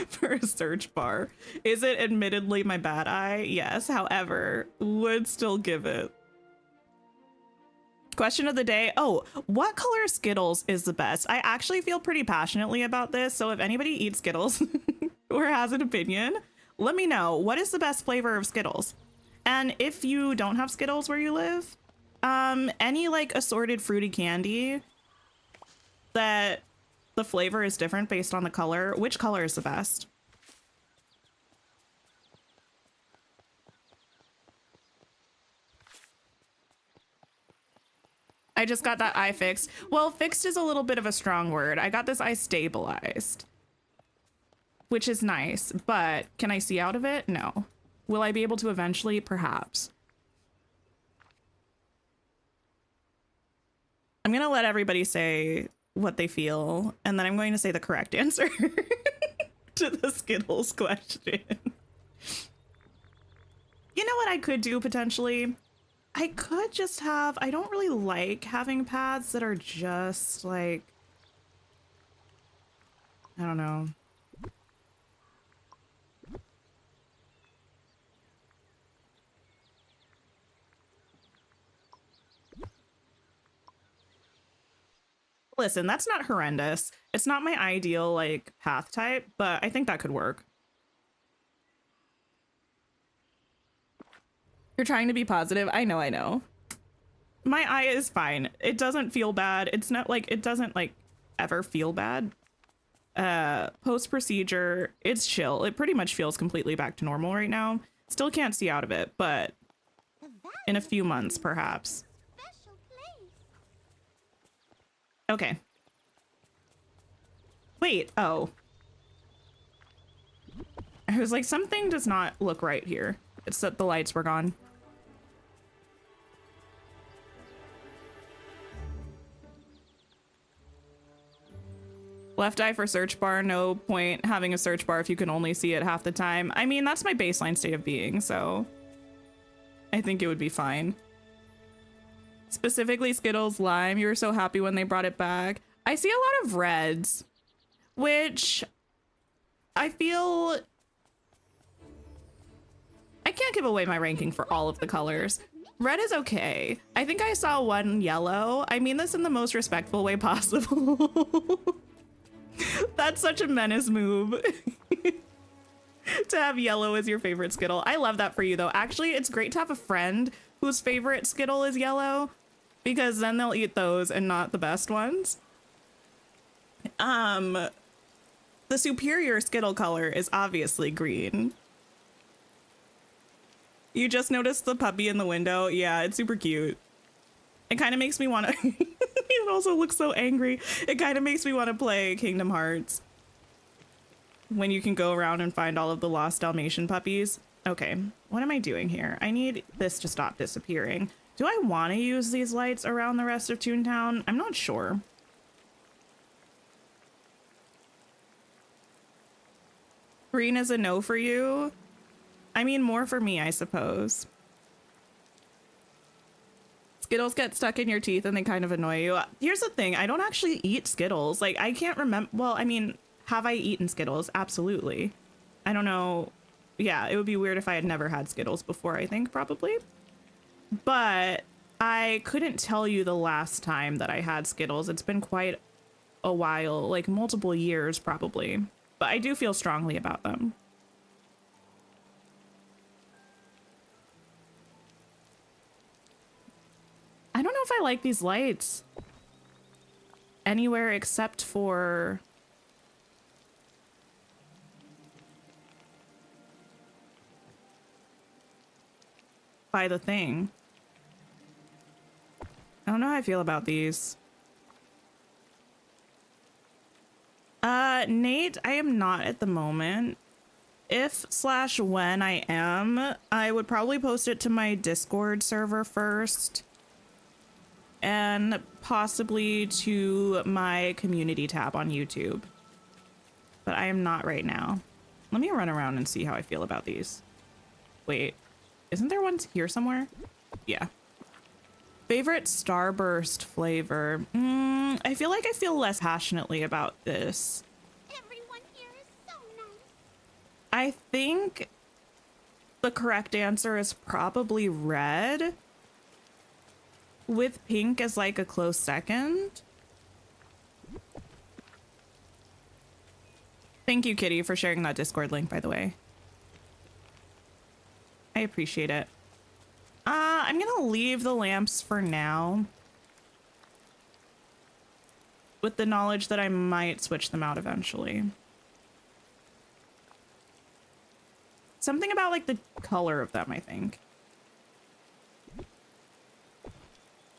A: for a search bar. Is it admittedly my bad eye? Yes, however, would still give it. Question of the day. Oh, what color Skittles is the best? I actually feel pretty passionately about this, so if anybody eats Skittles or has an opinion, let me know. What is the best flavor of Skittles? And if you don't have Skittles where you live, any like assorted fruity candy that the flavor is different based on the color, which color is the best? I just got that eye fixed. Well, fixed is a little bit of a strong word. I got this eye stabilized, which is nice, but can I see out of it? No. Will I be able to eventually? Perhaps. I'm going to let everybody say what they feel, and then I'm going to say the correct answer to the Skittles question. You know what I could do potentially? I could just have, I don't really like having paths that are just like, I don't know. Listen, that's not horrendous. It's not my ideal like path type, but I think that could work. You're trying to be positive. I know, I know. My eye is fine. It doesn't feel bad. It's not like, it doesn't like ever feel bad. Post procedure, it's chill. It pretty much feels completely back to normal right now. Still can't see out of it, but in a few months, perhaps. Okay. Wait, oh. I was like, something does not look right here. It's that the lights were gone. Left eye for search bar, no point having a search bar if you can only see it half the time. I mean, that's my baseline state of being, so I think it would be fine. Specifically Skittles Lime, you were so happy when they brought it back. I see a lot of reds, which I feel... I can't give away my ranking for all of the colors. Red is okay. I think I saw one yellow. I mean this in the most respectful way possible. That's such a menace move. To have yellow as your favorite Skittle. I love that for you though. Actually, it's great to have a friend whose favorite Skittle is yellow, because then they'll eat those and not the best ones. The superior Skittle color is obviously green. You just noticed the puppy in the window? Yeah, it's super cute. It kind of makes me want to... It also looks so angry. It kind of makes me want to play Kingdom Hearts. When you can go around and find all of the lost Dalmatian puppies. Okay, what am I doing here? I need this to stop disappearing. Do I want to use these lights around the rest of Toontown? I'm not sure. Green is a no for you? I mean, more for me, I suppose. Skittles get stuck in your teeth and they kind of annoy you. Here's the thing. I don't actually eat Skittles. Like, I can't remember. Well, I mean, have I eaten Skittles? Absolutely. I don't know. Yeah, it would be weird if I had never had Skittles before, I think, probably. But I couldn't tell you the last time that I had Skittles. It's been quite a while, like multiple years, probably. But I do feel strongly about them. I don't know if I like these lights anywhere except for by the thing. I don't know how I feel about these. Nate, I am not at the moment. If/when I am, I would probably post it to my Discord server first. and possibly to my community tab on YouTube. But I am not right now. Let me run around and see how I feel about these. Wait, isn't there one here somewhere? Yeah. Favorite Starburst flavor. I feel like I feel less passionately about this.
C: Everyone here is so nice.
A: I think the correct answer is probably red, with pink as like a close second. Thank you, Kitty, for sharing that Discord link, by the way. I appreciate it. I'm gonna leave the lamps for now, with the knowledge that I might switch them out eventually. Something about like the color of them, I think.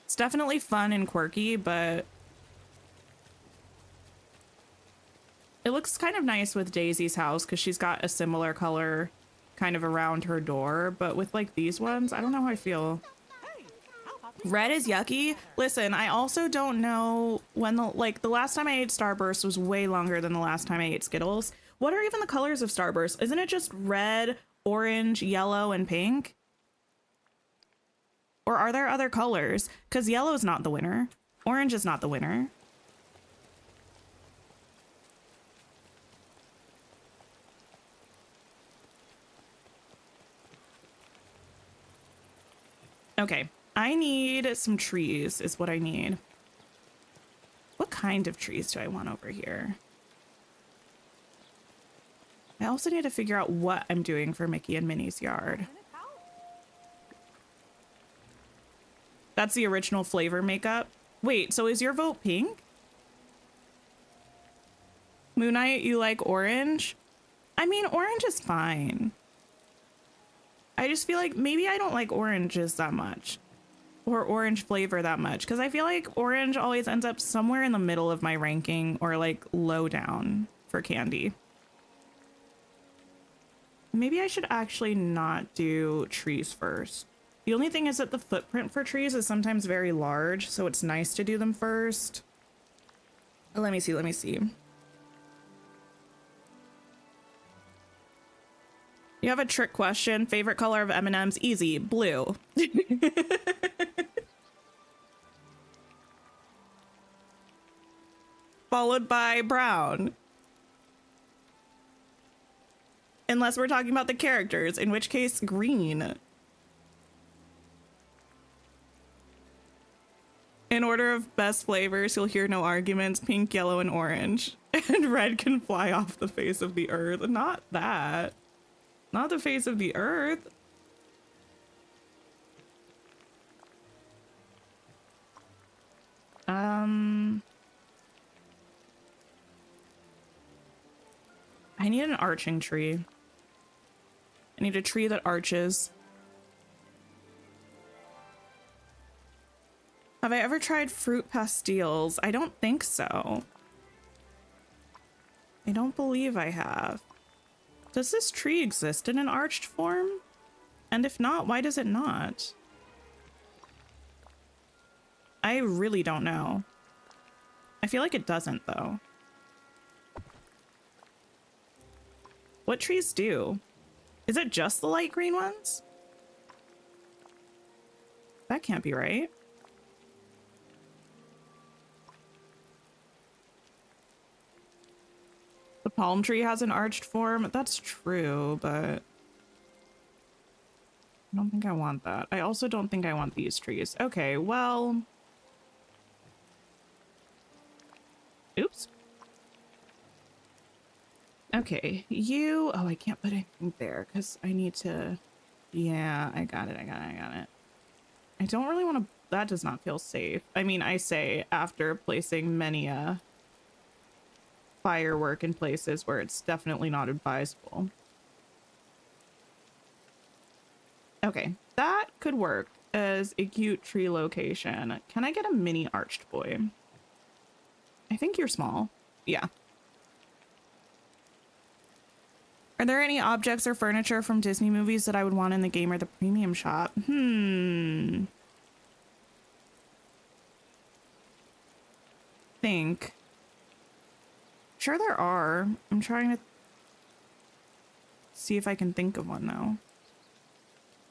A: It's definitely fun and quirky, but it looks kind of nice with Daisy's house because she's got a similar color kind of around her door, but with like these ones, I don't know how I feel. Red is yucky. Listen, I also don't know when the last time I ate Starburst was way longer than the last time I ate Skittles. What are even the colors of Starburst? Isn't it just red, orange, yellow, and pink? Or are there other colors? Because yellow is not the winner. Orange is not the winner. Okay, I need some trees is what I need. What kind of trees do I want over here? I also need to figure out what I'm doing for Mickey and Minnie's yard. That's the original flavor makeup. Wait, so is your vote pink? Moon Knight, you like orange? I mean, orange is fine. I just feel like maybe I don't like oranges that much, or orange flavor that much, because I feel like orange always ends up somewhere in the middle of my ranking or like low down for candy. Maybe I should actually not do trees first. The only thing is that the footprint for trees is sometimes very large, so it's nice to do them first. Let me see. You have a trick question. Favorite color of M&M's? Easy. Blue. Followed by brown. Unless we're talking about the characters, in which case green. In order of best flavors, you'll hear no arguments. Pink, yellow, and orange. And red can fly off the face of the earth. Not that. Not the face of the earth. I need an arching tree. I need a tree that arches. Have I ever tried fruit pastilles? I don't think so. I don't believe I have. Does this tree exist in an arched form? And if not, why does it not? I really don't know. I feel like it doesn't, though. What trees do? Is it just the light green ones? That can't be right. The palm tree has an arched form. That's true, but I don't think I want that. I also don't think I want these trees. Okay, well... Oops. Okay, you... Oh, I can't put anything there because I need to... Yeah, I got it. I don't really want to... That does not feel safe. I mean, I say after placing many a firework in places where it's definitely not advisable. Okay, that could work as a cute tree location. Can I get a mini arched boy? I think you're small. Yeah. Are there any objects or furniture from Disney movies that I would want in the game or the premium shop? think. Sure there are. I'm trying to see if I can think of one though.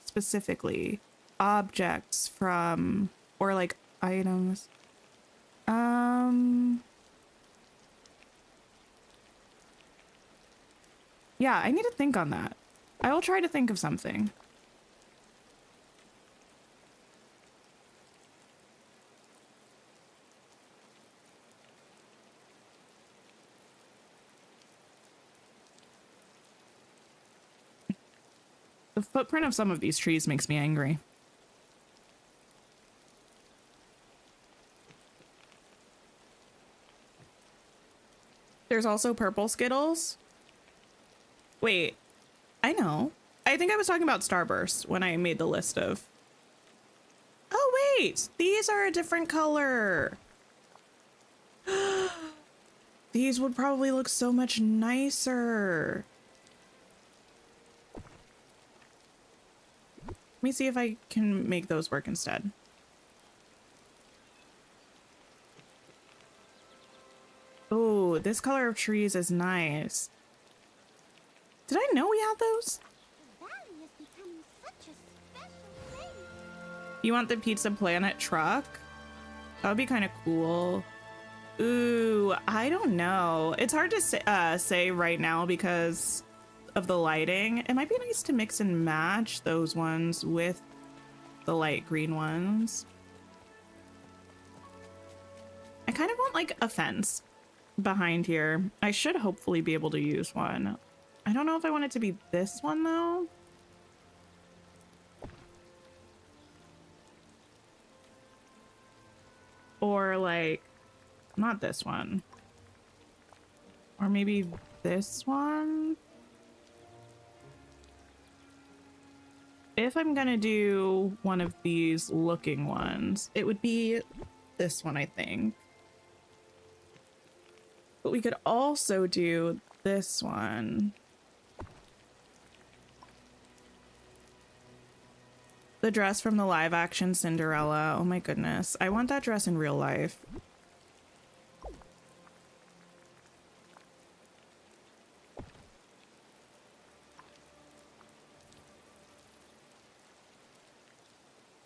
A: Specifically, objects from, or like items. Yeah, I need to think on that. I will try to think of something. The footprint of some of these trees makes me angry. There's also purple Skittles. Wait, I know. I think I was talking about Starburst when I made the list of... Oh, wait, these are a different color. These would probably look so much nicer. Let me see if I can make those work instead. Oh, this color of trees is nice. Did I know we had those?
C: The valley is becoming such a special place.
A: You want the Pizza Planet truck? That would be kind of cool. Ooh, I don't know. It's hard to say right now because of the lighting. It might be nice to mix and match those ones with the light green ones. I kind of want like a fence behind here. I should hopefully be able to use one. I don't know if I want it to be this one though. Or like, not this one. Or maybe this one. If I'm gonna do one of these looking ones, it would be this one, I think. But we could also do this one. The dress from the live action Cinderella. Oh my goodness. I want that dress in real life.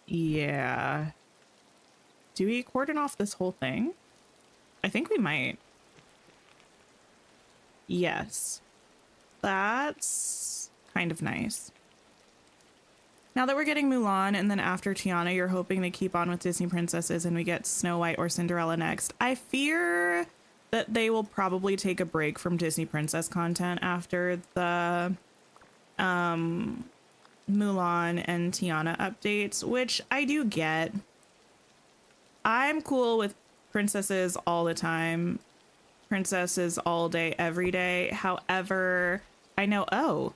A: Yeah. Do we cordon off this whole thing? I think we might. Yes. That's kind of nice. Now that we're getting Mulan and then after Tiana, you're hoping they keep on with Disney princesses and we get Snow White or Cinderella next. I fear that they will probably take a break from Disney princess content after the Mulan and Tiana updates, which I do get. I'm cool with princesses all the time. Princesses all day, every day. However, I know, oh,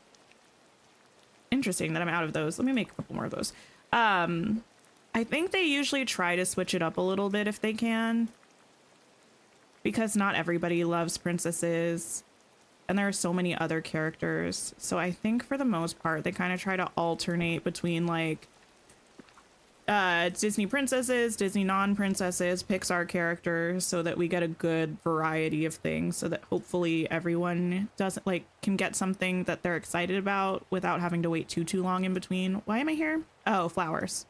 A: interesting that I'm out of those. Let me make a couple more of those. I think they usually try to switch it up a little bit if they can, because not everybody loves princesses and there are so many other characters. So I think for the most part, they kind of try to alternate between like Disney princesses, Disney non-princesses, Pixar characters, so that we get a good variety of things, so that hopefully everyone doesn't like can get something that they're excited about without having to wait too long in between. Why am I here? Oh, flowers.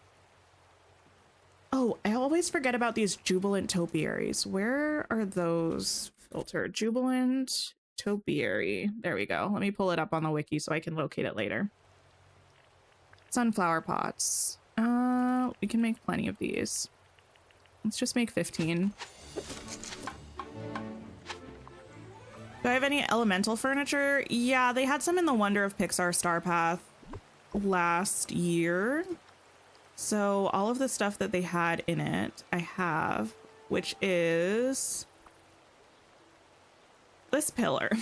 A: Oh, I always forget about these jubilant topiaries. Where are those filtered? Jubilant topiary. There we go. Let me pull it up on the wiki so I can locate it later. Sunflower pots. We can make plenty of these. Let's just make 15. Do I have any elemental furniture? Yeah, they had some in the Wonder of Pixar Star Path last year. So all of the stuff that they had in it, I have, which is this pillar.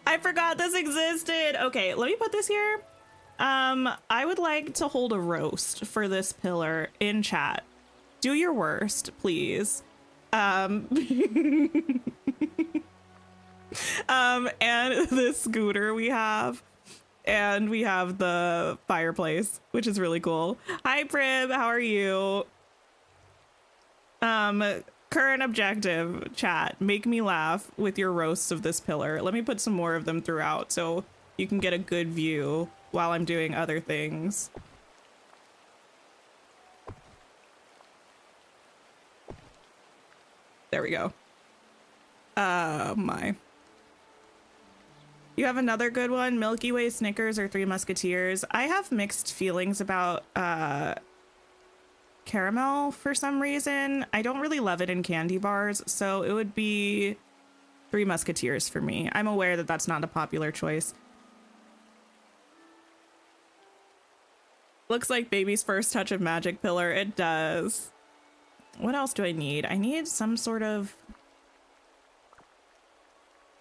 A: I forgot this existed. Okay, let me put this here. I would like to hold a roast for this pillar in chat. Do your worst, please. And this scooter we have, and we have the fireplace, which is really cool. Hi, Prib, how are you? Current objective, chat, make me laugh with your roasts of this pillar. Let me put some more of them throughout so you can get a good view while I'm doing other things. There we go. My. You have another good one, Milky Way, Snickers, or Three Musketeers. I have mixed feelings about caramel for some reason. I don't really love it in candy bars, so it would be Three Musketeers for me. I'm aware that that's not a popular choice. Looks like baby's first touch of magic pillar. It does. What else do I need? I need some sort of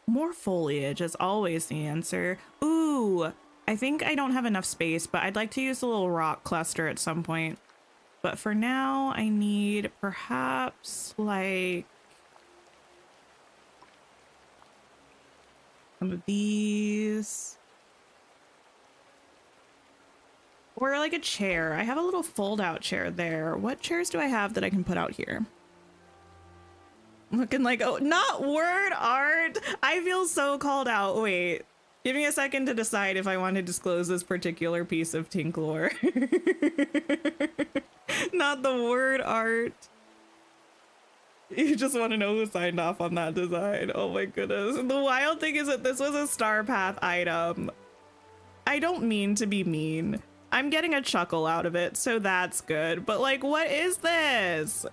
A: more foliage is always the answer. Ooh, I think I don't have enough space, but I'd like to use a little rock cluster at some point. But for now, I need perhaps like some of these. Or like a chair. I have a little fold out chair there. What chairs do I have that I can put out here? Looking like, oh, not word art. I feel so called out. Wait, give me a second to decide if I want to disclose this particular piece of Tink lore. Not the word art. You just want to know who signed off on that design. Oh my goodness. The wild thing is that this was a Star Path item. I don't mean to be mean. I'm getting a chuckle out of it, so that's good. But like, what is this?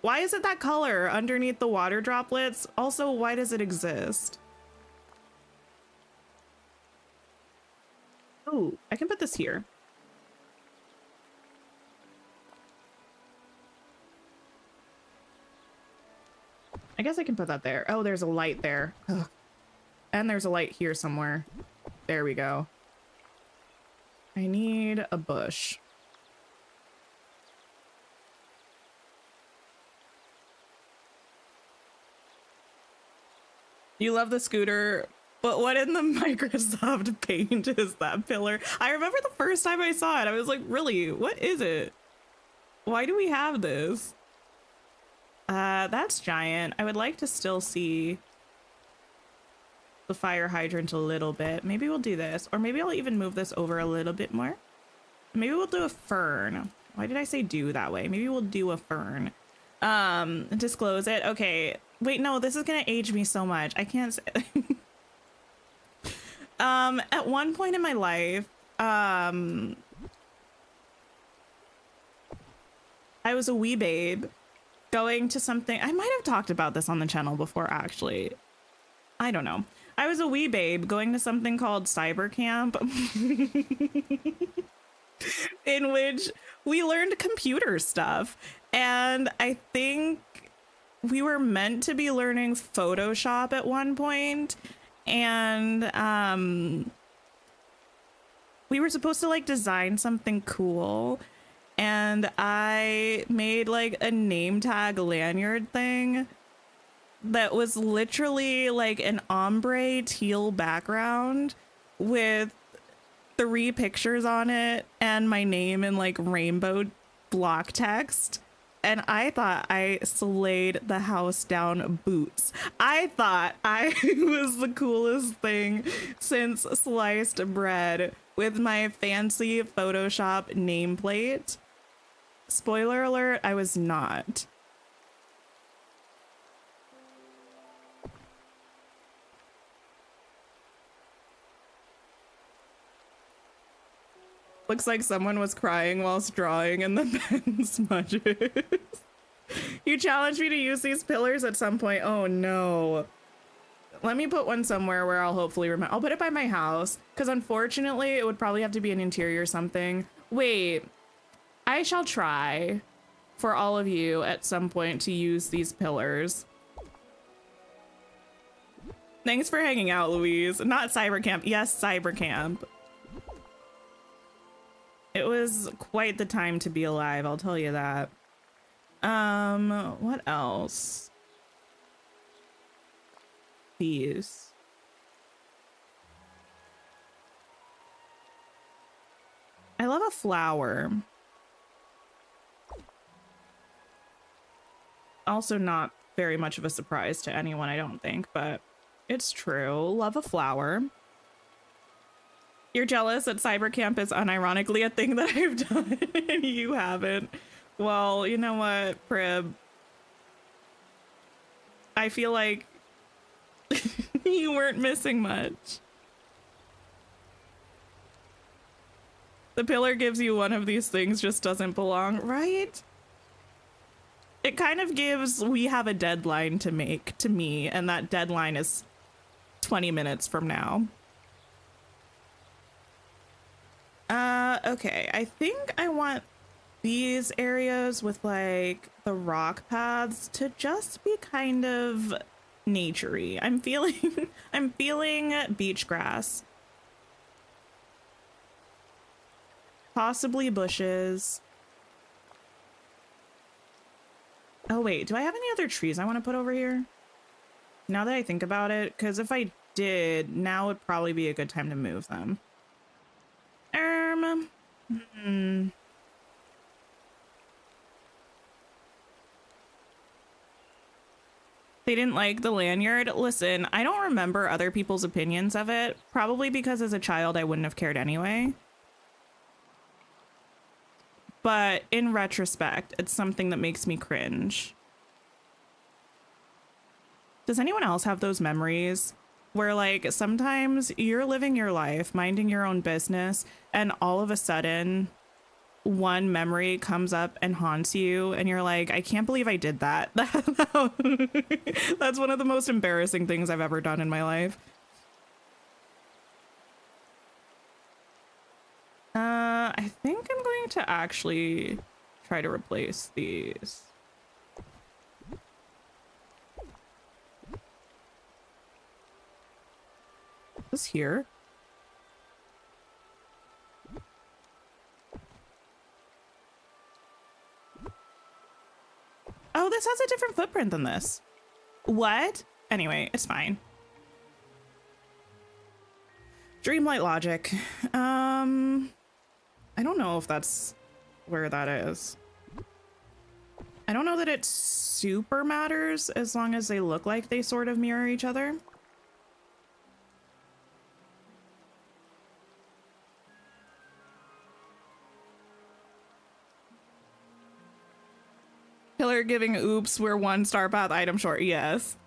A: Why is it that color underneath the water droplets? Also, why does it exist? Oh, I can put this here. I guess I can put that there. Oh, there's a light there. Ugh. And there's a light here somewhere. There we go. I need a bush. You love the scooter, but what in the Microsoft Paint is that pillar? I remember the first time I saw it, I was like, really, what is it? Why do we have this? That's giant. I would like to still see the fire hydrant a little bit. Maybe we'll do this, or maybe I'll even move this over a little bit more. Maybe we'll do a fern. Why did I say do that way? Maybe we'll do a fern. Disclose it. Okay. Wait, no, this is gonna age me so much. I can't say. At one point in my life, I was a wee babe going to something. I might have talked about this on the channel before, actually. I don't know. I was a wee babe going to something called cyber camp in which we learned computer stuff. And I think we were meant to be learning Photoshop at one point, and we were supposed to like design something cool, and I made like a name tag lanyard thing that was literally like an ombre teal background with 3 pictures on it and my name in like rainbow block text. And I thought I slayed the house down boots. I thought I was the coolest thing since sliced bread with my fancy Photoshop nameplate. Spoiler alert, I was not. Looks like someone was crying whilst drawing and the pen smudges. You challenged me to use these pillars at some point. Oh no. Let me put one somewhere where I'll hopefully remember. I'll put it by my house, because unfortunately it would probably have to be an interior or something. Wait, I shall try for all of you at some point to use these pillars. Thanks for hanging out, Louise. Not cyber camp. Yes, cyber camp. It was quite the time to be alive, I'll tell you that. What else? These. I love a flower. Also not very much of a surprise to anyone, I don't think, but it's true. Love a flower. You're jealous that cyber camp is unironically a thing that I've done and you haven't. Well, you know what, Prib? I feel like you weren't missing much. The pillar gives you one of these things just doesn't belong, right? It kind of gives we have a deadline to make to me, and that deadline is 20 minutes from now. Okay, I think I want these areas with like the rock paths to just be kind of naturey. I'm feeling beach grass. Possibly bushes. Oh wait, do I have any other trees I want to put over here? Now that I think about it, because if I did, now would probably be a good time to move them. They didn't like the lanyard. Listen, I don't remember other people's opinions of it, probably because as a child I wouldn't have cared anyway. But in retrospect, it's something that makes me cringe. Does anyone else have those memories where like sometimes you're living your life, minding your own business, and all of a sudden one memory comes up and haunts you and you're like, I can't believe I did that. That's one of the most embarrassing things I've ever done in my life. I think I'm going to actually try to replace these. This here. Oh, this has a different footprint than this. What? Anyway, it's fine. Dreamlight logic. I don't know if that's where that is. I don't know that it super matters as long as they look like they sort of mirror each other. Pillar giving oops, we're 1 star path item short. Yes.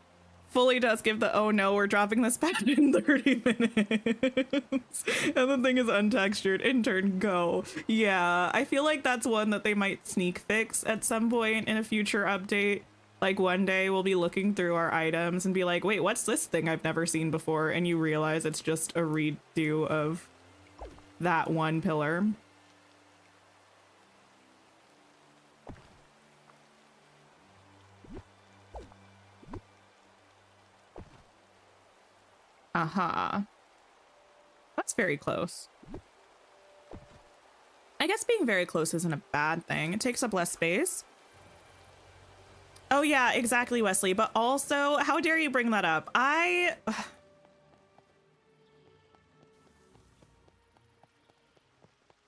A: Fully does give the oh no, we're dropping this path in 30 minutes. And the thing is untextured. Intern, go. Yeah, I feel like that's one that they might sneak fix at some point in a future update. Like one day we'll be looking through our items and be like, wait, what's this thing I've never seen before? And you realize it's just a redo of that one pillar. Aha. That's very close. I guess being very close isn't a bad thing. It takes up less space. Oh yeah, exactly, Wesley. But also, how dare you bring that up? I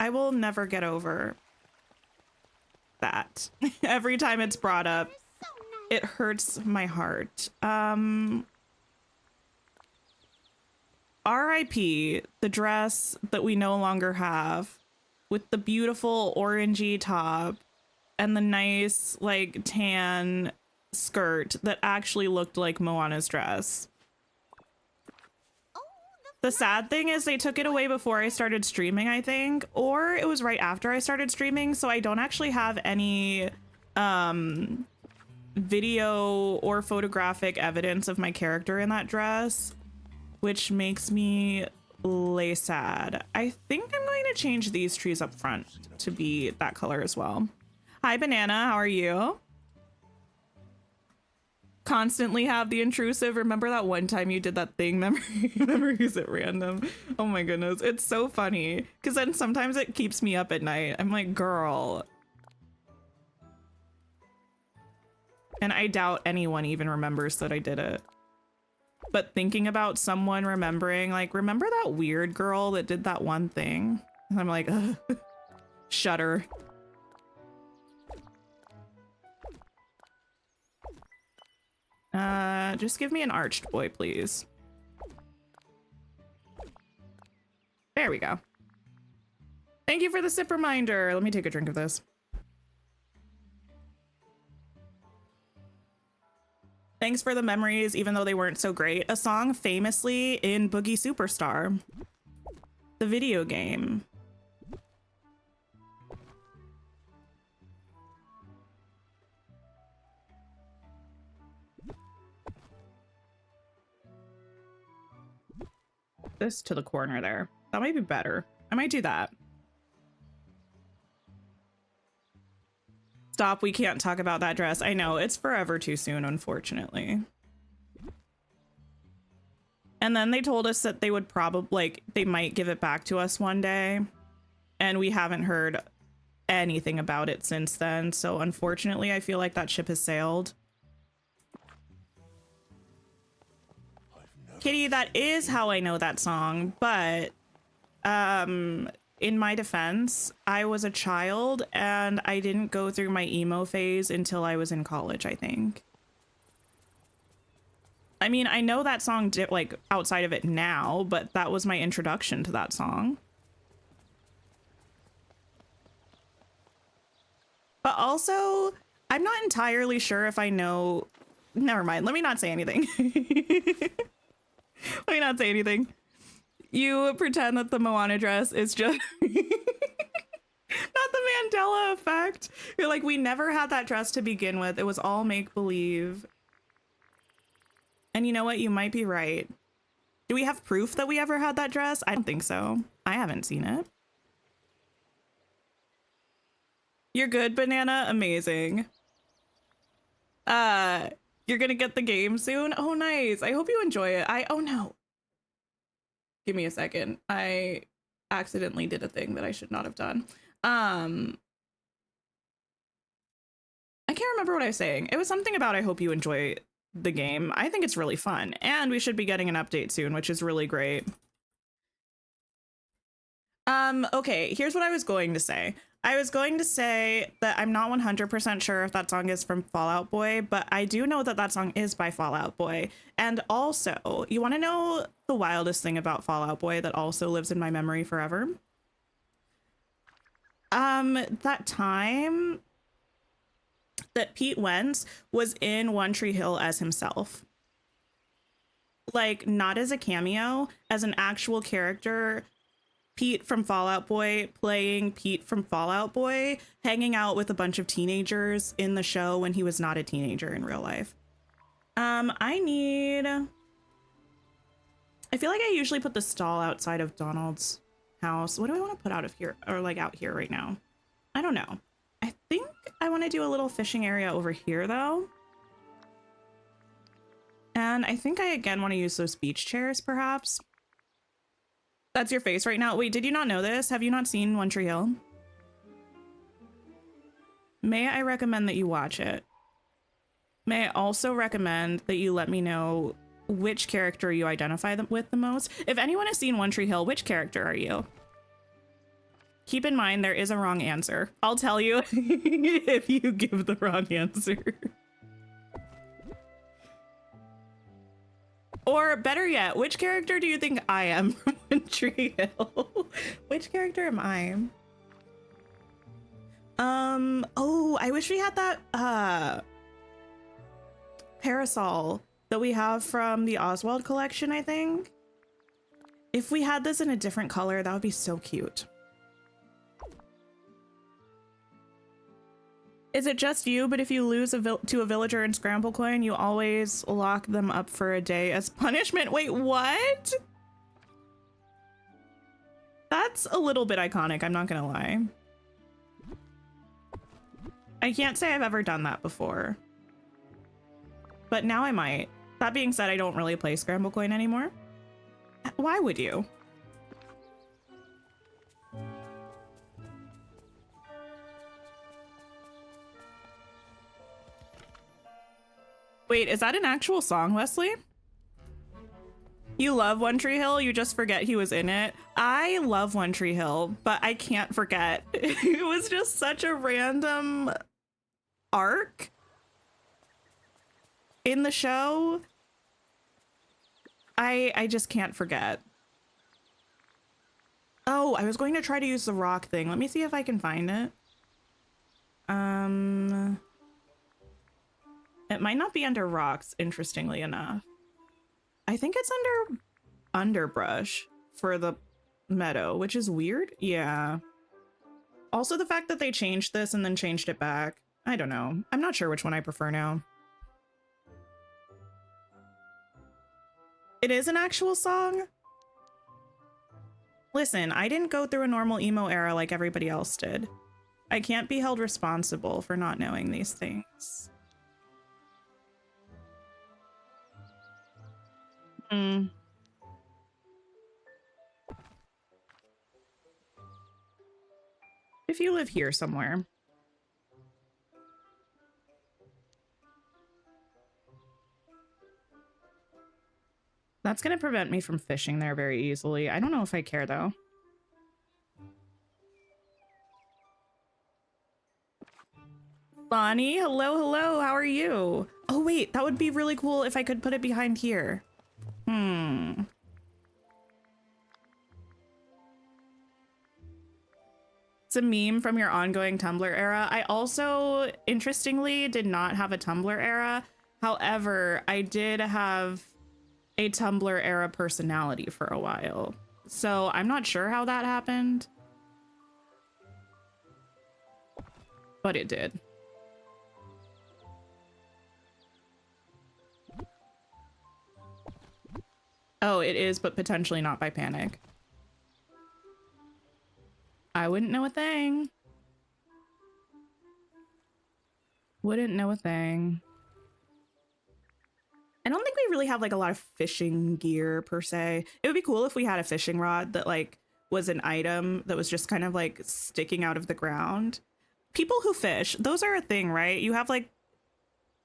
A: will never get over that. Every time it's brought up, it hurts my heart. RIP, the dress that we no longer have with the beautiful orangey top and the nice like tan skirt that actually looked like Moana's dress. The sad thing is they took it away before I started streaming, I think, or it was right after I started streaming, so I don't actually have any video or photographic evidence of my character in that dress, which makes me lay sad. I think I'm going to change these trees up front to be that color as well. Hi, Banana, how are you? Constantly have the intrusive. Remember that one time you did that thing? Memories at random. Oh my goodness, it's so funny because then sometimes it keeps me up at night. I'm like, girl. And I doubt anyone even remembers that I did it. But thinking about someone remembering, like, remember that weird girl that did that one thing? And I'm like, ugh. Shudder. Just give me an arched boy, please. There we go. Thank you for the sip reminder. Let me take a drink of this. Thanks for the memories, even though they weren't so great. A song famously in Boogie Superstar, the video game. This to the corner there. That might be better. I might do that. Stop, we can't talk about that dress. I know, it's forever too soon, unfortunately. And then they told us that they would probably, like, they might give it back to us one day. And we haven't heard anything about it since then. So unfortunately, I feel like that ship has sailed. Kitty, that is how I know that song, but in my defense, I was a child and I didn't go through my emo phase until I was in college, I think. I mean, I know that song like outside of it now, but that was my introduction to that song. But also, I'm not entirely sure if I know... Never mind, let me not say anything. Let me not say anything. You pretend that the Moana dress is just not the Mandela effect. You're like, we never had that dress to begin with. It was all make-believe. And you know what? You might be right. Do we have proof that we ever had that dress? I don't think so. I haven't seen it. You're good, Banana? Amazing. You're gonna get the game soon? Oh, nice. I hope you enjoy it. Oh no. Give me a second. I accidentally did a thing that I should not have done. I can't remember what I was saying. It was something about I hope you enjoy the game. I think it's really fun. And we should be getting an update soon, which is really great. Okay, here's what I was going to say. I was going to say that I'm not 100% sure if that song is from Fall Out Boy, but I do know that that song is by Fall Out Boy. And also, you want to know the wildest thing about Fall Out Boy that also lives in my memory forever? That time that Pete Wentz was in One Tree Hill as himself. Like, not as a cameo, as an actual character. Pete from Fall Out Boy playing Pete from Fall Out Boy, hanging out with a bunch of teenagers in the show when he was not a teenager in real life. I feel like I usually put the stall outside of Donald's house. What do I want to put out of here, or like out here right now? I don't know. I think I want to do a little fishing area over here though. And I think I again want to use those beach chairs perhaps. That's your face right now. Wait, did you not know this? Have you not seen One Tree Hill? May I recommend that you watch it? May I also recommend that you let me know which character you identify with the most? If anyone has seen One Tree Hill, which character are you? Keep in mind, there is a wrong answer. I'll tell you if you give the wrong answer. Or better yet, which character do you think I am from One Tree Hill? Which character am I? Oh, I wish we had that parasol that we have from the Oswald collection, I think. If we had this in a different color, that would be so cute. Is it just you, but if you lose to a villager in Scramble Coin, you always lock them up for a day as punishment? Wait, what? That's a little bit iconic, I'm not gonna lie. I can't say I've ever done that before. But now I might. That being said, I don't really play Scramble Coin anymore. Why would you? Wait, is that an actual song, Wesley? You love One Tree Hill, you just forget he was in it. I love One Tree Hill, but I can't forget. It was just such a random arc. in the show, I just can't forget. Oh, I was going to try to use the rock thing. Let me see if I can find it. It might not be under rocks, interestingly enough. I think it's under underbrush for the meadow, which is weird. Yeah. Also, the fact that they changed this and then changed it back. I don't know. I'm not sure which one I prefer now. It is an actual song? Listen, I didn't go through a normal emo era like everybody else did. I can't be held responsible for not knowing these things. If you live here somewhere. That's going to prevent me from fishing there very easily. I don't know if I care, though. Bonnie, hello, hello. How are you? Oh, wait. That would be really cool if I could put it behind here. It's a meme from your ongoing Tumblr era. I also, interestingly, did not have a Tumblr era. However, I did have a Tumblr era personality for a while. So I'm not sure how that happened. But it did. Oh, it is, but potentially not by Panic. I wouldn't know a thing. Wouldn't know a thing. I don't think we really have like a lot of fishing gear per se. It would be cool if we had a fishing rod that like was an item that was just kind of like sticking out of the ground. People who fish, those are a thing, right? You have like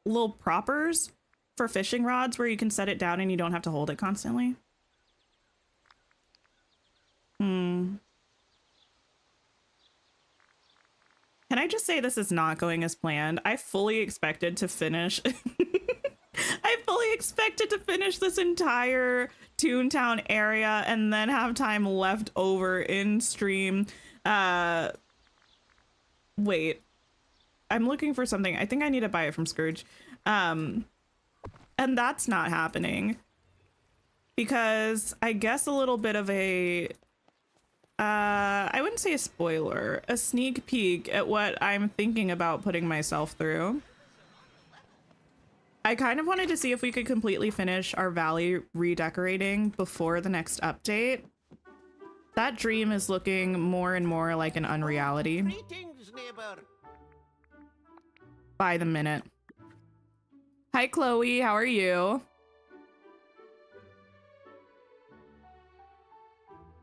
A: little proppers for fishing rods where you can set it down and you don't have to hold it constantly. Can I just say this is not going as planned? I fully expected to finish. I fully expected to finish this entire Toontown area and then have time left over in stream. Wait. I'm looking for something. I think I need to buy it from Scourge. And that's not happening. Because I guess a little bit of a... I wouldn't say a spoiler, a sneak peek at what I'm thinking about putting myself through. I kind of wanted to see if we could completely finish our valley redecorating before the next update. That dream is looking more and more like an unreality.
D: Greetings, neighbor.
A: By the minute. Hi, Chloe. How are you?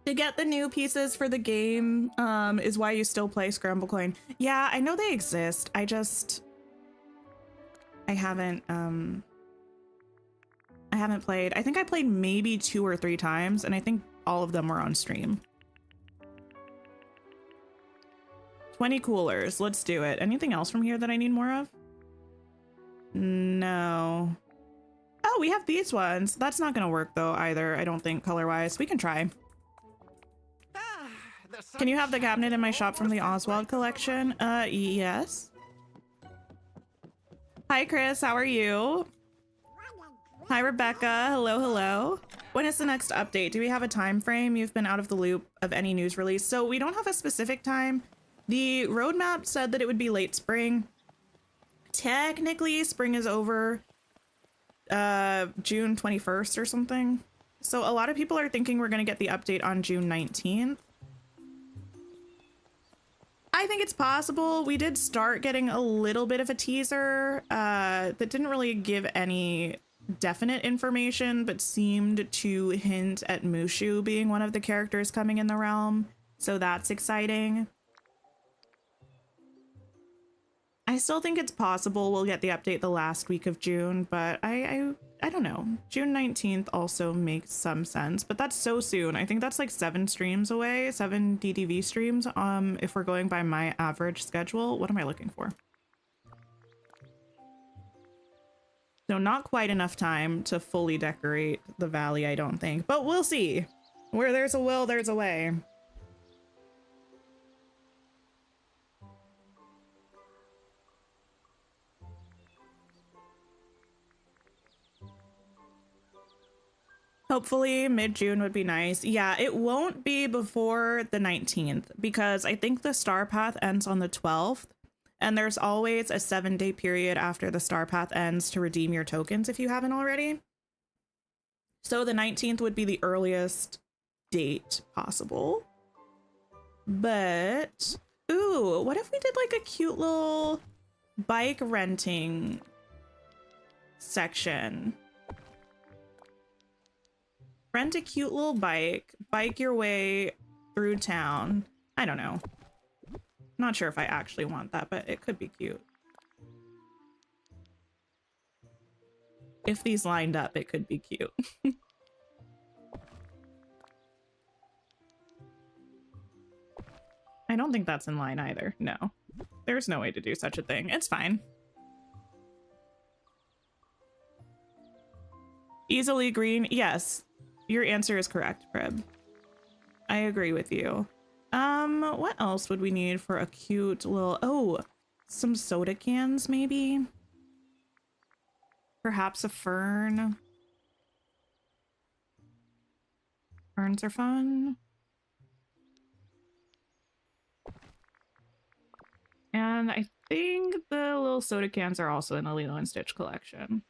A: To get the new pieces for the game is why you still play Scramble Coin. Yeah, I know they exist. I haven't played. I think I played maybe 2 or 3 times, and I think all of them were on stream. 20 coolers. Let's do it. Anything else from here that I need more of? No. Oh, we have these ones. That's not gonna work though either, I don't think, color-wise. We can try. Can you have the cabinet in my shop from the Oswald collection? Yes. Hi, Chris. How are you? Hi, Rebecca. Hello, hello. When is the next update? Do we have a time frame? You've been out of the loop of any news release. So we don't have a specific time. The roadmap said that it would be late spring. Technically, spring is over June 21st or something. So a lot of people are thinking we're going to get the update on June 19th. I think it's possible. We did start getting a little bit of a teaser that didn't really give any definite information, but seemed to hint at Mushu being one of the characters coming in the realm. So that's exciting. I still think it's possible we'll get the update the last week of June, but I don't know. June 19th also makes some sense, but that's so soon. I think that's like 7 streams away, 7 DTV streams. If we're going by my average schedule. What am I looking for? So not quite enough time to fully decorate the valley, I don't think, but we'll see. Where there's a will, there's a way. Hopefully mid-June would be nice. Yeah, it won't be before the 19th because I think the star path ends on the 12th. And there's always a 7-day period after the star path ends to redeem your tokens if you haven't already. So the 19th would be the earliest date possible. But, ooh, what if we did like a cute little bike renting section? Rent a cute little bike your way through town. I don't know. Not sure if I actually want that, but it could be cute. If these lined up, it could be cute. I don't think that's in line either. No, there's no way to do such a thing. It's fine. Easily green. Yes, your answer is correct, Prib. I agree with you. What else would we need for a cute little, oh, some soda cans maybe? Perhaps a fern. Ferns are fun. And I think the little soda cans are also in the Lilo and Stitch collection.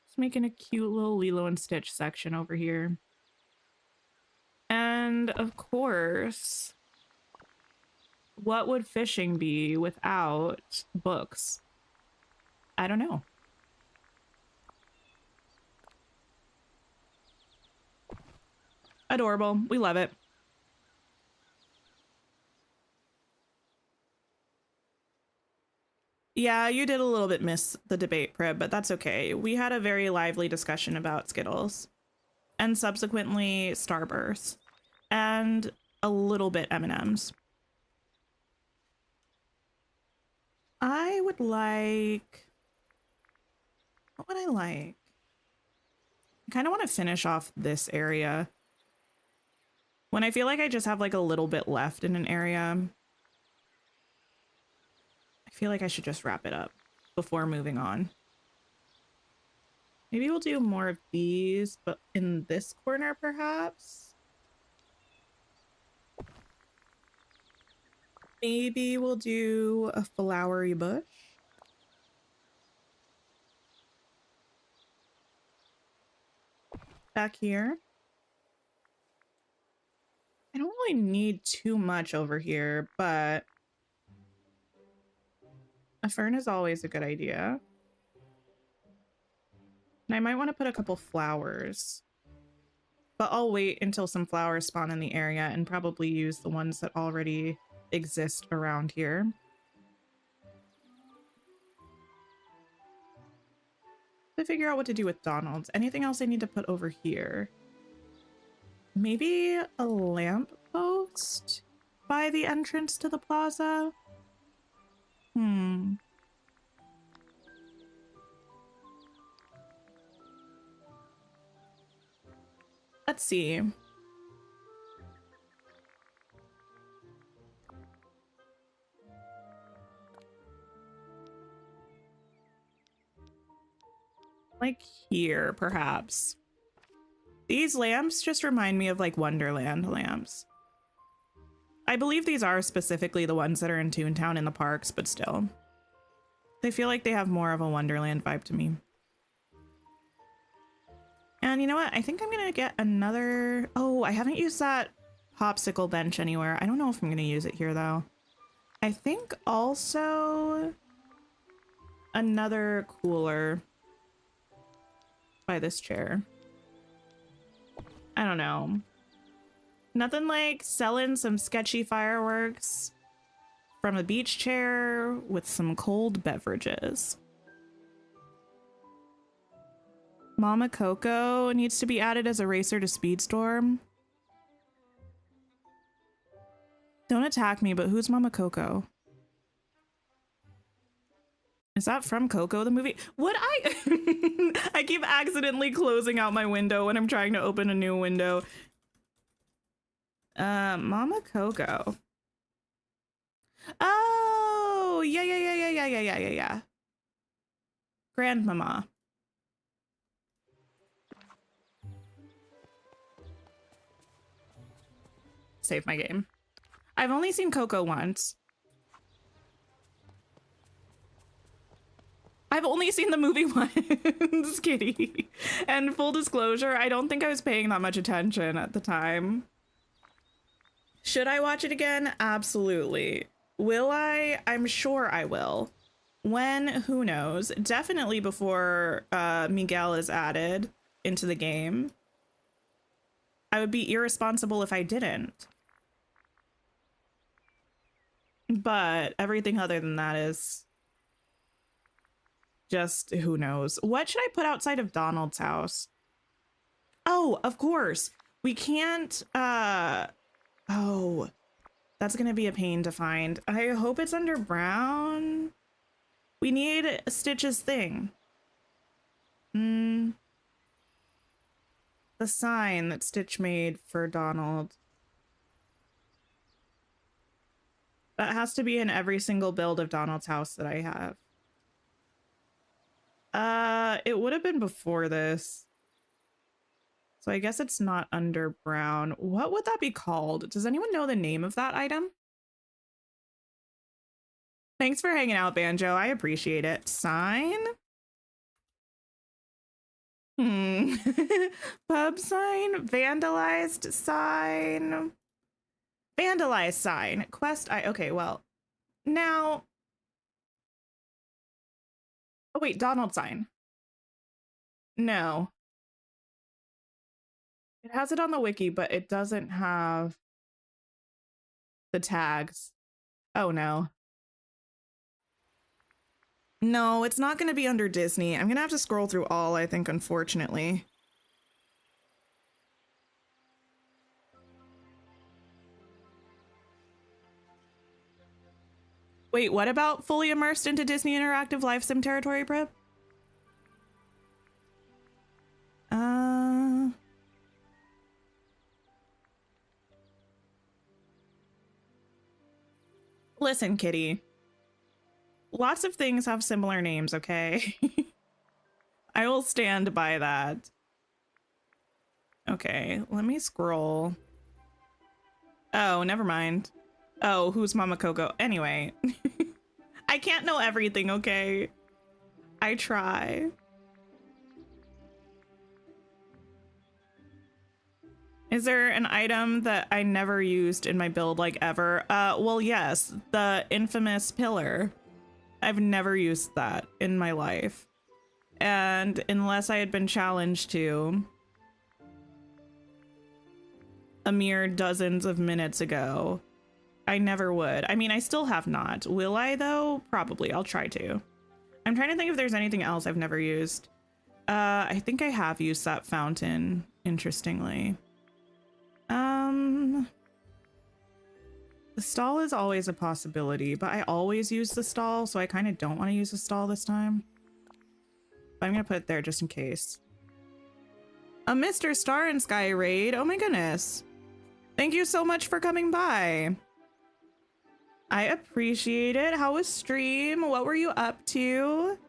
A: Just making a cute little Lilo and Stitch section over here. And of course, what would fishing be without books? I don't know. Adorable. We love it. Yeah, you did a little bit miss the debate, Prib, but that's okay. We had a very lively discussion about Skittles and subsequently Starburst and a little bit M&Ms. I would like... What would I like? I kind of want to finish off this area. When I feel like I just have like a little bit left in an area, I feel like I should just wrap it up before moving on. Maybe we'll do more of these, but in this corner perhaps? Maybe we'll do a flowery bush. Back here. I don't really need too much over here, but a fern is always a good idea. And I might want to put a couple flowers, but I'll wait until some flowers spawn in the area and probably use the ones that already exist around here. To figure out what to do with Donald's. Anything else I need to put over here? Maybe a lamp post by the entrance to the plaza? Let's see. Like here, perhaps. These lamps just remind me of like Wonderland lamps. I believe these are specifically the ones that are in Toontown in the parks, but still. They feel like they have more of a Wonderland vibe to me. And you know what? I think I'm gonna get another... Oh, I haven't used that popsicle bench anywhere. I don't know if I'm gonna use it here though. I think also another cooler by this chair. I don't know. Nothing like selling some sketchy fireworks from a beach chair with some cold beverages. Mama Coco needs to be added as a racer to Speedstorm. Don't attack me, but who's Mama Coco? Is that from Coco the movie? Would I? I keep accidentally closing out my window when I'm trying to open a new window. Mama Coco. Oh, yeah. Grandmama. Save my game. I've only seen Coco once. I've only seen the movie once, Kitty. And full disclosure, I don't think I was paying that much attention at the time. Should I watch it again? Absolutely. Will I? I'm sure I will. When? Who knows? Definitely before Miguel is added into the game. I would be irresponsible if I didn't. But everything other than that is just who knows. What should I put outside of Donald's house? Oh, of course. We can't oh, that's gonna be a pain to find. I hope it's under brown. We need Stitch's thing. The sign that Stitch made for Donald. That has to be in every single build of Donald's house that I have. It would have been before this. So I guess it's not under brown. What would that be called? Does anyone know the name of that item? Thanks for hanging out, Banjo. I appreciate it. Sign? Pub sign? Vandalized sign? Vandalized sign. Quest okay, well. Now. Oh wait, Donald sign. No. It has it on the wiki, but it doesn't have the tags. Oh no. No, it's not going to be under Disney. I'm going to have to scroll through all, I think, unfortunately. Wait, what about fully immersed into Disney Interactive Live Sim territory, Prep? Listen, Kitty. Lots of things have similar names, okay? I will stand by that. Okay, let me scroll. Oh, never mind. Oh, who's Mama Coco? Anyway. I can't know everything, okay? I try. Is there an item that I never used in my build, like, ever? Well, yes, the infamous pillar. I've never used that in my life. And unless I had been challenged to a mere dozens of minutes ago, I never would. I mean, I still have not. Will I, though? Probably. I'll try to. I'm trying to think if there's anything else I've never used. I think I have used that fountain, interestingly. The stall is always a possibility, but I always use the stall, so I kind of don't want to use the stall this time. But I'm going to put it there just in case. A Mr. Star and Sky raid. Oh my goodness. Thank you so much for coming by. I appreciate it. How was stream? What were you up to?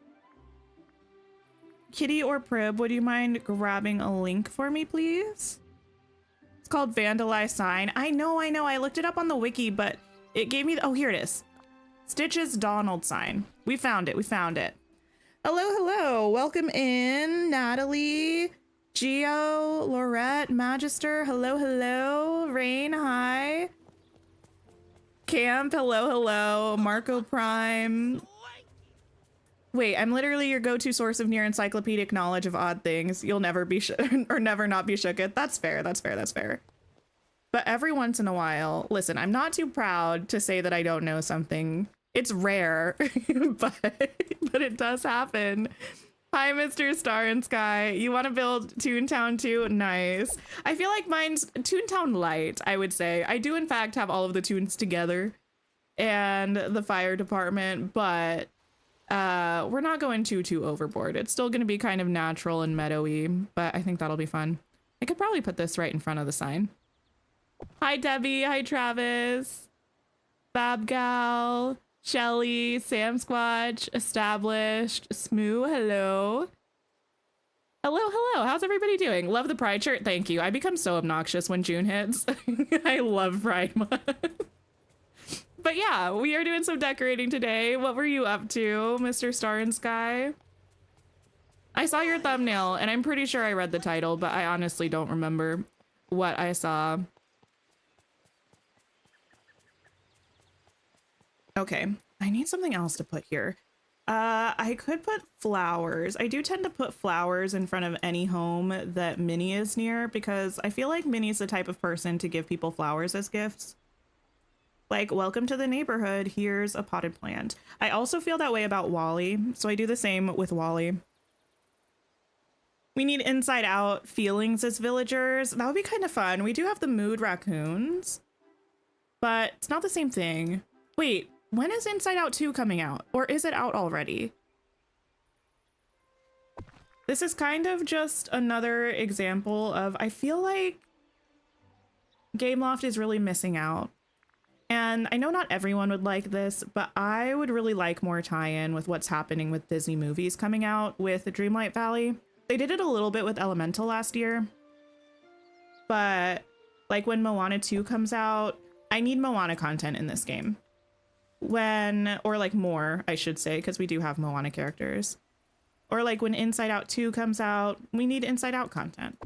A: Kitty or Prib, would you mind grabbing a link for me, please? It's called Vandalize Sign. I know. I looked it up on the wiki, but it gave me... Oh, here it is. Stitch's Donald sign. We found it. Hello. Welcome in, Natalie, Geo, Laurette, Magister. Hello. Rain, hi. Camp, hello. Marco Prime. Wait, I'm literally your go-to source of near encyclopedic knowledge of odd things. You'll never be or never not be shooketh. That's fair. But every once in a while, listen, I'm not too proud to say that I don't know something. It's rare, but it does happen. Hi, Mr. Star and Sky. You want to build Toontown too? Nice. I feel like mine's Toontown Light, I would say. I do, in fact, have all of the Toons together and the fire department, but We're not going too overboard. It's still going to be kind of natural and meadowy, but I think that'll be fun. I could probably put this right in front of the sign. Hi, Debbie. Hi, Travis. Fab Gal. Shelly. Sam Squatch. Established. Smoo. Hello. Hello. How's everybody doing? Love the Pride shirt. Thank you. I become so obnoxious when June hits. I love Pride Month. But yeah, we are doing some decorating today. What were you up to, Mr. Star and Sky? I saw your thumbnail, and I'm pretty sure I read the title, but I honestly don't remember what I saw. Okay, I need something else to put here. I could put flowers. I do tend to put flowers in front of any home that Minnie is near because I feel like Minnie's the type of person to give people flowers as gifts. Like, welcome to the neighborhood. Here's a potted plant. I also feel that way about Wally, so I do the same with Wally. We need inside out feelings as villagers. That would be kind of fun. We do have the mood raccoons, but it's not the same thing. Wait, when is Inside Out 2 coming out? Or is it out already? This is kind of just another example of, I feel like Gameloft is really missing out. And I know not everyone would like this, but I would really like more tie-in with what's happening with Disney movies coming out with the Dreamlight Valley. They did it a little bit with Elemental last year, but like when Moana 2 comes out, I need Moana content in this game. Or like more, I should say, because we do have Moana characters. Or like when Inside Out 2 comes out, we need Inside Out content.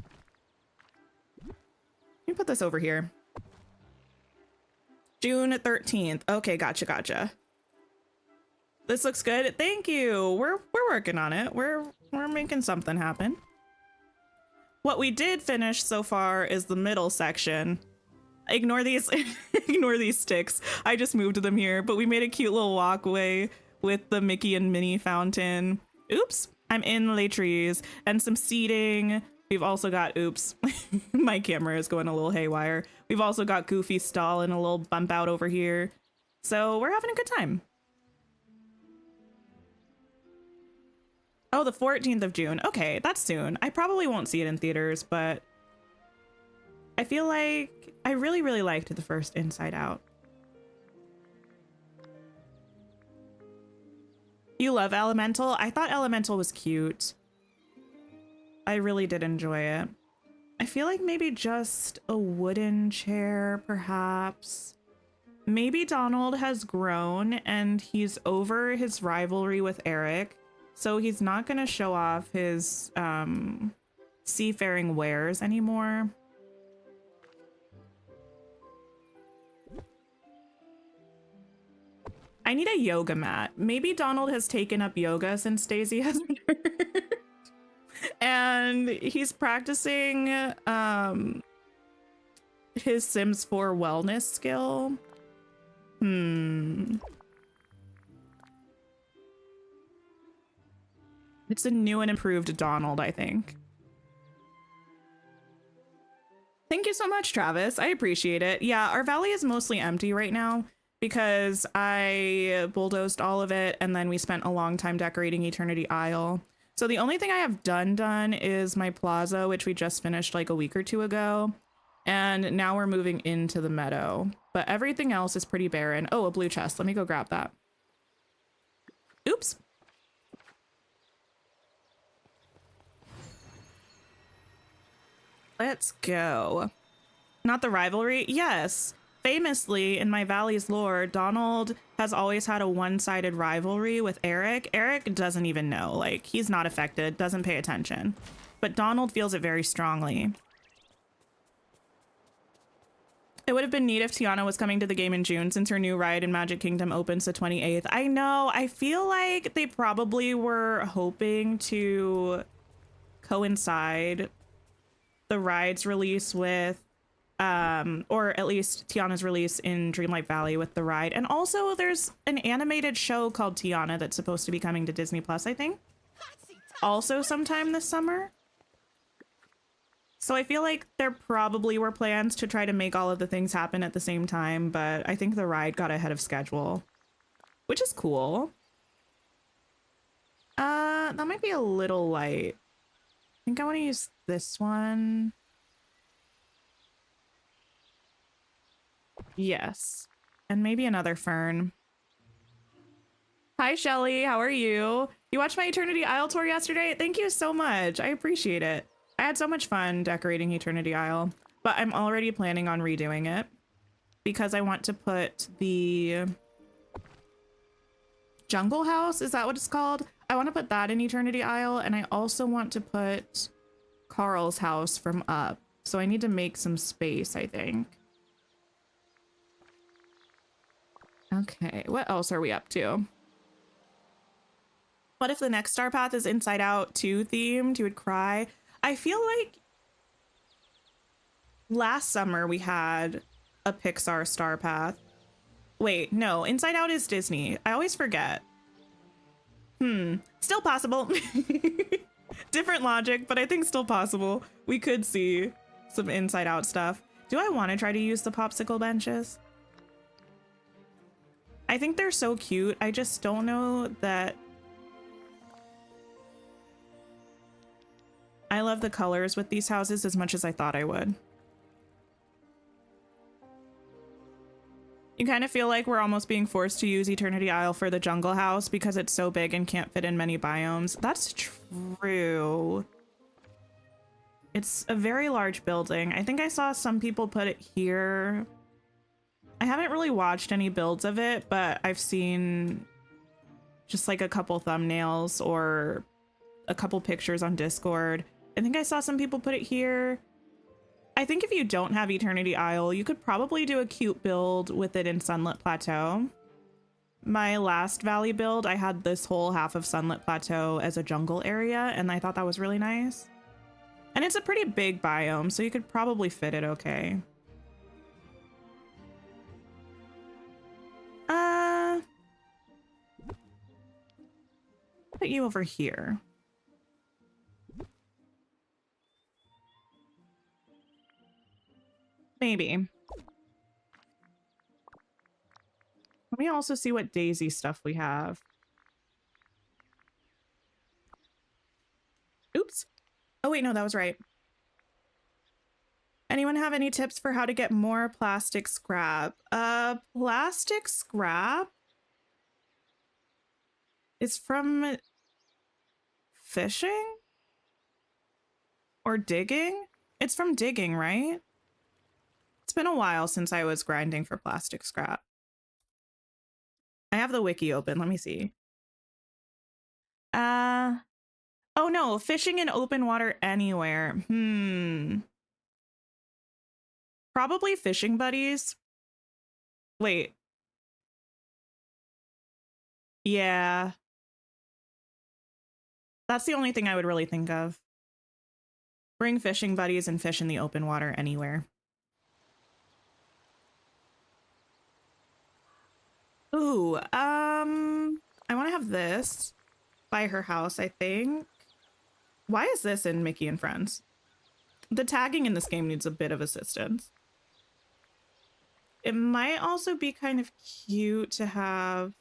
A: Let me put this over here. June 13th. Okay, gotcha. This looks good. Thank you. We're working on it. We're making something happen. What we did finish so far is the middle section. Ignore these ignore these sticks. I just moved them here, but we made a cute little walkway with the Mickey and Minnie fountain. Oops, I'm in Les Trees, and some seating. We've also got, oops, my camera is going a little haywire. We've also got Goofy stall and a little bump out over here. So we're having a good time. Oh, the 14th of June. Okay, that's soon. I probably won't see it in theaters, but I feel like I really liked the first Inside Out. You love Elemental? I thought Elemental was cute. I really did enjoy it. I feel like maybe just a wooden chair, perhaps. Maybe Donald has grown and he's over his rivalry with Eric, so he's not going to show off his seafaring wares anymore. I need a yoga mat. Maybe Donald has taken up yoga since Daisy has returned. And he's practicing his Sims 4 wellness skill. It's a new and improved Donald, I think. Thank you so much, Travis. I appreciate it. Yeah, our valley is mostly empty right now because I bulldozed all of it and then we spent a long time decorating Eternity Isle. So the only thing I have done is my plaza, which we just finished like a week or two ago. And now we're moving into the meadow, but everything else is pretty barren. Oh, a blue chest. Let me go grab that. Oops. Let's go. Not the rivalry? Yes. Famously, in my Valley's lore, Donald has always had a one-sided rivalry with Eric. Eric doesn't even know. Like, he's not affected, doesn't pay attention. But Donald feels it very strongly. It would have been neat if Tiana was coming to the game in June since her new ride in Magic Kingdom opens the 28th. I know. I feel like they probably were hoping to coincide the ride's release with or at least Tiana's release in Dreamlight Valley with the ride. And also there's an animated show called Tiana that's supposed to be coming to Disney Plus, I think. Also sometime this summer. So I feel like there probably were plans to try to make all of the things happen at the same time, but I think the ride got ahead of schedule, which is cool. That might be a little light. I think I want to use this one. Yes. And maybe another fern. Hi, Shelly. How are you? You watched my Eternity Isle tour yesterday? Thank you so much. I appreciate it. I had so much fun decorating Eternity Isle, but I'm already planning on redoing it because I want to put the jungle house. Is that what it's called? I want to put that in Eternity Isle, and I also want to put Carl's house from up. So I need to make some space, I think. Okay, what else are we up to? What if the next star path is Inside Out 2 themed? You would cry. I feel like last summer we had a Pixar star path. Wait, no, Inside Out is Disney. I always forget. Still possible. Different logic, but I think still possible. We could see some Inside Out stuff. Do I want to try to use the popsicle benches? I think they're so cute. I just don't know that I love the colors with these houses as much as I thought I would. You kind of feel like we're almost being forced to use Eternity Isle for the jungle house because it's so big and can't fit in many biomes. That's true. It's a very large building. I think I saw some people put it here. I haven't really watched any builds of it, but I've seen just like a couple thumbnails or a couple pictures on Discord. I think I saw some people put it here. I think if you don't have Eternity Isle, you could probably do a cute build with it in Sunlit Plateau. My last valley build, I had this whole half of Sunlit Plateau as a jungle area, and I thought that was really nice. And it's a pretty big biome, so you could probably fit it okay. Put you over here. Maybe. Let me also see what Daisy stuff we have. Oops. Oh wait, no, that was right. Anyone have any tips for how to get more plastic scrap? Plastic scrap is from fishing or digging? It's from digging, right? It's been a while since I was grinding for plastic scrap. I have the wiki open. Let me see. Oh no, fishing in open water anywhere. Probably fishing buddies. Wait. Yeah. That's the only thing I would really think of. Bring fishing buddies and fish in the open water anywhere. Ooh, I want to have this by her house, I think. Why is this in Mickey and Friends? The tagging in this game needs a bit of assistance. It might also be kind of cute to have...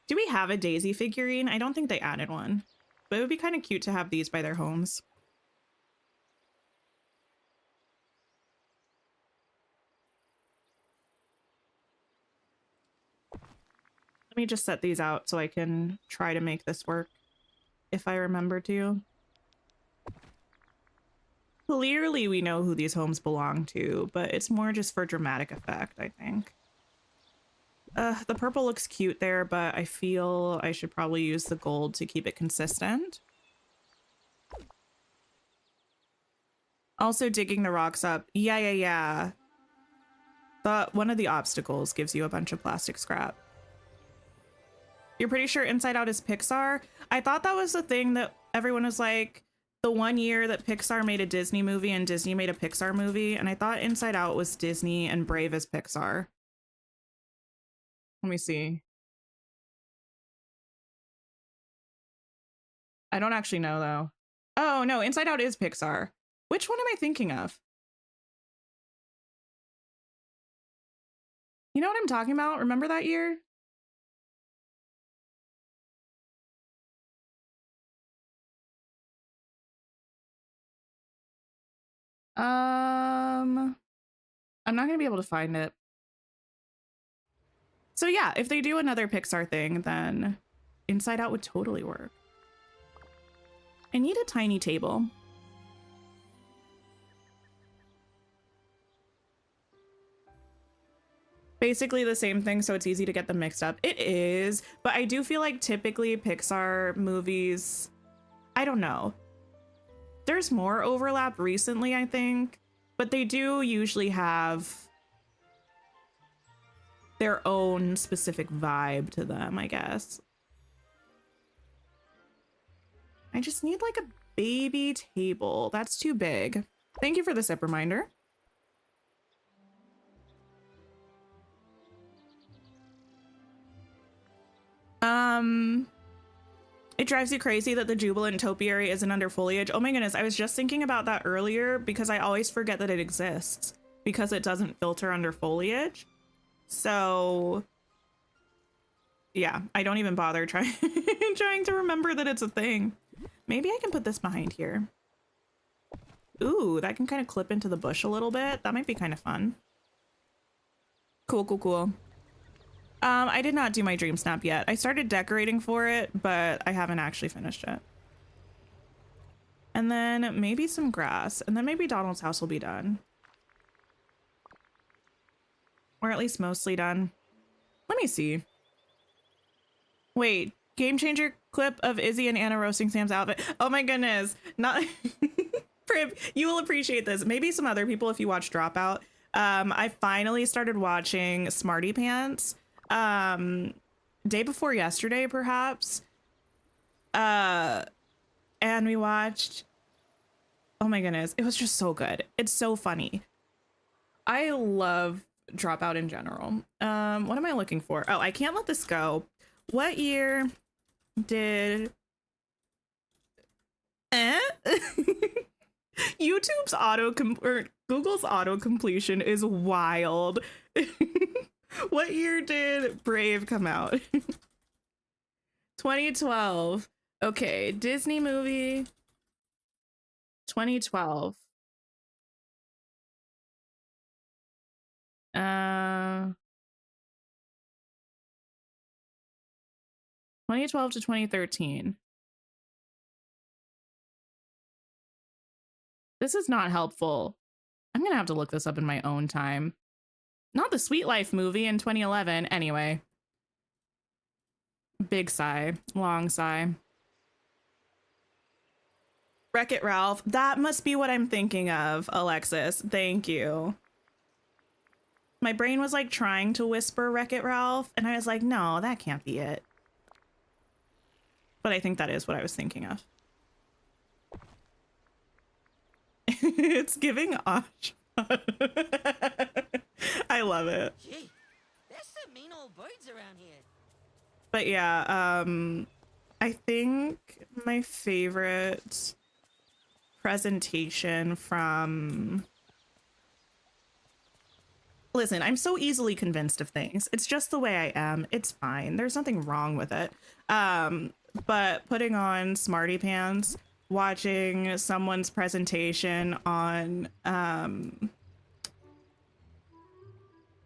A: Do we have a Daisy figurine? I don't think they added one, but it would be kind of cute to have these by their homes. Let me just set these out so I can try to make this work if I remember to. Clearly we know who these homes belong to, but it's more just for dramatic effect, I think. The purple looks cute there, but I feel I should probably use the gold to keep it consistent. Also digging the rocks up. Yeah. But one of the obstacles gives you a bunch of plastic scrap. You're pretty sure Inside Out is Pixar? I thought that was the thing that everyone was like, the one year that Pixar made a Disney movie and Disney made a Pixar movie, and I thought Inside Out was Disney and Brave is Pixar. Let me see. I don't actually know though. Oh no, Inside Out is Pixar. Which one am I thinking of? You know what I'm talking about? Remember that year? I'm not gonna be able to find it. So yeah, if they do another Pixar thing, then Inside Out would totally work. I need a tiny table. Basically the same thing, so it's easy to get them mixed up. It is, but I do feel like typically Pixar movies, I don't know. There's more overlap recently, I think, but they do usually have their own specific vibe to them, I guess. I just need like a baby table. That's too big. Thank you for the sip reminder. It drives you crazy that the Jubilant topiary isn't under foliage. Oh my goodness, I was just thinking about that earlier because I always forget that it exists because it doesn't filter under foliage. So yeah, I don't even bother trying to remember that it's a thing. Maybe I can put this behind here. Ooh, that can kind of clip into the bush a little bit. That might be kind of fun. Cool, cool, cool. I did not do my dream snap yet. I started decorating for it, but I haven't actually finished it. And then maybe some grass, and then maybe Donald's house will be done. Or at least mostly done. Let me see. Wait, game changer clip of Izzy and Anna roasting Sam's outfit. Oh my goodness. Not Prib, you will appreciate this. Maybe some other people if you watch Dropout. I finally started watching Smarty Pants. Day before yesterday, perhaps. And we watched, oh my goodness, it was just so good. It's so funny. I love Dropout in general. What am I looking for? Oh, I can't let this go. What year did YouTube's or Google's auto completion is wild. What year did Brave come out? 2012. Okay, Disney movie. 2012. 2012 to 2013. This is not helpful. I'm gonna have to look this up in my own time. Not the Sweet Life movie in 2011. Anyway. Big sigh. Long sigh. Wreck-It Ralph. That must be what I'm thinking of, Alexis. Thank you. My brain was like trying to whisper Wreck-It Ralph, and I was like, no, that can't be it. But I think that is what I was thinking of. It's giving Osh. I love it.
B: Gee, there's some mean old birds around here.
A: But yeah, I think my favorite presentation from... Listen, I'm so easily convinced of things. It's just the way I am. It's fine. There's nothing wrong with it. But putting on Smarty Pants, watching someone's presentation on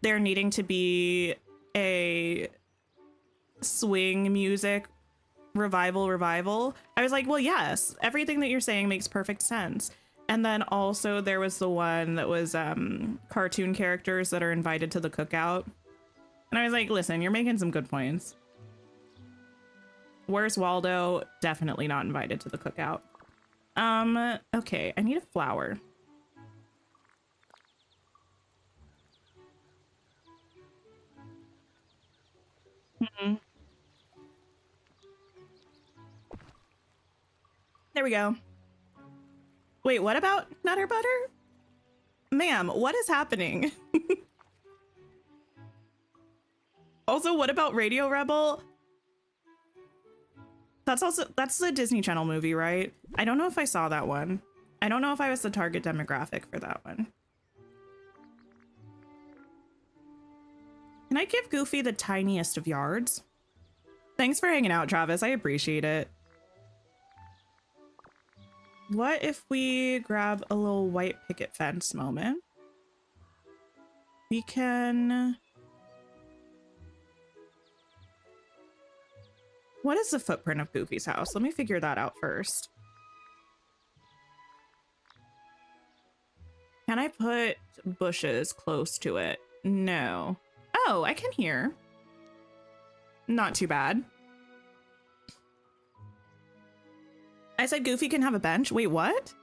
A: there needing to be a swing music revival, I was like, well, yes, everything that you're saying makes perfect sense. And then also there was the one that was cartoon characters that are invited to the cookout, and I was like, listen, you're making some good points. Where's Waldo? Definitely not invited to the cookout. Okay, I need a flower. There we go. Wait, what about Nutter Butter? Ma'am, what is happening? Also, what about Radio Rebel? That's the Disney Channel movie, right? I don't know if I saw that one. I don't know if I was the target demographic for that one. Can I give Goofy the tiniest of yards? Thanks for hanging out, Travis. I appreciate it. What if we grab a little white picket fence moment? We can... What is the footprint of Goofy's house? Let me figure that out first. Can I put bushes close to it? No. Oh, I can hear. Not too bad. I said Goofy can have a bench? Wait, what?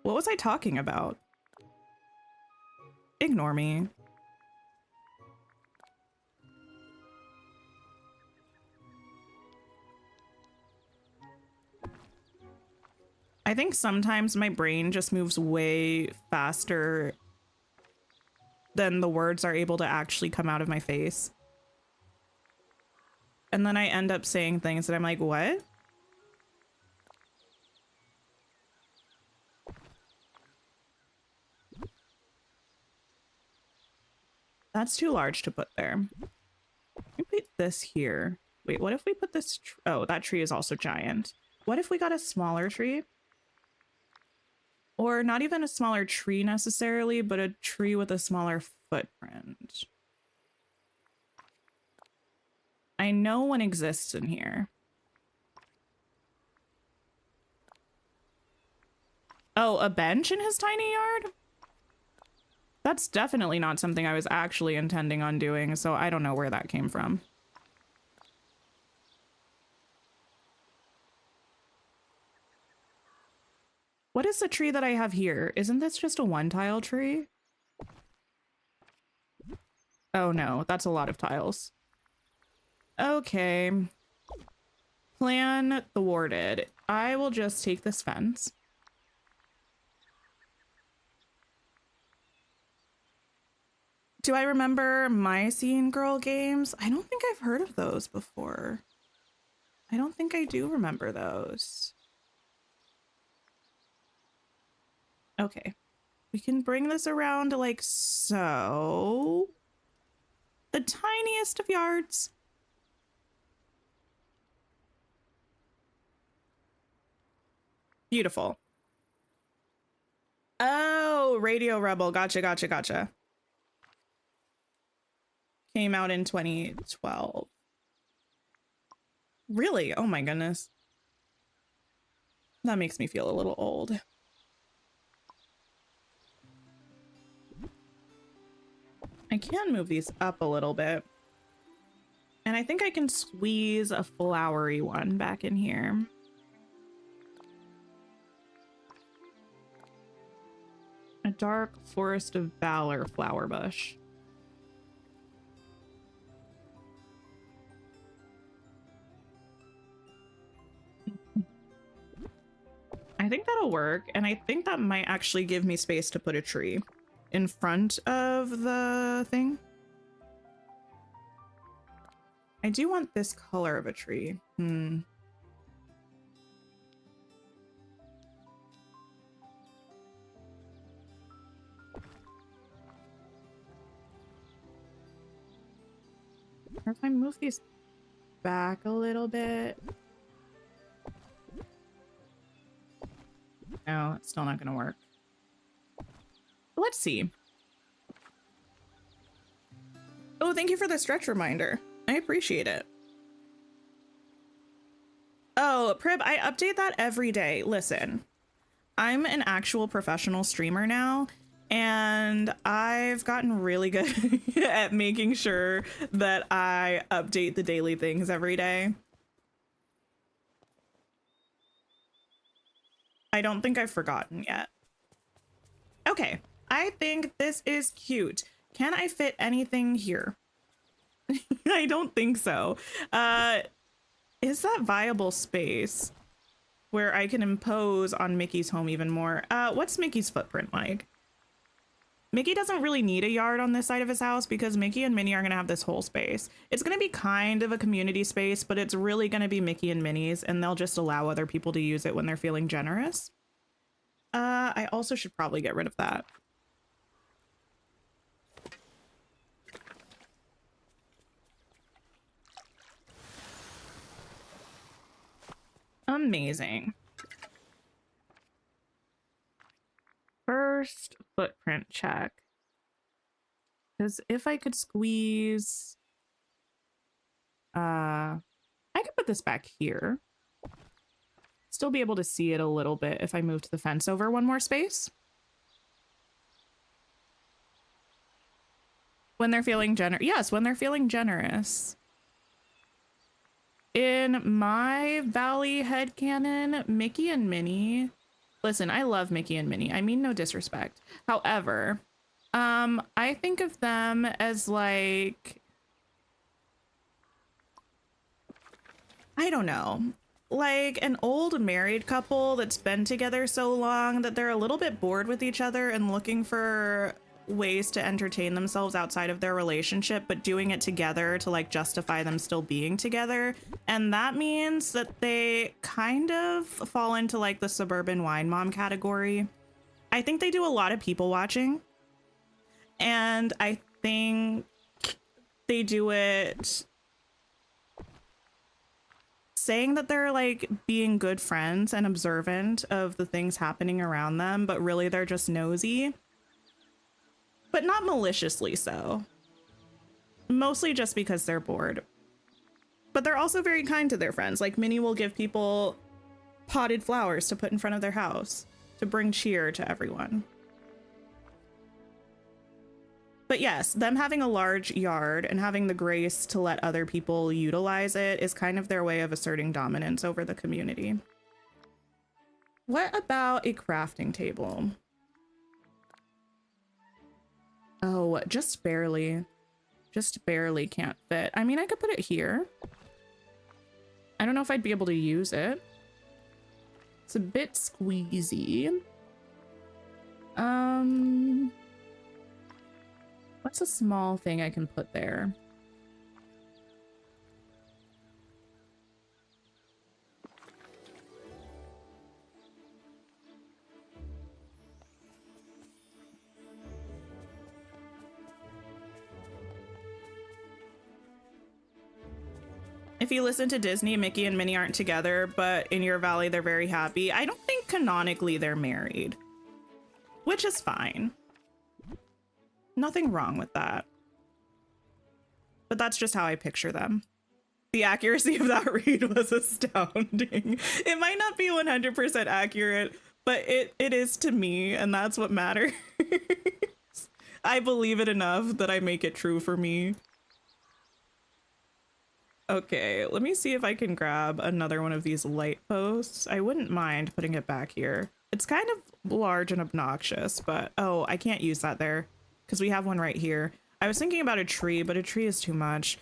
A: What was I talking about? Ignore me. I think sometimes my brain just moves way faster than the words are able to actually come out of my face. And then I end up saying things that I'm like, what? That's too large to put there. Let me put this here. Wait, what if we put this? Oh, that tree is also giant. What if we got a smaller tree? Or not even a smaller tree necessarily, but a tree with a smaller footprint. I know one exists in here. Oh, a bench in his tiny yard? That's definitely not something I was actually intending on doing, so I don't know where that came from. What is the tree that I have here? Isn't this just a one-tile tree? Oh no, that's a lot of tiles. Okay. Plan thwarted. I will just take this fence. Do I remember My Scene Girl games? I don't think I've heard of those before. I don't think I do remember those. Okay. We can bring this around like so. The tiniest of yards. Beautiful. Oh, Radio Rebel. Gotcha, gotcha, gotcha. Came out in 2012. Really? Oh my goodness. That makes me feel a little old. I can move these up a little bit. And I think I can squeeze a flowery one back in here. A dark Forest of Valor flower bush. I think that'll work, and I think that might actually give me space to put a tree in front of the thing. I do want this color of a tree. Or if I move these back a little bit. No, it's still not gonna work. Let's see. Oh, thank you for the stretch reminder. I appreciate it. Oh, Prib, I update that every day. Listen, I'm an actual professional streamer now, and I've gotten really good at making sure that I update the daily things every day. I don't think I've forgotten yet. Okay, I think this is cute. Can I fit anything here? I don't think so. Is that viable space where I can impose on Mickey's home even more? What's Mickey's footprint like? Mickey doesn't really need a yard on this side of his house because Mickey and Minnie are going to have this whole space. It's going to be kind of a community space, but it's really going to be Mickey and Minnie's, and they'll just allow other people to use it when they're feeling generous. I also should probably get rid of that. Amazing. First footprint check. Because if I could squeeze, I could put this back here. Still be able to see it a little bit if I moved the fence over one more space. When they're feeling generous. Yes, when they're feeling generous. In my Valley headcanon, Mickey and Minnie. Listen, I love Mickey and Minnie. I mean no disrespect. However, I think of them as like, I don't know, like an old married couple that's been together so long that they're a little bit bored with each other and looking for ways to entertain themselves outside of their relationship, but doing it together to like justify them still being together. And that means that they kind of fall into like the suburban wine mom category. I think they do a lot of people watching. And I think they do it saying that they're like being good friends and observant of the things happening around them, but really they're just nosy. But not maliciously so. Mostly just because they're bored. But they're also very kind to their friends. Like Minnie will give people potted flowers to put in front of their house to bring cheer to everyone. But yes, them having a large yard and having the grace to let other people utilize it is kind of their way of asserting dominance over the community. What about a crafting table? Oh, just barely can't fit. I mean, I could put it here. I don't know if I'd be able to use it. It's a bit squeezy. What's a small thing I can put there? If you listen to Disney, Mickey and Minnie aren't together, but in your valley, they're very happy. I don't think canonically they're married, which is fine. Nothing wrong with that. But that's just how I picture them. The accuracy of that read was astounding. It might not be 100% accurate, but it is to me, and that's what matters. I believe it enough that I make it true for me. Okay, let me see if I can grab another one of these light posts. I wouldn't mind putting it back here. It's kind of large and obnoxious, but oh, I can't use that there because we have one right here. I was thinking about a tree, but a tree is too much.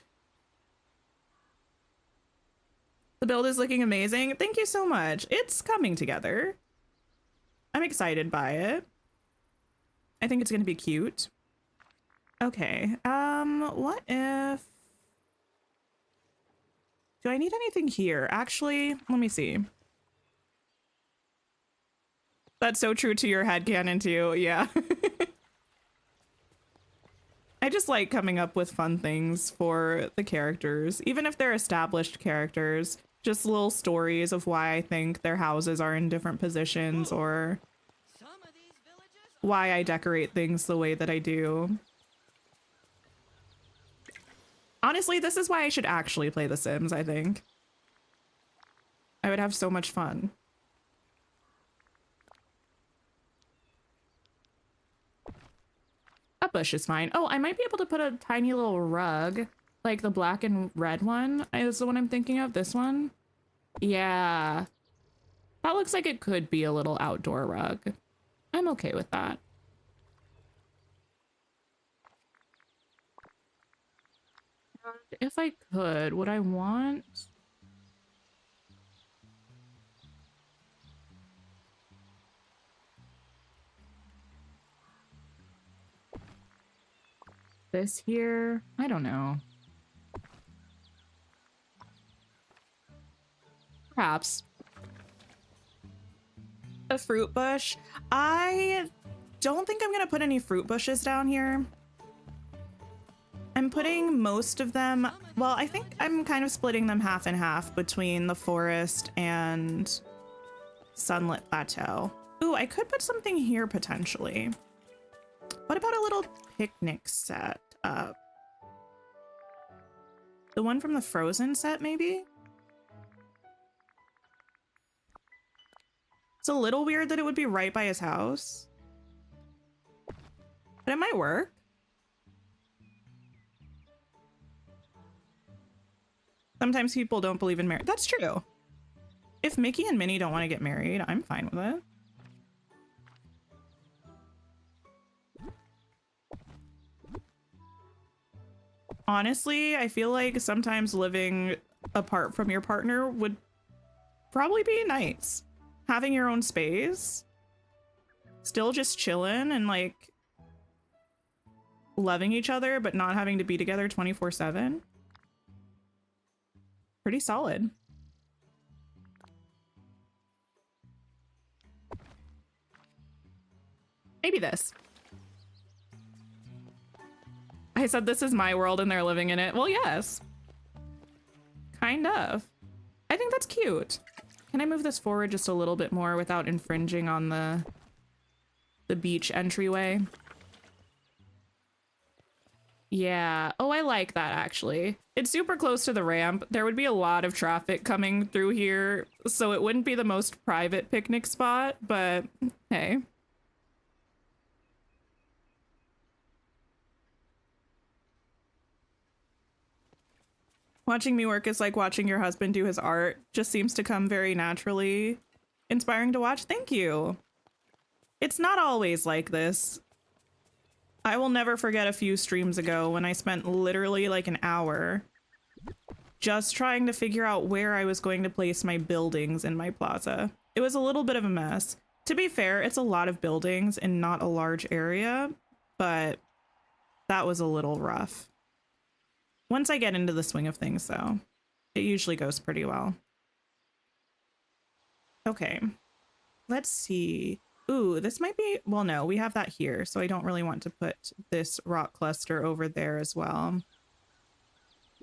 A: The build is looking amazing. Thank you so much. It's coming together. I'm excited by it. I think it's gonna be cute. Okay, what if... Do I need anything here? Actually, let me see. That's so true to your headcanon too, yeah. I just like coming up with fun things for the characters, even if they're established characters, just little stories of why I think their houses are in different positions or why I decorate things the way that I do. Honestly, this is why I should actually play The Sims, I think. I would have so much fun. A bush is fine. Oh, I might be able to put a tiny little rug, like the black and red one is the one I'm thinking of. This one? Yeah. That looks like it could be a little outdoor rug. I'm okay with that. If I could, would I want... this here? I don't know. Perhaps. A fruit bush? I don't think I'm gonna put any fruit bushes down here. I'm putting most of them, well, I think I'm kind of splitting them half and half between the forest and Sunlit Plateau. Ooh, I could put something here potentially. What about a little picnic set up? The one from the Frozen set, maybe? It's a little weird that it would be right by his house, but it might work. Sometimes people don't believe in marriage. That's true. If Mickey and Minnie don't want to get married, I'm fine with it. Honestly, I feel like sometimes living apart from your partner would probably be nice. Having your own space, still just chilling and like loving each other, but not having to be together 24/7. Pretty solid. Maybe this. I said this is my world and they're living in it. Well, yes. Kind of. I think that's cute. Can I move this forward just a little bit more without infringing on the beach entryway? Yeah. Oh, I like that actually. It's super close to the ramp. There would be a lot of traffic coming through here, so it wouldn't be the most private picnic spot, but hey. Watching me work is like watching your husband do his art. Just seems to come very naturally. Inspiring to watch. Thank you. It's not always like this. I will never forget a few streams ago when I spent literally like an hour just trying to figure out where I was going to place my buildings in my plaza. It was a little bit of a mess. To be fair, it's a lot of buildings and not a large area, but that was a little rough. Once I get into the swing of things, though, it usually goes pretty well. Okay, let's see. Ooh, this might be, well, no, we have that here, so I don't really want to put this rock cluster over there as well.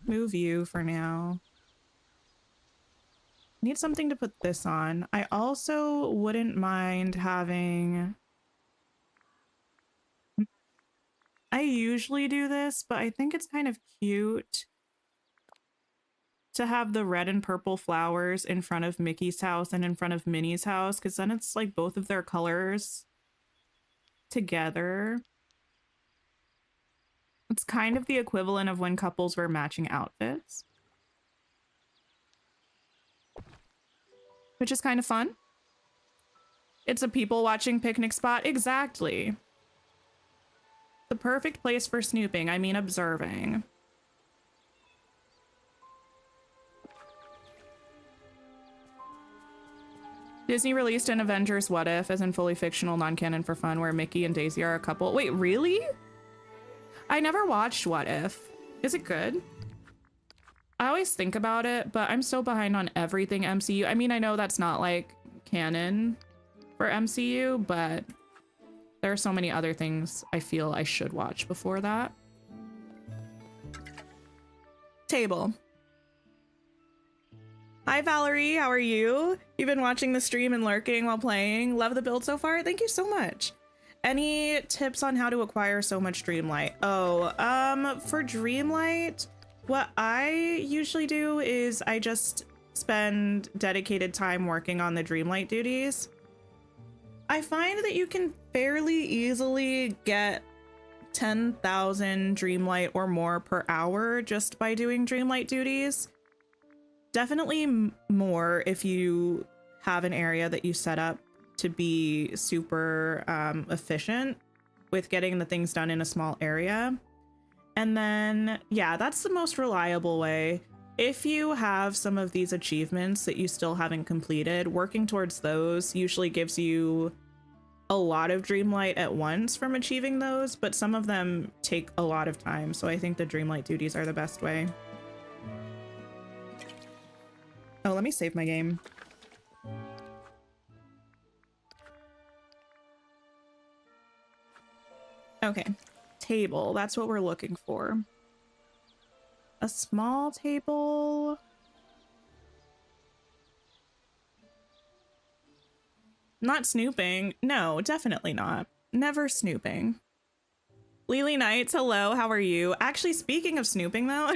A: Move you for now. Need something to put this on. I also wouldn't mind having... I usually do this, but I think it's kind of cute to have the red and purple flowers in front of Mickey's house and in front of Minnie's house, because then it's like both of their colors together. It's kind of the equivalent of when couples wear matching outfits, which is kind of fun. It's a people watching picnic spot. Exactly. The perfect place for snooping, I mean observing. Disney released an Avengers What If, as in fully fictional, non-canon for fun, where Mickey and Daisy are a couple. Wait, really? I never watched What If. Is it good? I always think about it, but I'm so behind on everything MCU. I mean, I know that's not like canon for MCU, but there are so many other things I feel I should watch before that. Table. Hi, Valerie. How are you? You've been watching the stream and lurking while playing. Love the build so far. Thank you so much. Any tips on how to acquire so much Dreamlight? Oh, for Dreamlight, what I usually do is I just spend dedicated time working on the Dreamlight duties. I find that you can fairly easily get 10,000 Dreamlight or more per hour just by doing Dreamlight duties. Definitely more if you have an area that you set up to be super efficient with getting the things done in a small area. And then, yeah, that's the most reliable way. If you have some of these achievements that you still haven't completed, working towards those usually gives you a lot of Dreamlight at once from achieving those, but some of them take a lot of time. So I think the Dreamlight duties are the best way. Oh, let me save my game. Okay, table, that's what we're looking for. A small table. Not snooping. No, definitely not. Never snooping. Lily Knights, hello, how are you? Actually, speaking of snooping though,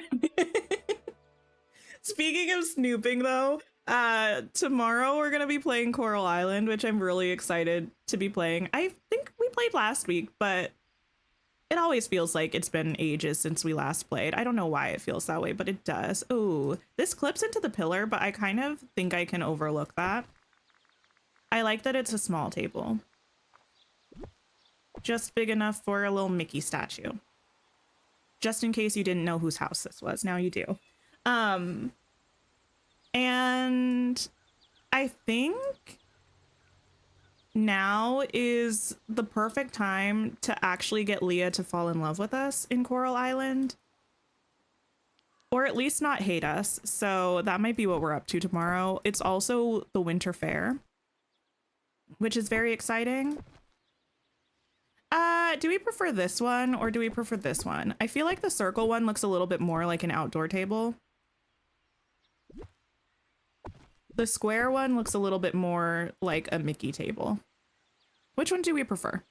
A: tomorrow we're gonna be playing Coral Island, which I'm really excited to be playing. I think we played last week, but it always feels like it's been ages since we last played. I don't know why it feels that way, but it does. Oh, this clips into the pillar, but I kind of think I can overlook that. I like that it's a small table. Just big enough for a little Mickey statue. Just in case you didn't know whose house this was. Now you do. And I think now is the perfect time to actually get Leah to fall in love with us in Coral Island. Or at least not hate us. So that might be what we're up to tomorrow. It's also the winter fair, which is very exciting. Do we prefer this one or do we prefer this one? I feel like the circle one looks a little bit more like an outdoor table. The square one looks a little bit more like a Mickey table. Which one do we prefer?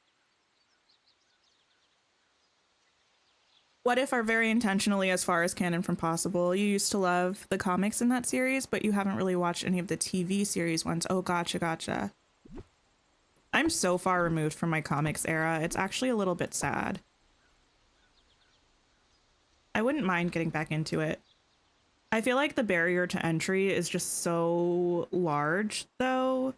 A: What if are very intentionally as far as canon from possible? You used to love the comics in that series, but you haven't really watched any of the TV series ones. Oh, gotcha. I'm so far removed from my comics era. It's actually a little bit sad. I wouldn't mind getting back into it. I feel like the barrier to entry is just so large, though.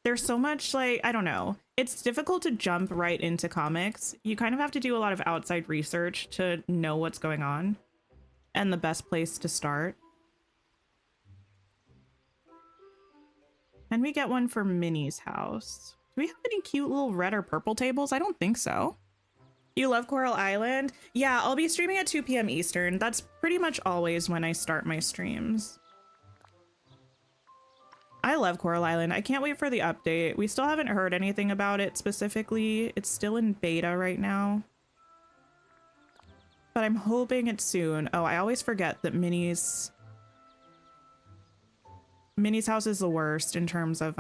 A: There's so much, like, I don't know. It's difficult to jump right into comics. You kind of have to do a lot of outside research to know what's going on and the best place to start. Can we get one for Minnie's house? Do we have any cute little red or purple tables? I don't think so. You love Coral Island? Yeah, I'll be streaming at 2 p.m. Eastern. That's pretty much always when I start my streams. I love Coral Island. I can't wait for the update. We still haven't heard anything about it specifically. It's still in beta right now. But I'm hoping it's soon. Oh, I always forget that Minnie's house is the worst in terms of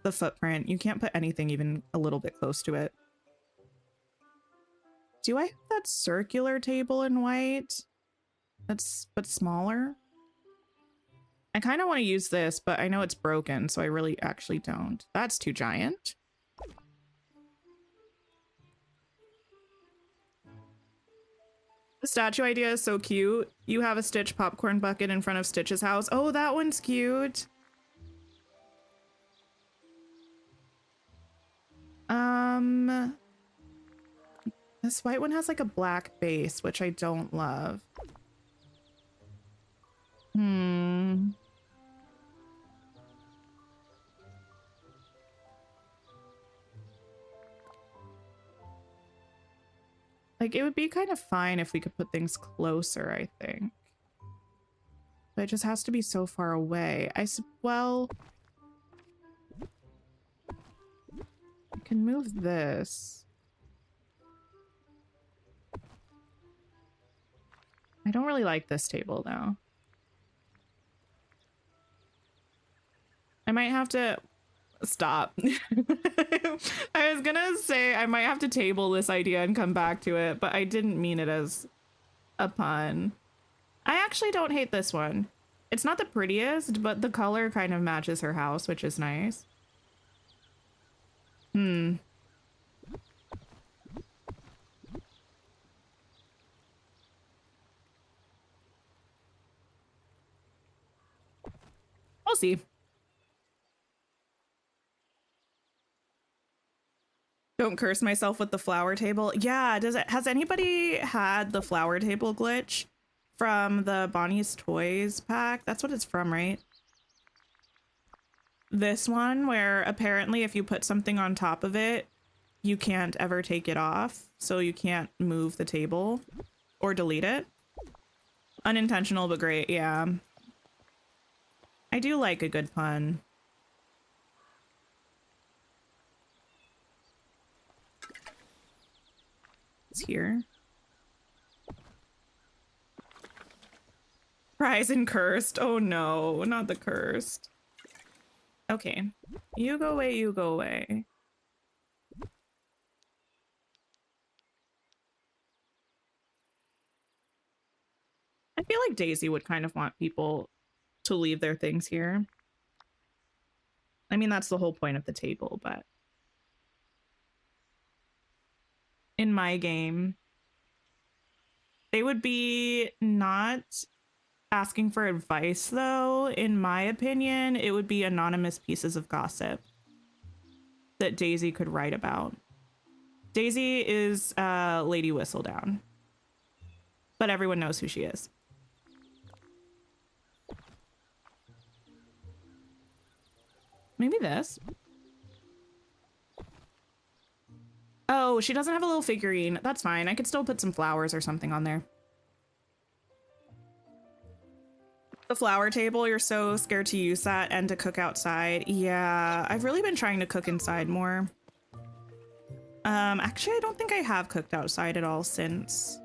A: the footprint. You can't put anything even a little bit close to it. Do I have that circular table in white? But smaller? I kind of want to use this, but I know it's broken, so I really actually don't. That's too giant. The statue idea is so cute. You have a Stitch popcorn bucket in front of Stitch's house. Oh, that one's cute. This white one has like a black base, which I don't love. Like, it would be kind of fine if we could put things closer, I think. But it just has to be so far away. Well, I can move this. I don't really like this table, though. I might have to... Stop. I was gonna say I might have to table this idea and come back to it, but I didn't mean it as a pun. I actually don't hate this one. It's not the prettiest, but the color kind of matches her house, which is nice. We'll see. Don't curse myself with the flower table. Yeah, has anybody had the flower table glitch from the Bonnie's Toys pack? That's what it's from, right? This one where apparently if you put something on top of it, you can't ever take it off. So you can't move the table or delete it. Unintentional, but great. Yeah. I do like a good pun. Here. Prize and cursed. Oh no, not the cursed. Okay. You go away, you go away. I feel like Daisy would kind of want people to leave their things here. I mean, that's the whole point of the table, but in my game, they would be not asking for advice, though. In my opinion, it would be anonymous pieces of gossip that Daisy could write about. Daisy is Lady Whistledown, but everyone knows who she is. Maybe this. Oh, she doesn't have a little figurine. That's fine. I could still put some flowers or something on there. The flower table, you're so scared to use that and to cook outside. Yeah, I've really been trying to cook inside more. Actually, I don't think I have cooked outside at all since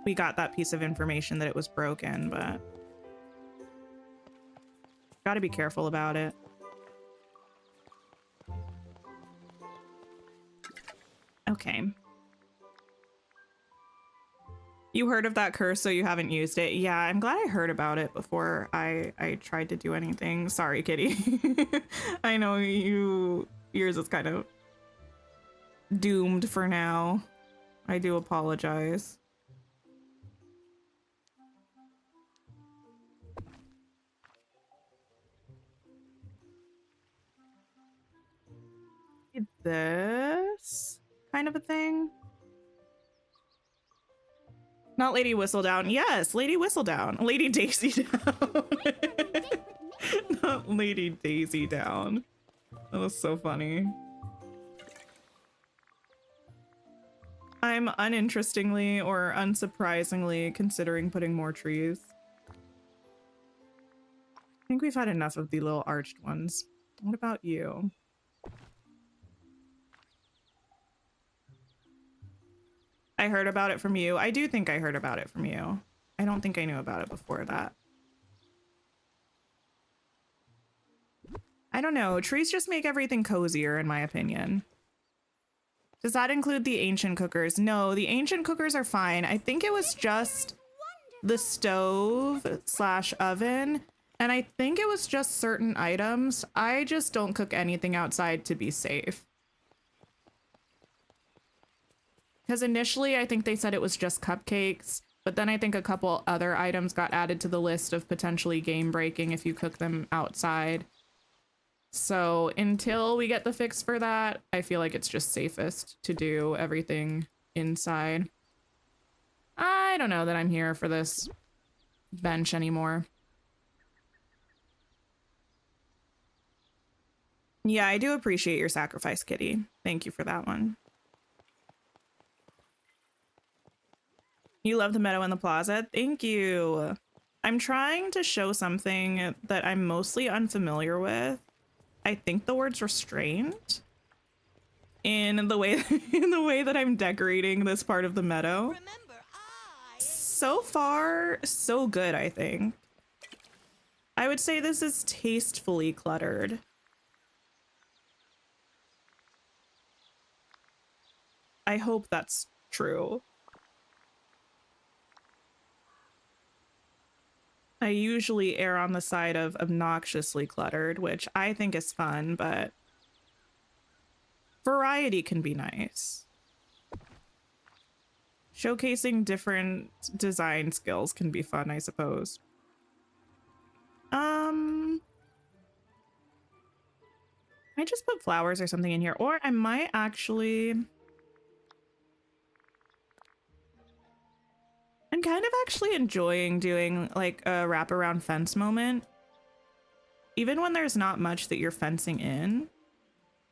A: we got that piece of information that it was broken, but gotta be careful about it. Okay. You heard of that curse, so you haven't used it. Yeah, I'm glad I heard about it before I tried to do anything. Sorry, kitty. I know yours is kind of doomed for now. I do apologize. This kind of a thing. Not Lady Whistledown. Yes, Lady Whistledown. Lady Daisy Down. Not Lady Daisy Down. That was so funny. I'm uninterestingly or unsurprisingly considering putting more trees. I think we've had enough of the little arched ones. What about you? I heard about it from you. I do think I heard about it from you. I don't think I knew about it before that. I don't know. Trees just make everything cozier, in my opinion. Does that include the ancient cookers? No, the ancient cookers are fine. I think it was just the stove / oven. And I think it was just certain items. I just don't cook anything outside to be safe. Because initially, I think they said it was just cupcakes, but then I think a couple other items got added to the list of potentially game breaking if you cook them outside. So until we get the fix for that, I feel like it's just safest to do everything inside. I don't know that I'm here for this bench anymore. Yeah, I do appreciate your sacrifice, Kitty. Thank you for that one. You love the meadow and the plaza? Thank you. I'm trying to show something that I'm mostly unfamiliar with. I think the word's restraint in the way that I'm decorating this part of the meadow.
B: Remember,
A: So far, so good, I think. I would say this is tastefully cluttered. I hope that's true. I usually err on the side of obnoxiously cluttered, which I think is fun, but variety can be nice. Showcasing different design skills can be fun, I suppose. I just put flowers or something in here, or I might actually... I'm kind of actually enjoying doing like a wraparound fence moment. Even when there's not much that you're fencing in.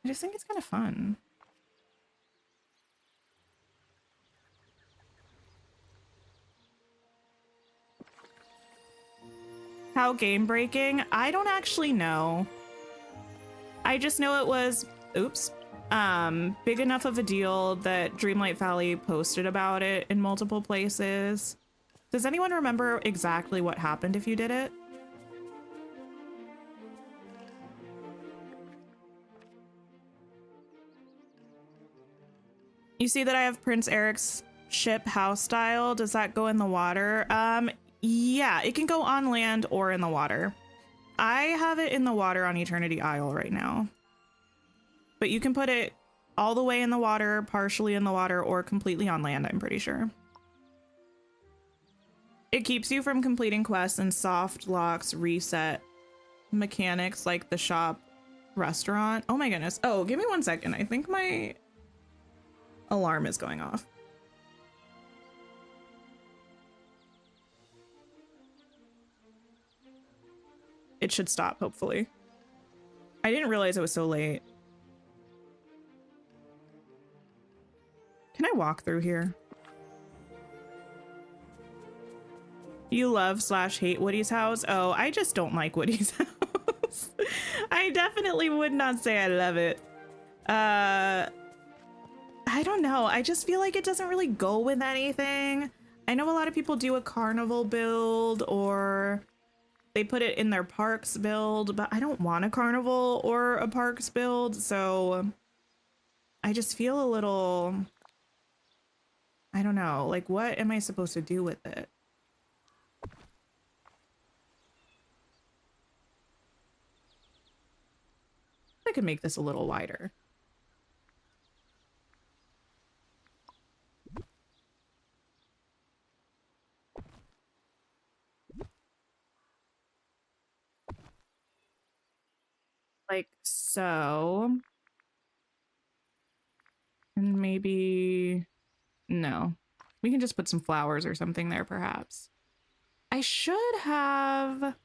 A: I just think it's kind of fun. How game breaking? I don't actually know. I just know it was, oops, big enough of a deal that Dreamlight Valley posted about it in multiple places. Does anyone remember exactly what happened if you did it? You see that I have Prince Eric's ship house style. Does that go in the water? Yeah, it can go on land or in the water. I have it in the water on Eternity Isle right now. But you can put it all the way in the water, partially in the water, or completely on land, I'm pretty sure. It keeps you from completing quests and soft locks reset mechanics like the shop restaurant. Oh my goodness. Oh, give me 1 second. I think my alarm is going off. It should stop, hopefully. I didn't realize it was so late. Can I walk through here? You love / hate Woody's house? Oh, I just don't like Woody's house. I definitely would not say I love it. I don't know. I just feel like it doesn't really go with anything. I know a lot of people do a carnival build or they put it in their parks build, but I don't want a carnival or a parks build. So I just feel a little, I don't know, like what am I supposed to do with it? I could make this a little wider. Like so. And maybe, no. We can just put some flowers or something there, perhaps. I should have,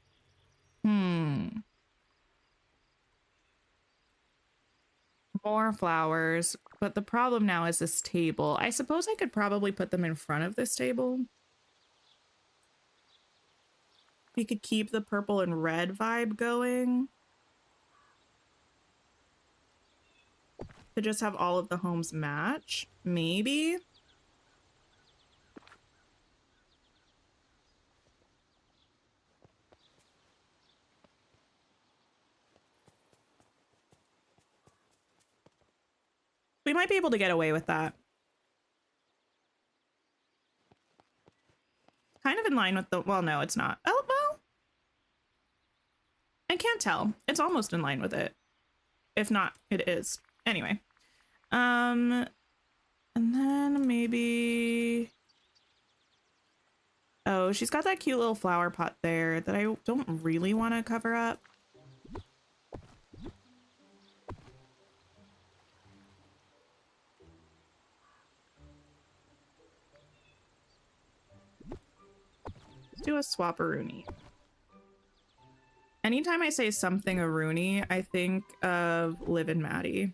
A: more flowers, but the problem now is this table. I suppose I could probably put them in front of this table. We could keep the purple and red vibe going. To just have all of the homes match, maybe. We might be able to get away with that. Kind of in line with the, well, no, it's not. Oh, well, I can't tell. It's almost in line with it. If not, it is. Anyway. And then maybe, oh, she's got that cute little flower pot there that I don't really want to cover up. Let's do a swap-a-rooney. Anytime I say something a Rooney, I think of Liv and Maddie.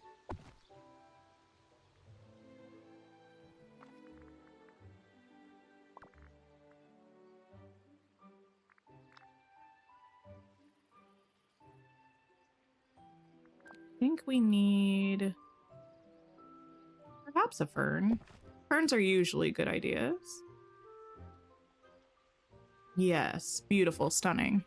A: I think we need perhaps a fern. Ferns are usually good ideas. Yes, beautiful, stunning.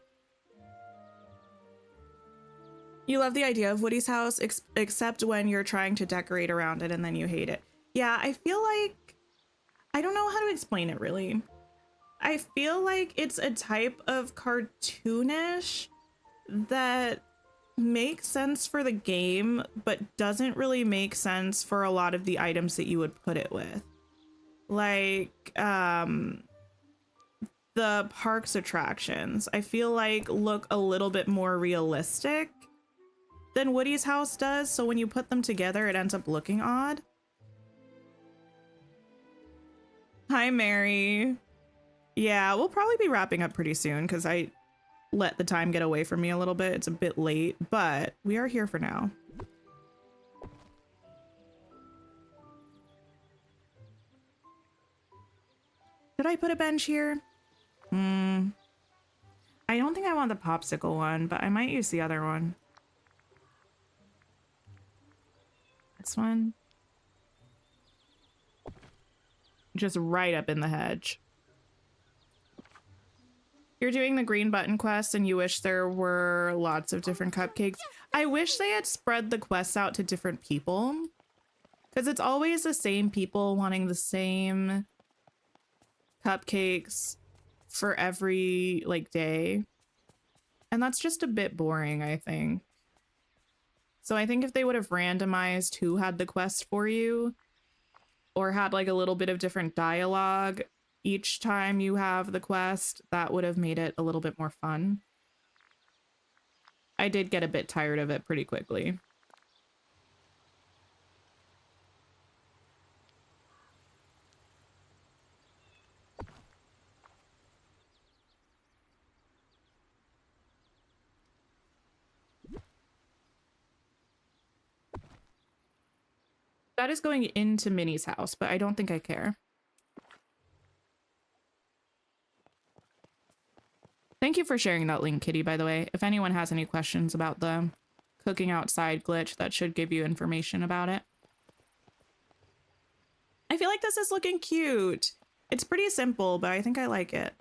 A: You love the idea of Woody's house, except when you're trying to decorate around it and then you hate it. Yeah, I feel like, I don't know how to explain it really. I feel like it's a type of cartoonish that makes sense for the game, but doesn't really make sense for a lot of the items that you would put it with. Like, the parks attractions, I feel like look a little bit more realistic than Woody's house does, so when you put them together, it ends up looking odd. Hi, Mary. Yeah, we'll probably be wrapping up pretty soon because I let the time get away from me a little bit. It's a bit late, but we are here for now. Did I put a bench here? I don't think I want the popsicle one, but I might use the other one. This one. Just right up in the hedge. You're doing the green button quest and you wish there were lots of different cupcakes. I wish they had spread the quests out to different people, because it's always the same people wanting the same cupcakes for every like day. And that's just a bit boring, I think. So I think if they would have randomized who had the quest for you, or had like a little bit of different dialogue each time you have the quest, that would have made it a little bit more fun. I did get a bit tired of it pretty quickly. That is going into Minnie's house, but I don't think I care. Thank you for sharing that link, Kitty, by the way. If anyone has any questions about the cooking outside glitch, that should give you information about it. I feel like this is looking cute. It's pretty simple, but I think I like it.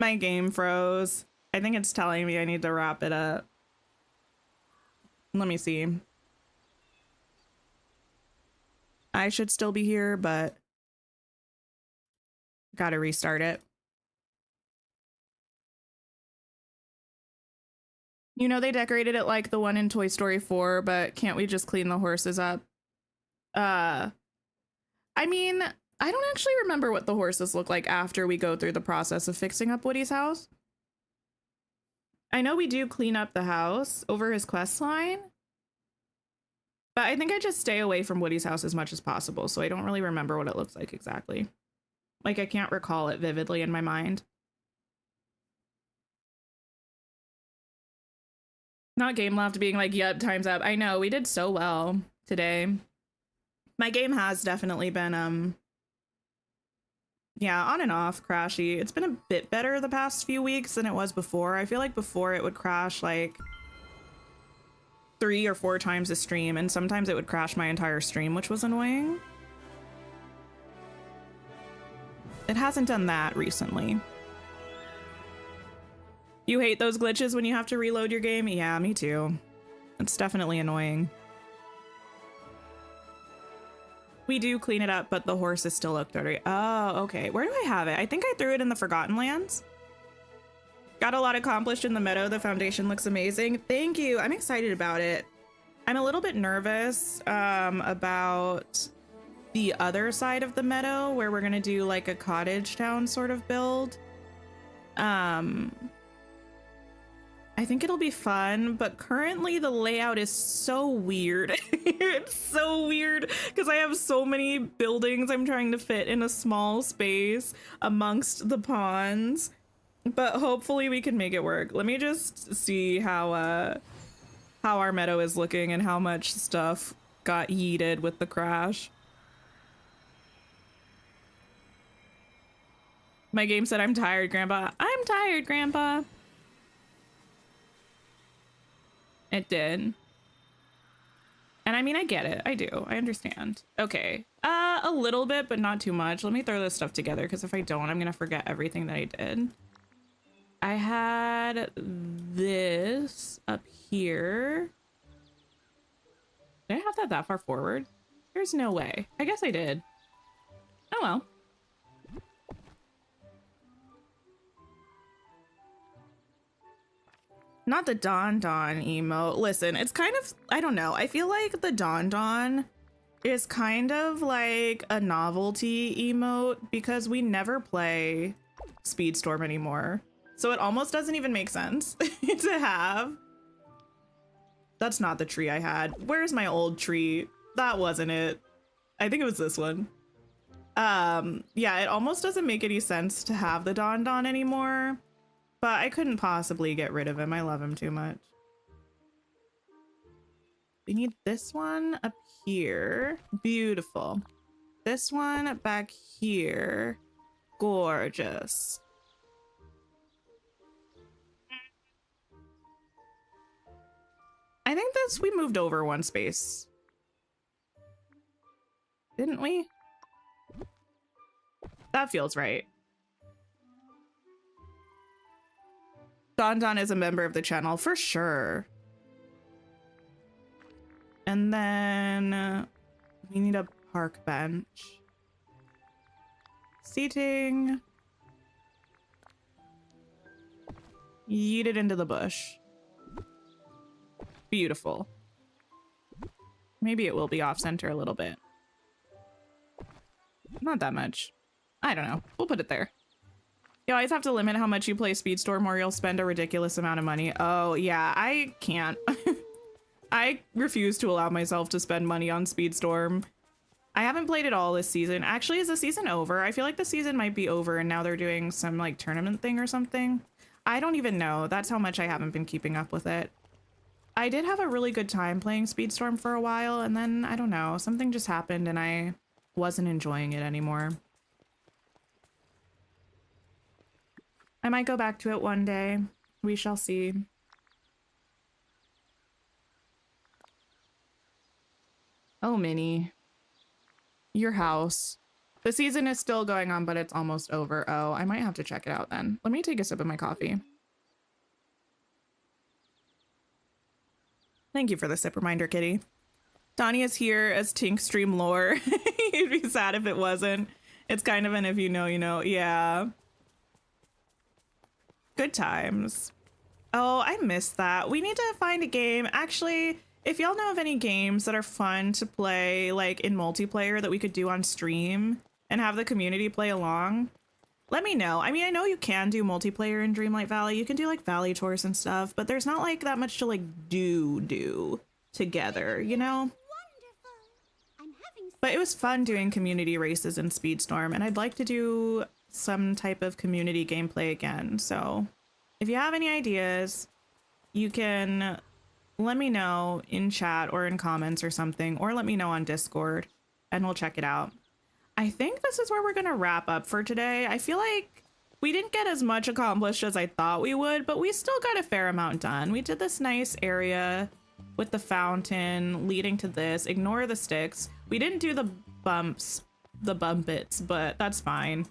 A: My game froze. I think it's telling me I need to wrap it up. Let me see. I should still be here, but gotta restart it. You know, they decorated it like the one in Toy Story 4, but can't we just clean the horses up? I mean, I don't actually remember what the horses look like after we go through the process of fixing up Woody's house. I know we do clean up the house over his quest line, but I think I just stay away from Woody's house as much as possible, so I don't really remember what it looks like exactly. Like, I can't recall it vividly in my mind. Not Game Loft being like, yep, time's up. I know, we did so well today. My game has definitely been, yeah, on and off crashy. It's been a bit better the past few weeks than it was before. I feel like before it would crash like 3 or 4 times a stream, and sometimes it would crash my entire stream, which was annoying. It hasn't done that recently. You hate those glitches when you have to reload your game? Yeah, me too. It's definitely annoying. We do clean it up, but the horses still look dirty. Oh, okay. Where do I have it? I think I threw it in the Forgotten Lands. Got a lot accomplished in the Meadow. The foundation looks amazing. Thank you. I'm excited about it. I'm a little bit nervous about the other side of the Meadow, where we're gonna do like a cottage town sort of build. I think it'll be fun, but currently the layout is so weird. It's so weird because I have so many buildings I'm trying to fit in a small space amongst the ponds, but hopefully we can make it work. Let me just see how our meadow is looking and how much stuff got yeeted with the crash. My game said, I'm tired, Grandpa. I'm tired, Grandpa. It did. And I mean, I get it. I do. I understand. Okay. A little bit, but not too much. Let me throw this stuff together, because if I don't, I'm going to forget everything that I did. I had this up here. Did I have that far forward? There's no way. I guess I did. Oh well. Not the Don Don emote. Listen, it's kind of, I don't know. I feel like the Don Don is kind of like a novelty emote because we never play Speedstorm anymore. So it almost doesn't even make sense to have. That's not the tree I had. Where's my old tree? That wasn't it. I think it was this one. Yeah, it almost doesn't make any sense to have the Don Don anymore. But I couldn't possibly get rid of him. I love him too much. We need this one up here. Beautiful. This one back here. Gorgeous. I think we moved over one space. Didn't we? That feels right. Don is a member of the channel for sure. And then we need a park bench. Seating. Yeet it into the bush. Beautiful. Maybe it will be off center a little bit. Not that much. I don't know. We'll put it there. You always have to limit how much you play Speedstorm or you'll spend a ridiculous amount of money. Oh yeah, I can't. I refuse to allow myself to spend money on Speedstorm. I haven't played it all this season. Actually, is the season over? I feel like the season might be over and now they're doing some like tournament thing or something. I don't even know. That's how much I haven't been keeping up with it. I did have a really good time playing Speedstorm for a while, and then I don't know, something just happened and I wasn't enjoying it anymore. I might go back to it one day. We shall see. Oh, Minnie. Your house. The season is still going on, but it's almost over. Oh, I might have to check it out then. Let me take a sip of my coffee. Thank you for the sip reminder, kitty. Donnie is here as Tink Stream lore. You'd be sad if it wasn't. It's kind of an if you know, you know. Yeah. Good times. Oh, I missed that. We need to find a game. Actually, if y'all know of any games that are fun to play like in multiplayer that we could do on stream and have the community play along, let me know. I mean, I know you can do multiplayer in Dreamlight Valley. You can do like valley tours and stuff, but there's not like that much to like do together, you know? But it was fun doing community races in Speedstorm, and I'd like to do some type of community gameplay again. So if you have any ideas, you can let me know in chat or in comments or something, or let me know on Discord and we'll check it out. I think this is where we're gonna wrap up for today. I feel like we didn't get as much accomplished as I thought we would, but we still got a fair amount done. We did this nice area with the fountain leading to this. Ignore the sticks. We didn't do the bumpits, but that's fine.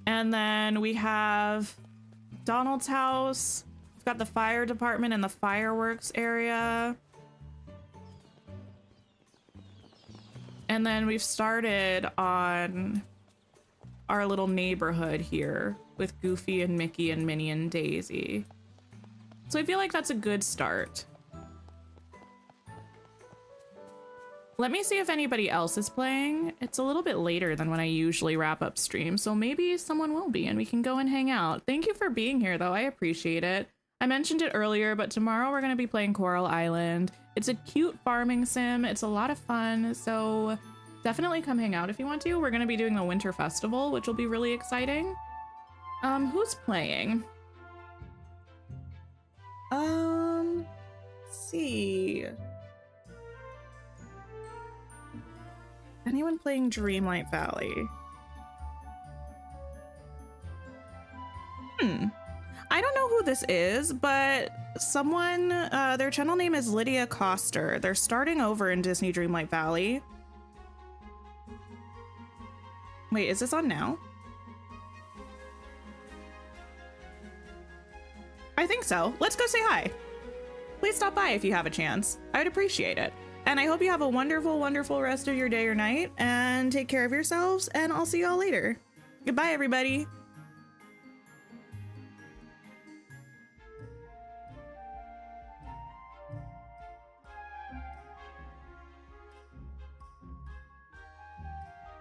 A: And then we have Donald's house. We've got the fire department and the fireworks area. And then we've started on our little neighborhood here with Goofy and Mickey and Minnie and Daisy. So I feel like that's a good start. Let me see if anybody else is playing. It's a little bit later than when I usually wrap up stream, so maybe someone will be and we can go and hang out. Thank you for being here though, I appreciate it. I mentioned it earlier, but tomorrow we're gonna be playing Coral Island. It's a cute farming sim, it's a lot of fun, so definitely come hang out if you want to. We're gonna be doing the Winter Festival, which will be really exciting. Who's playing? Let's see. Anyone playing Dreamlight Valley? I don't know who this is, but someone, their channel name is Lydia Coster. They're starting over in Disney Dreamlight Valley. Wait, is this on now? I think so. Let's go say hi. Please stop by if you have a chance. I would appreciate it. And I hope you have a wonderful, wonderful rest of your day or night, and take care of yourselves, and I'll see y'all later. Goodbye, everybody.